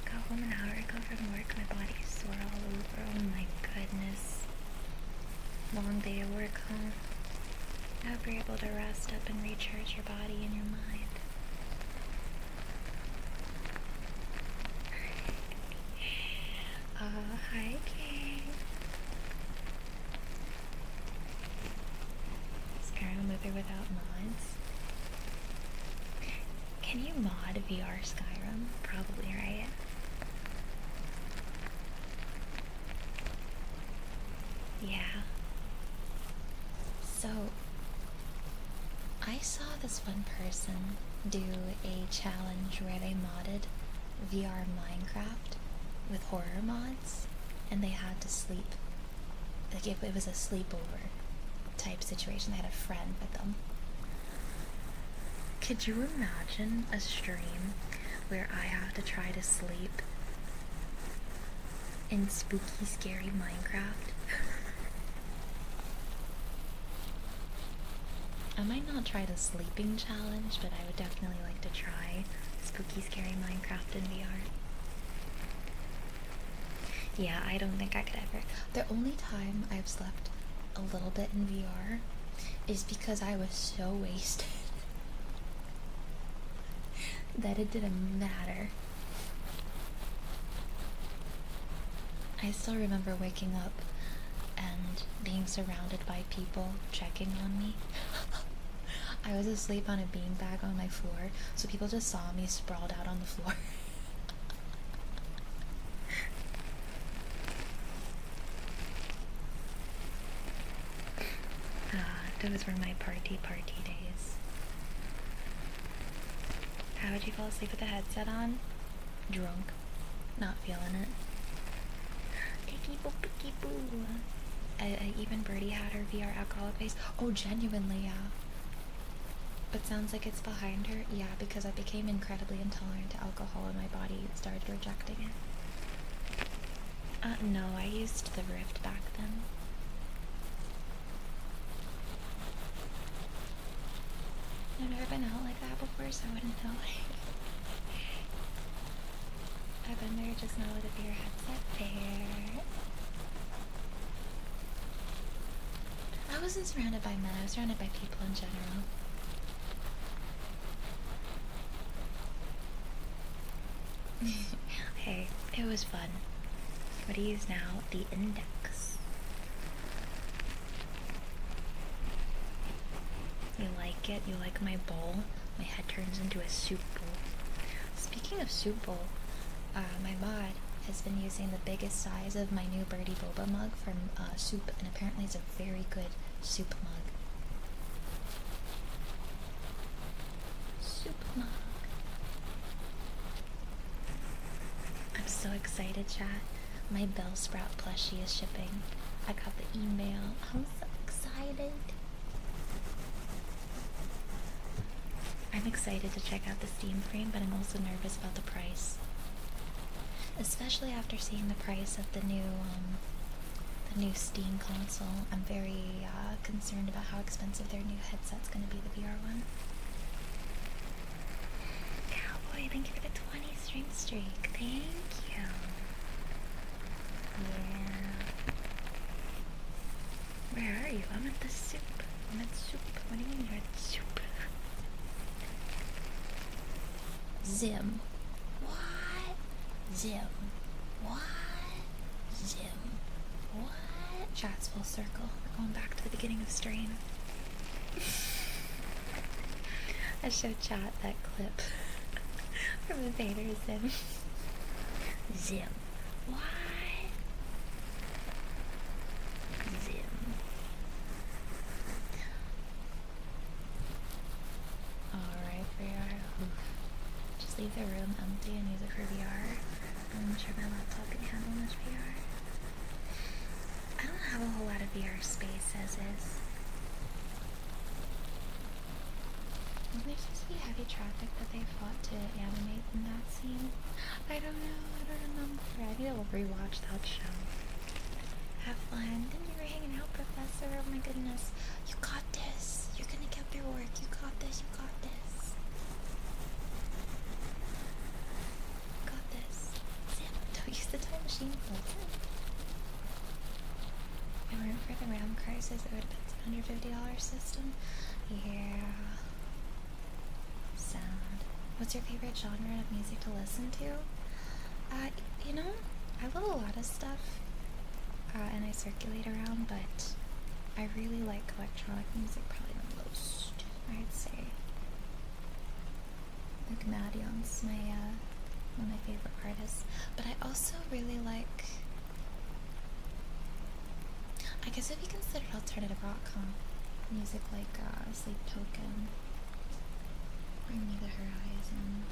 Speaker 1: Got home an hour ago from work. My body's sore all over. Oh my goodness. Long day of work, huh? I hope you're able to rest up and recharge your body and your mind. Hi, King. Skyrim with or without mods? Can you mod VR Skyrim? Probably, right? Yeah. So, I saw this one person do a challenge where they modded VR Minecraft with horror mods, and they had to sleep. Like, it was a sleepover type situation. They had a friend with them. Could you imagine a stream where I have to try to sleep in spooky, scary Minecraft? I might not try the sleeping challenge, but I would definitely like to try spooky, scary Minecraft in VR. Yeah, I don't think I could ever. The only time I've slept a little bit in VR is because I was so wasted that it didn't matter. I still remember waking up and being surrounded by people checking on me. I was asleep on a beanbag on my floor, so people just saw me sprawled out on the floor. Those were my party days. How would you fall asleep with the headset on? Drunk. Not feeling it. Picky boo, picky boo. Even Birdie had her VR alcoholic face. Oh, genuinely, yeah. But sounds like it's behind her. Yeah, because I became incredibly intolerant to alcohol and my body started rejecting it. No, I used the Rift back then. I've never been out like that before, so I wouldn't know. I've been there, just not with a VR headset. Fair. I wasn't surrounded by men, I was surrounded by people in general. Hey, it was fun. What do you use now? The index. You like it? You like my bowl? My head turns into a soup bowl. Speaking of soup bowl, my mod has been using the biggest size of my new BirdieBoba mug from soup, and apparently it's a very good soup mug. Soup mug. I'm so excited, chat. My Bellsprout plushie is shipping. I got the email. I'm so excited. I'm excited to check out the Steam frame, but I'm also nervous about the price. Especially after seeing the price of the new Steam console. I'm very concerned about how expensive their new headset's going to be, the VR one. Cowboy, thank you for the 20 string streak. Thank you. Yeah. Where are you? I'm at the soup. I'm at soup. What do you mean you're at soup? Zim. What? Zim. What? Zim. What? Chat's full circle. We're going back to the beginning of Strain. I showed chat that clip from the Vader Zim. Zim. What? Zim. Alright, VR. Just leave the room empty and use it for VR. I'm sure my laptop can handle much VR. I don't have a whole lot of VR space as is. Wasn't there supposed to be heavy traffic that they fought to animate in that scene? I don't know, I don't remember. I need to rewatch that show. Have fun. Then you were hanging out, Professor. Oh my goodness. You got this. You're gonna get through work. You got this, you got this. Got this. Sam, don't use the time machine. If it weren't for the RAM crisis, it would have been $150 system. Yeah. Sound. What's your favorite genre of music to listen to? You know, I love a lot of stuff, and I circulate around, but I really like electronic music probably the most, I'd say. Like Madion's one of my favorite artists, but I also really like, I guess if you consider alternative rock, music like Sleep Token, Bring Me the Horizon.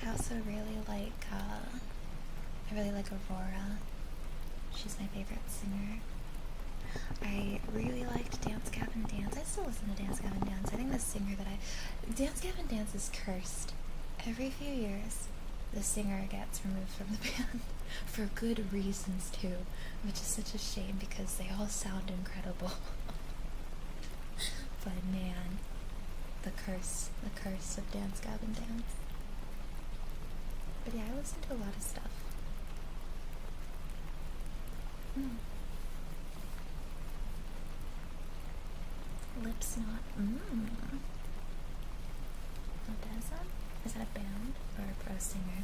Speaker 1: I also really like, I really like Aurora. She's my favorite singer. I really liked Dance Gavin Dance. I still listen to Dance Gavin Dance. I think the singer Dance Gavin Dance is cursed. Every few years, the singer gets removed from the band. For good reasons, too. Which is such a shame because they all sound incredible. But man, the curse of Dance Gavin Dance. But yeah, I listen to a lot of stuff. Lips Not. Odessa? Is that a band or a pro singer?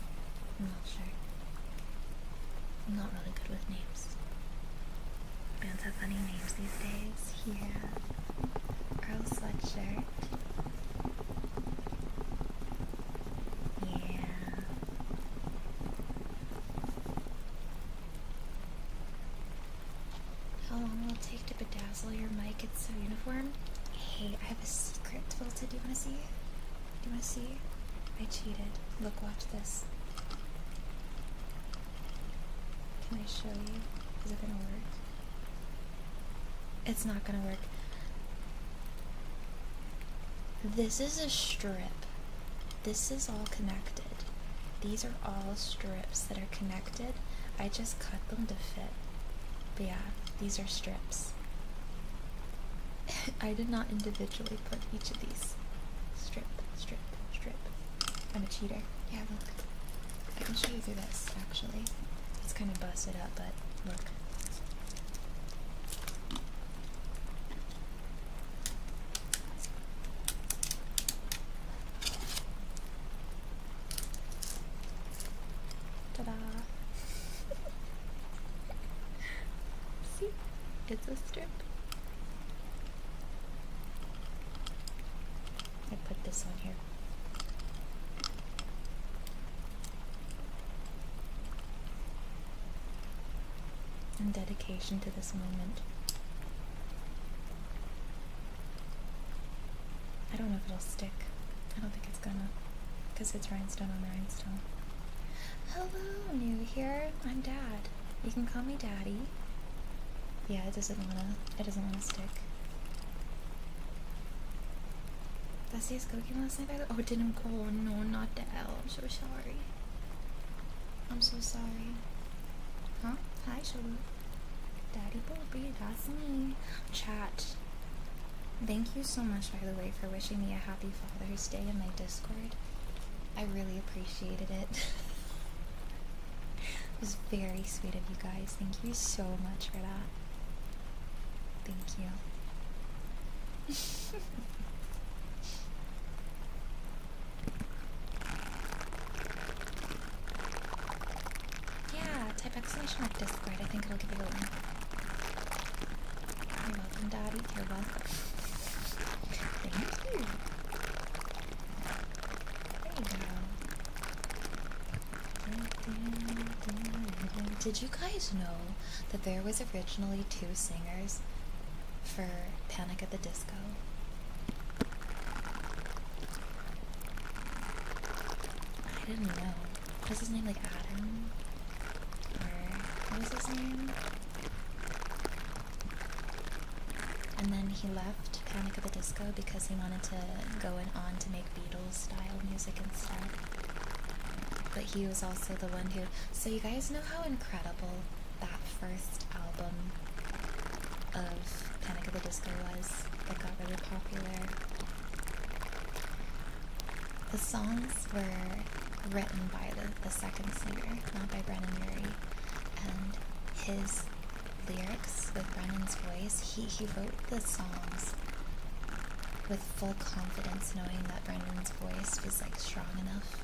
Speaker 1: I'm not sure. I'm not really good with names. But the funny names these days. Yeah. Earl sweatshirt. Yeah. How long will it take to bedazzle your mic? It's so uniform. Hey, I have a secret filter. Do you want to see? Do you want to see? I cheated. Look, watch this. Can I show you? Is it gonna work? It's not gonna work. This is a strip. This is all connected. These are all strips that are connected. I just cut them to fit. But yeah, these are strips. I did not individually put each of these. Strip, strip, strip. I'm a cheater. Yeah, look. I can show you through this, actually. It's kind of busted up, but look. Ta-da! See? It's a strip. I put this on here. And dedication to this moment. I don't know if it'll stick. I don't think it's gonna, because it's rhinestone on rhinestone. Hello, new here. I'm Dad. You can call me Daddy. Yeah, it doesn't wanna stick. Did I see a Go game last night? Oh, it didn't go. Oh, no, not the L. I'm so sorry. I'm so sorry. Huh? Hi, Shalu. Daddy Bobby, that's me. Chat. Thank you so much, by the way, for wishing me a happy Father's Day in my Discord. I really appreciated it. It was very sweet of you guys. Thank you so much for that. Thank you. Yeah, type exclamation mark Discord. I think it'll give you a link. You're welcome, Daddy. You're welcome. Thank you. There you go. Did you guys know that there was originally 2 singers for Panic at the Disco? I didn't know. Was his name like Adam? Or what was his name? And then he left Panic at the Disco because he wanted to go on to make Beatles style music instead. But he was also the one who... So you guys know how incredible that first album of Panic at the Disco was that got really popular? The songs were written by the second singer, not by Brennan Urie, and his lyrics with Brennan's voice, he wrote the songs with full confidence, knowing that Brennan's voice was like strong enough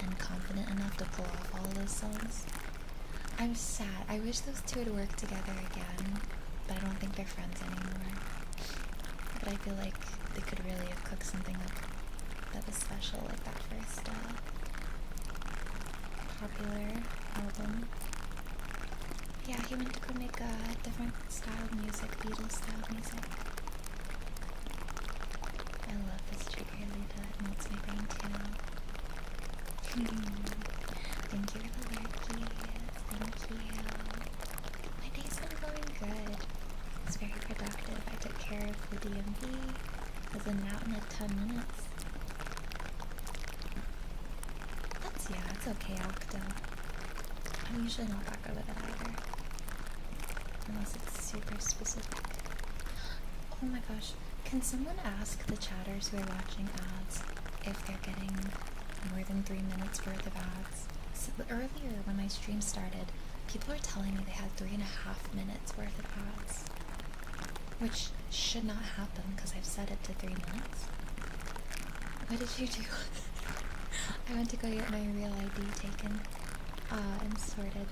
Speaker 1: and confident enough to pull off all of those songs. I'm sad. I wish those two would work together again, but I don't think they're friends anymore. But I feel like they could really have cooked something up that was special, like that first popular album. Yeah, he went to go make a different style of music, Beatles style music. I love this tree really good. It melts my brain too. Thank you for the lurkies. Thank you. My day's been going good. It's very productive. I took care of the DMV. I was in and out in like 10 minutes. It's okay, Octo. I'm usually not that good with it either. Unless it's super specific. Oh my gosh. Can someone ask the chatters who are watching ads if they're getting more than 3 minutes worth of ads? So earlier when my stream started, people were telling me they had 3.5 minutes worth of ads. Which should not happen because I've set it to 3 minutes. What did you do? I went to go get my real ID taken and sorted.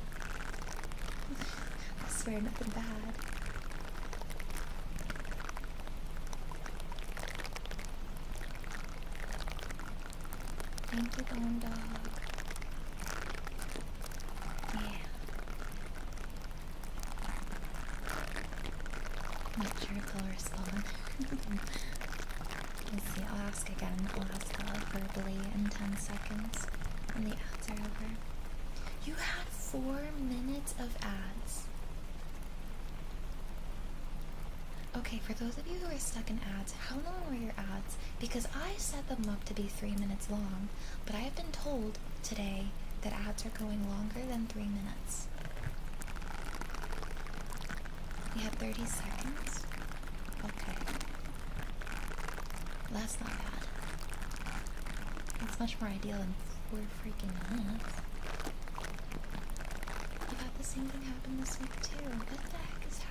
Speaker 1: I swear nothing bad. Thank you, Bone Dog. Yeah. Not sure if he'll respond. Let's see, I'll ask again. I'll ask verbally in 10 seconds when the ads are over. You had 4 minutes of ads. Okay, for those of you who are stuck in ads, how long were your ads? Because I set them up to be 3 minutes long, but I have been told today that ads are going longer than 3 minutes. You had 30 seconds? Okay. That's not bad. It's much more ideal than 4 freaking minutes. I've had the same thing happen this week too. What the heck is happening?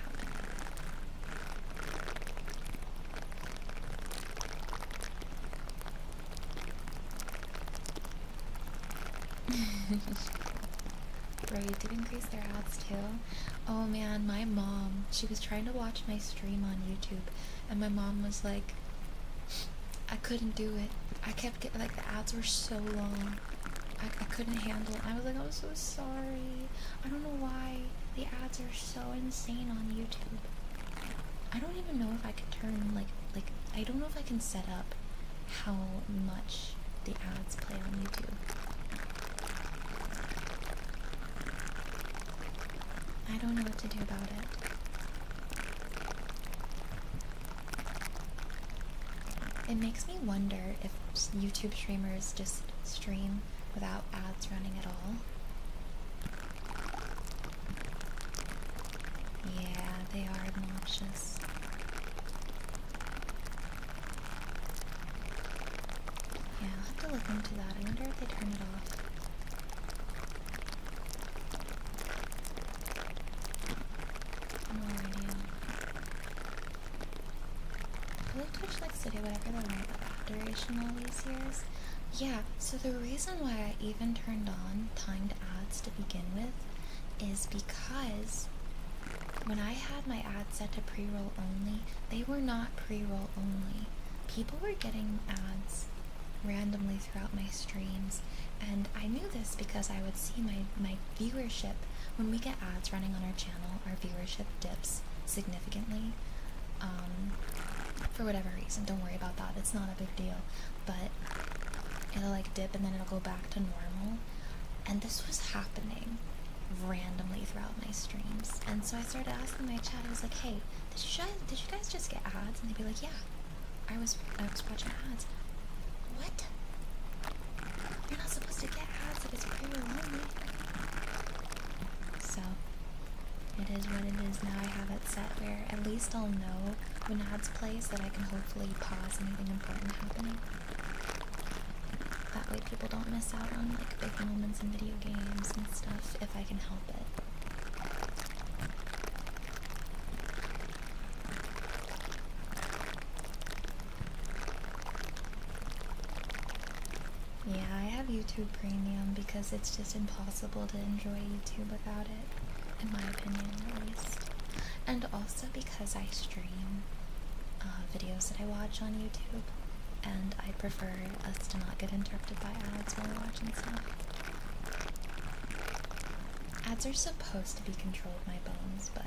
Speaker 1: Right, did increase their ads too. Oh man, my mom, she was trying to watch my stream on YouTube, and my mom was like, I couldn't do it. I kept getting, like, the ads were so long. I couldn't handle it. I was like, I'm so sorry. I don't know why the ads are so insane on YouTube. I don't even know if I could turn, like, I don't know if I can set up how much the ads play on YouTube. I don't know what to do about it. It makes me wonder if YouTube streamers just stream without ads running at all. Yeah, they are obnoxious. Yeah, I'll have to look into that. I wonder if they turn it off. No idea. I believe Twitch likes to do whatever they want with ad duration all these years. Yeah, so the reason why I even turned on timed ads to begin with is because when I had my ads set to pre-roll only, they were not pre-roll only. People were getting ads randomly throughout my streams, and I knew this because I would see my viewership. When we get ads running on our channel, our viewership dips significantly. For whatever reason, don't worry about that, it's not a big deal, but it'll like dip and then it'll go back to normal, and this was happening randomly throughout my streams. And so I started asking my chat, I was like, hey, did you guys just get ads? And they'd be like, yeah, I was watching ads. What? You're not supposed to get ads if it's pre-roll only. So it is what it is now. I have it set where at least I'll know when ads play so that I can hopefully pause anything important happening. That way people don't miss out on like big moments in video games and stuff if I can help it. Yeah, I have YouTube Premium because it's just impossible to enjoy YouTube without it, in my opinion at least. And also because I stream videos that I watch on YouTube, and I prefer us to not get interrupted by ads while we're watching stuff. Ads are supposed to be controlled my bones, but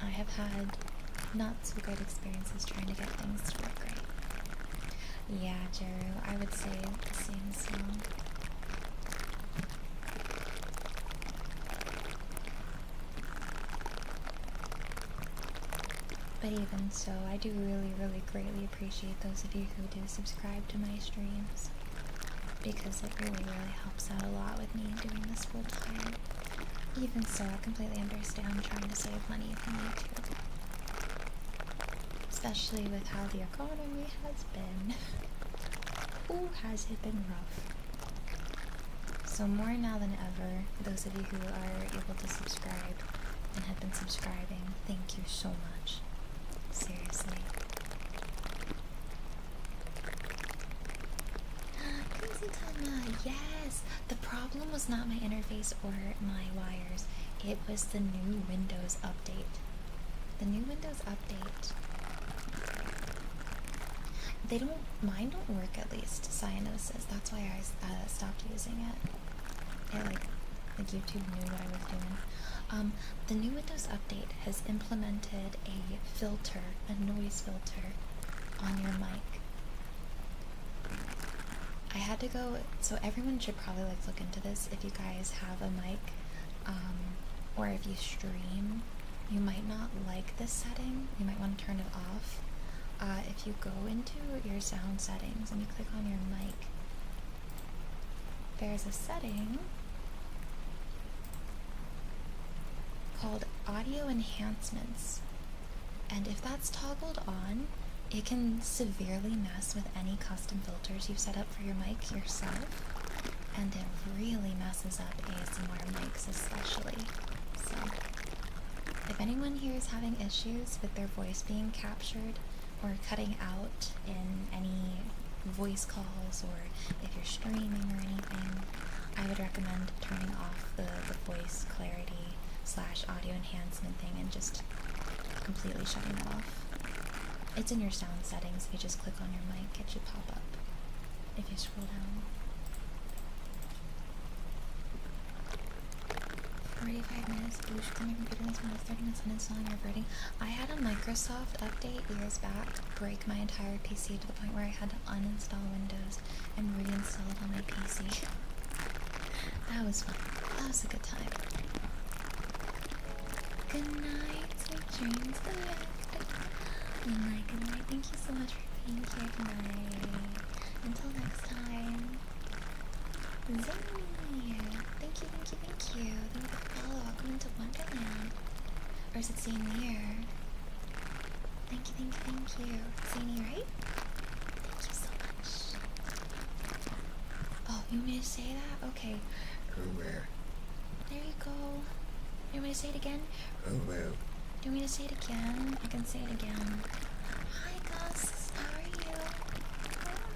Speaker 1: I have had not so great experiences trying to get things to work right. Yeah, Jeru, I would say the same song. But even so, I do really, really greatly appreciate those of you who do subscribe to my streams, because it really, really helps out a lot with me doing this full time. Even so, I completely understand trying to save money if you need to. Especially with how the economy has been. Ooh, has it been rough. So more now than ever, those of you who are able to subscribe and have been subscribing, thank you so much. Seriously. Yes! The problem was not my interface or my wires. It was the new Windows update. The new Windows update. mine don't work at least, cyanosis. That's why I stopped using it. It like YouTube knew what I was doing. The new Windows update has implemented a filter, a noise filter on your mic. I had to go, so everyone should probably like look into this if you guys have a mic, or if you stream, you might not like this setting, you might want to turn it off. If you go into your sound settings and you click on your mic, there's a setting called audio enhancements, and if that's toggled on, it can severely mess with any custom filters you've set up for your mic yourself, and it really messes up ASMR mics especially. So, if anyone here is having issues with their voice being captured or cutting out in any voice calls, or if you're streaming or anything, I would recommend turning off the voice clarity / audio enhancement thing and just completely shutting it off. It's in your sound settings. If you just click on your mic, it should pop up if you scroll down. 45 minutes boost on your computer and 30 minutes uninstalling and reverting. I had a Microsoft update years back break my entire PC to the point where I had to uninstall Windows and reinstall it on my PC. That was fun. That was a good time. Good night, sweet dreams. Good night. Good night, good night. Thank you so much for being here tonight. Until next time. Zany! Thank you, thank you, thank you. Thank you for the follow. Welcome into Wonderland. Or is it Zany? Thank you, thank you, thank you. Zany, right? Thank you so much. Oh, you want me to say that? Okay.
Speaker 3: Where?
Speaker 1: There you go. You want me to say it again?
Speaker 3: Oh, well.
Speaker 1: Do you want me to say it again? I can say it again. Hi, Gus. How are you?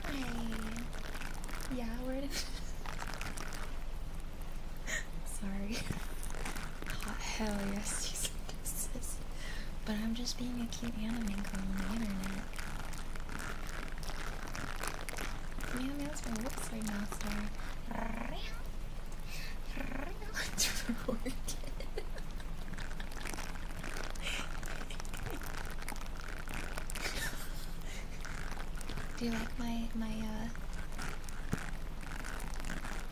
Speaker 1: Hi. Yeah, we're in. Sorry. Hot hell yes, cease and desist. But I'm just being a cute anime girl on the internet. Meow meow's my lips right now, star. To record it. Do you like my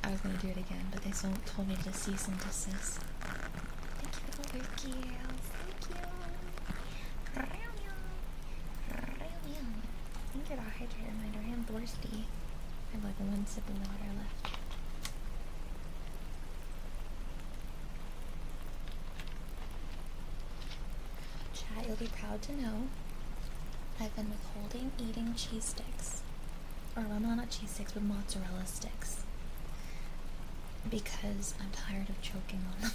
Speaker 1: I was gonna do it again, but they told me to cease and desist. Thank you for the lurkies. Thank you. I think you're not hydrated, reminder. I am thirsty. I have like one sip of water left. Chat, you'll be proud to know I've been withholding eating cheese sticks. Or, well, not cheese sticks, but mozzarella sticks. Because I'm tired of choking on them.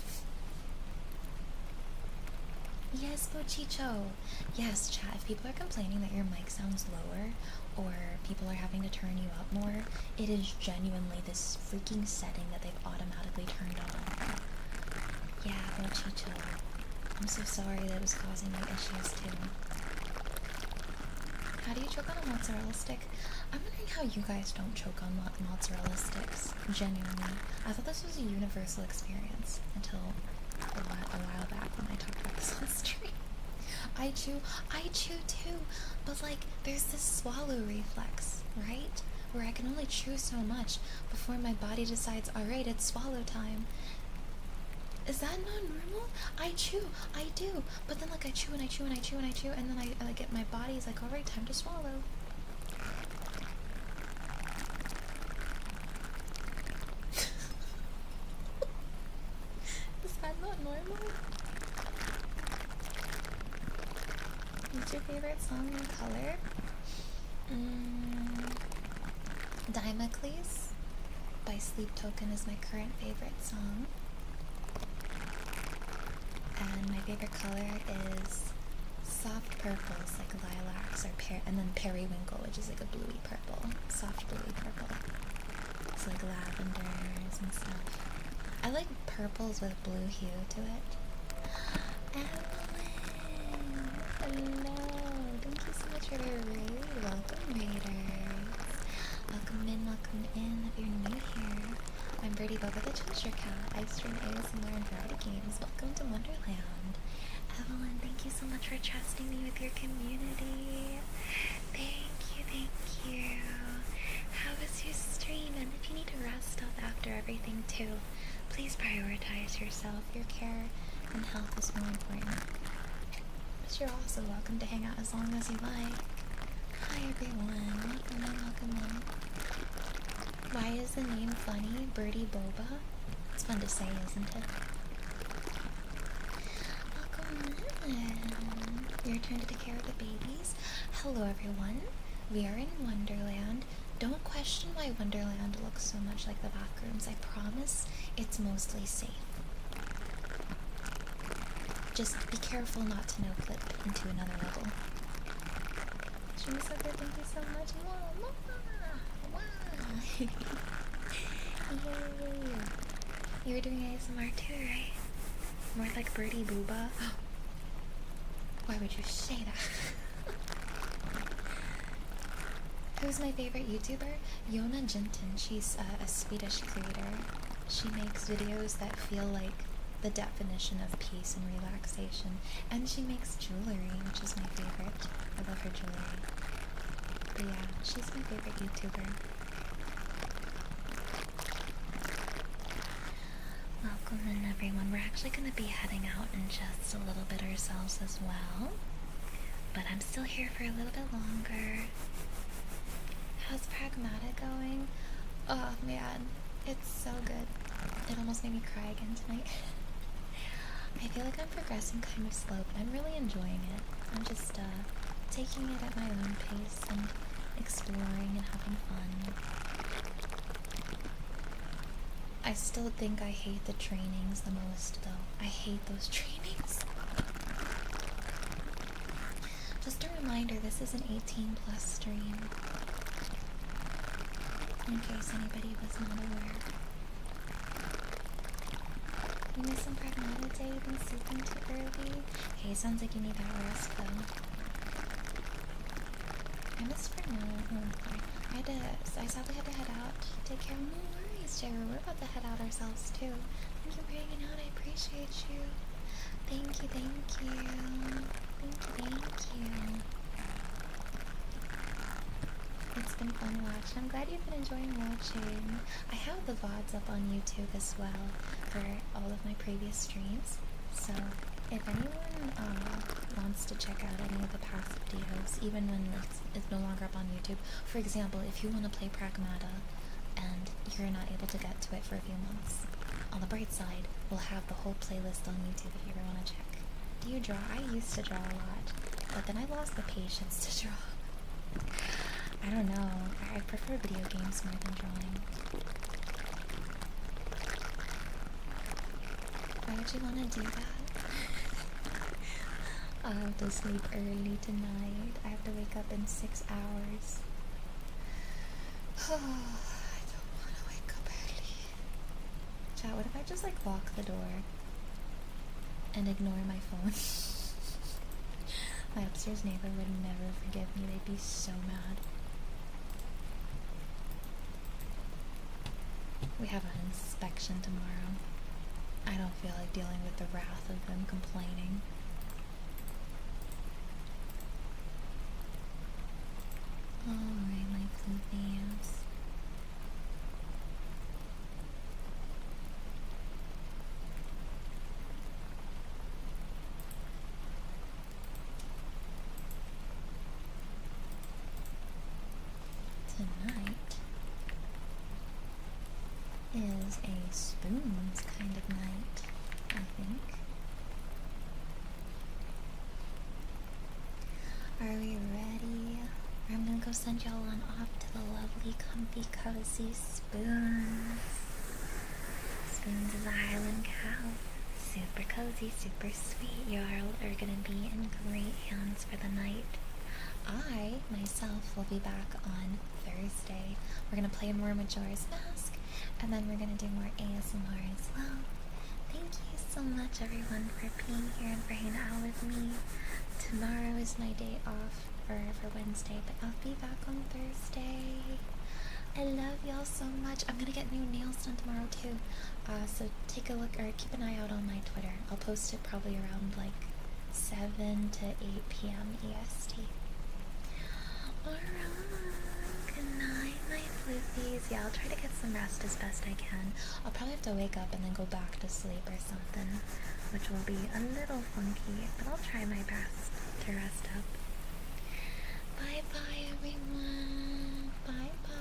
Speaker 1: Yes, Bochicho! Yes, chat, if people are complaining that your mic sounds lower, or people are having to turn you up more, it is genuinely this freaking setting that they've automatically turned on. Yeah, Bochicho. I'm so sorry that it was causing you issues too. How do you choke on a mozzarella stick? I'm wondering how you guys don't choke on mozzarella sticks. Genuinely. I thought this was a universal experience until a while back when I talked about this on stream. I chew too, but like there's this swallow reflex, right? Where I can only chew so much before my body decides, alright, it's swallow time. Is that not normal? I do, but then like I chew and I chew and I chew and I chew, and then I get my body's like, alright, time to swallow. Is that not normal? What's your favorite song in color? Dimocles by Sleep Token is my current favorite song. And my favorite color is soft purples, like lilacs, or and then periwinkle, which is like a bluey purple, soft bluey purple. It's like lavenders and stuff. I like purples with blue hue to it. Evelyn! Hello! Thank you so much for the raid. Welcome, Raider. stream ASMR and variety games. Welcome to Wonderland. Evelyn, thank you so much for trusting me with your community. Thank you, thank you. How was your stream? And if you need to rest up after everything too, please prioritize yourself. Your care and health is more important. But you're also welcome to hang out as long as you like. Hi everyone, welcome in, welcome in. Why is the name funny? BirdieBoba? It's fun to say, isn't it? Welcome in. Your turn to take care of the babies. Hello everyone. We are in Wonderland. Don't question why Wonderland looks so much like the bathrooms. I promise it's mostly safe. Just be careful not to no-clip into another level. Stream so good, thank you so much. Mwah, mwah, mwah. Yay. You were doing ASMR too, right? More like BirdieBoba. Why would you say that? Who's my favorite YouTuber? Jonna Jinten. She's a Swedish creator. She makes videos that feel like the definition of peace and relaxation. And she makes jewelry, which is my favorite. I love her jewelry. But yeah, she's my favorite YouTuber. Welcome in everyone. We're actually going to be heading out in just a little bit ourselves as well. But I'm still here for a little bit longer. How's Pragmata going? Oh man, it's so good. It almost made me cry again tonight. I feel like I'm progressing kind of slow, but I'm really enjoying it. I'm just taking it at my own pace and exploring and having fun. I still think I hate the trainings the most though. I hate those trainings. Just a reminder, this is an 18+ stream. In case anybody was not aware. You missed some Pragmata day, you've been sleeping too early. Hey, sounds like you need that rest though. I missed Pragmata. I sadly had to head out. Take care. No worries, Jera. We're about to head out ourselves too. Thank you for hanging out. I appreciate you. Thank you, thank you. Thank you, thank you. It's been fun watching. I'm glad you've been enjoying watching. I have the VODs up on YouTube as well for all of my previous streams. So if anyone wants to check out any of the past videos, even when it's no longer up on YouTube, for example, if you want to play Pragmata and you're not able to get to it for a few months, on the bright side, we'll have the whole playlist on YouTube if you ever want to check. Do you draw? I used to draw a lot, but then I lost the patience to draw. I don't know. I prefer video games more than drawing. Why would you want to do that? I'll have to sleep early tonight. I have to wake up in 6 hours. Oh, I don't want to wake up early. Chat, what if I just like lock the door and ignore my phone? My upstairs neighbor would never forgive me. They'd be so mad. We have an inspection tomorrow. I don't feel like dealing with the wrath of them complaining. Alright, my floofies. Tonight is a spoons kind of night, I think. Are we ready? I'm gonna go send y'all on off to the lovely, comfy, cozy Spoons. Spoons is a Highland cow. Super cozy, super sweet. Y'all are gonna be in great hands for the night. I, myself, will be back on Thursday. We're gonna play more Majora's Mask, and then we're gonna do more ASMR as well. Thank you so much, everyone, for being here and for hanging out with me. Tomorrow is my day off for Wednesday, but I'll be back on Thursday. I love y'all so much. I'm gonna get new nails done tomorrow too. So take a look or keep an eye out on my Twitter. I'll post it probably around like 7 to 8 p.m. EST. Alright, good night, my floofies. Yeah, I'll try to get some rest as best I can. I'll probably have to wake up and then go back to sleep or something, which will be a little funky, but I'll try my best to rest up. Bye-bye, everyone. Bye-bye.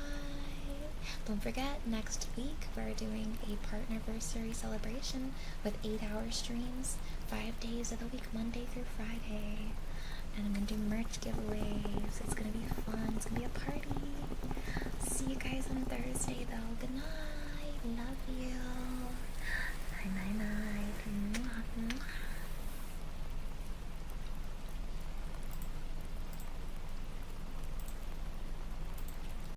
Speaker 1: Don't forget, next week we're doing a partnerversary celebration with 8-hour streams, 5 days of the week, Monday through Friday. And I'm gonna do merch giveaways. It's gonna be fun. It's gonna be a party. See you guys on Thursday, though. Good night. Love you.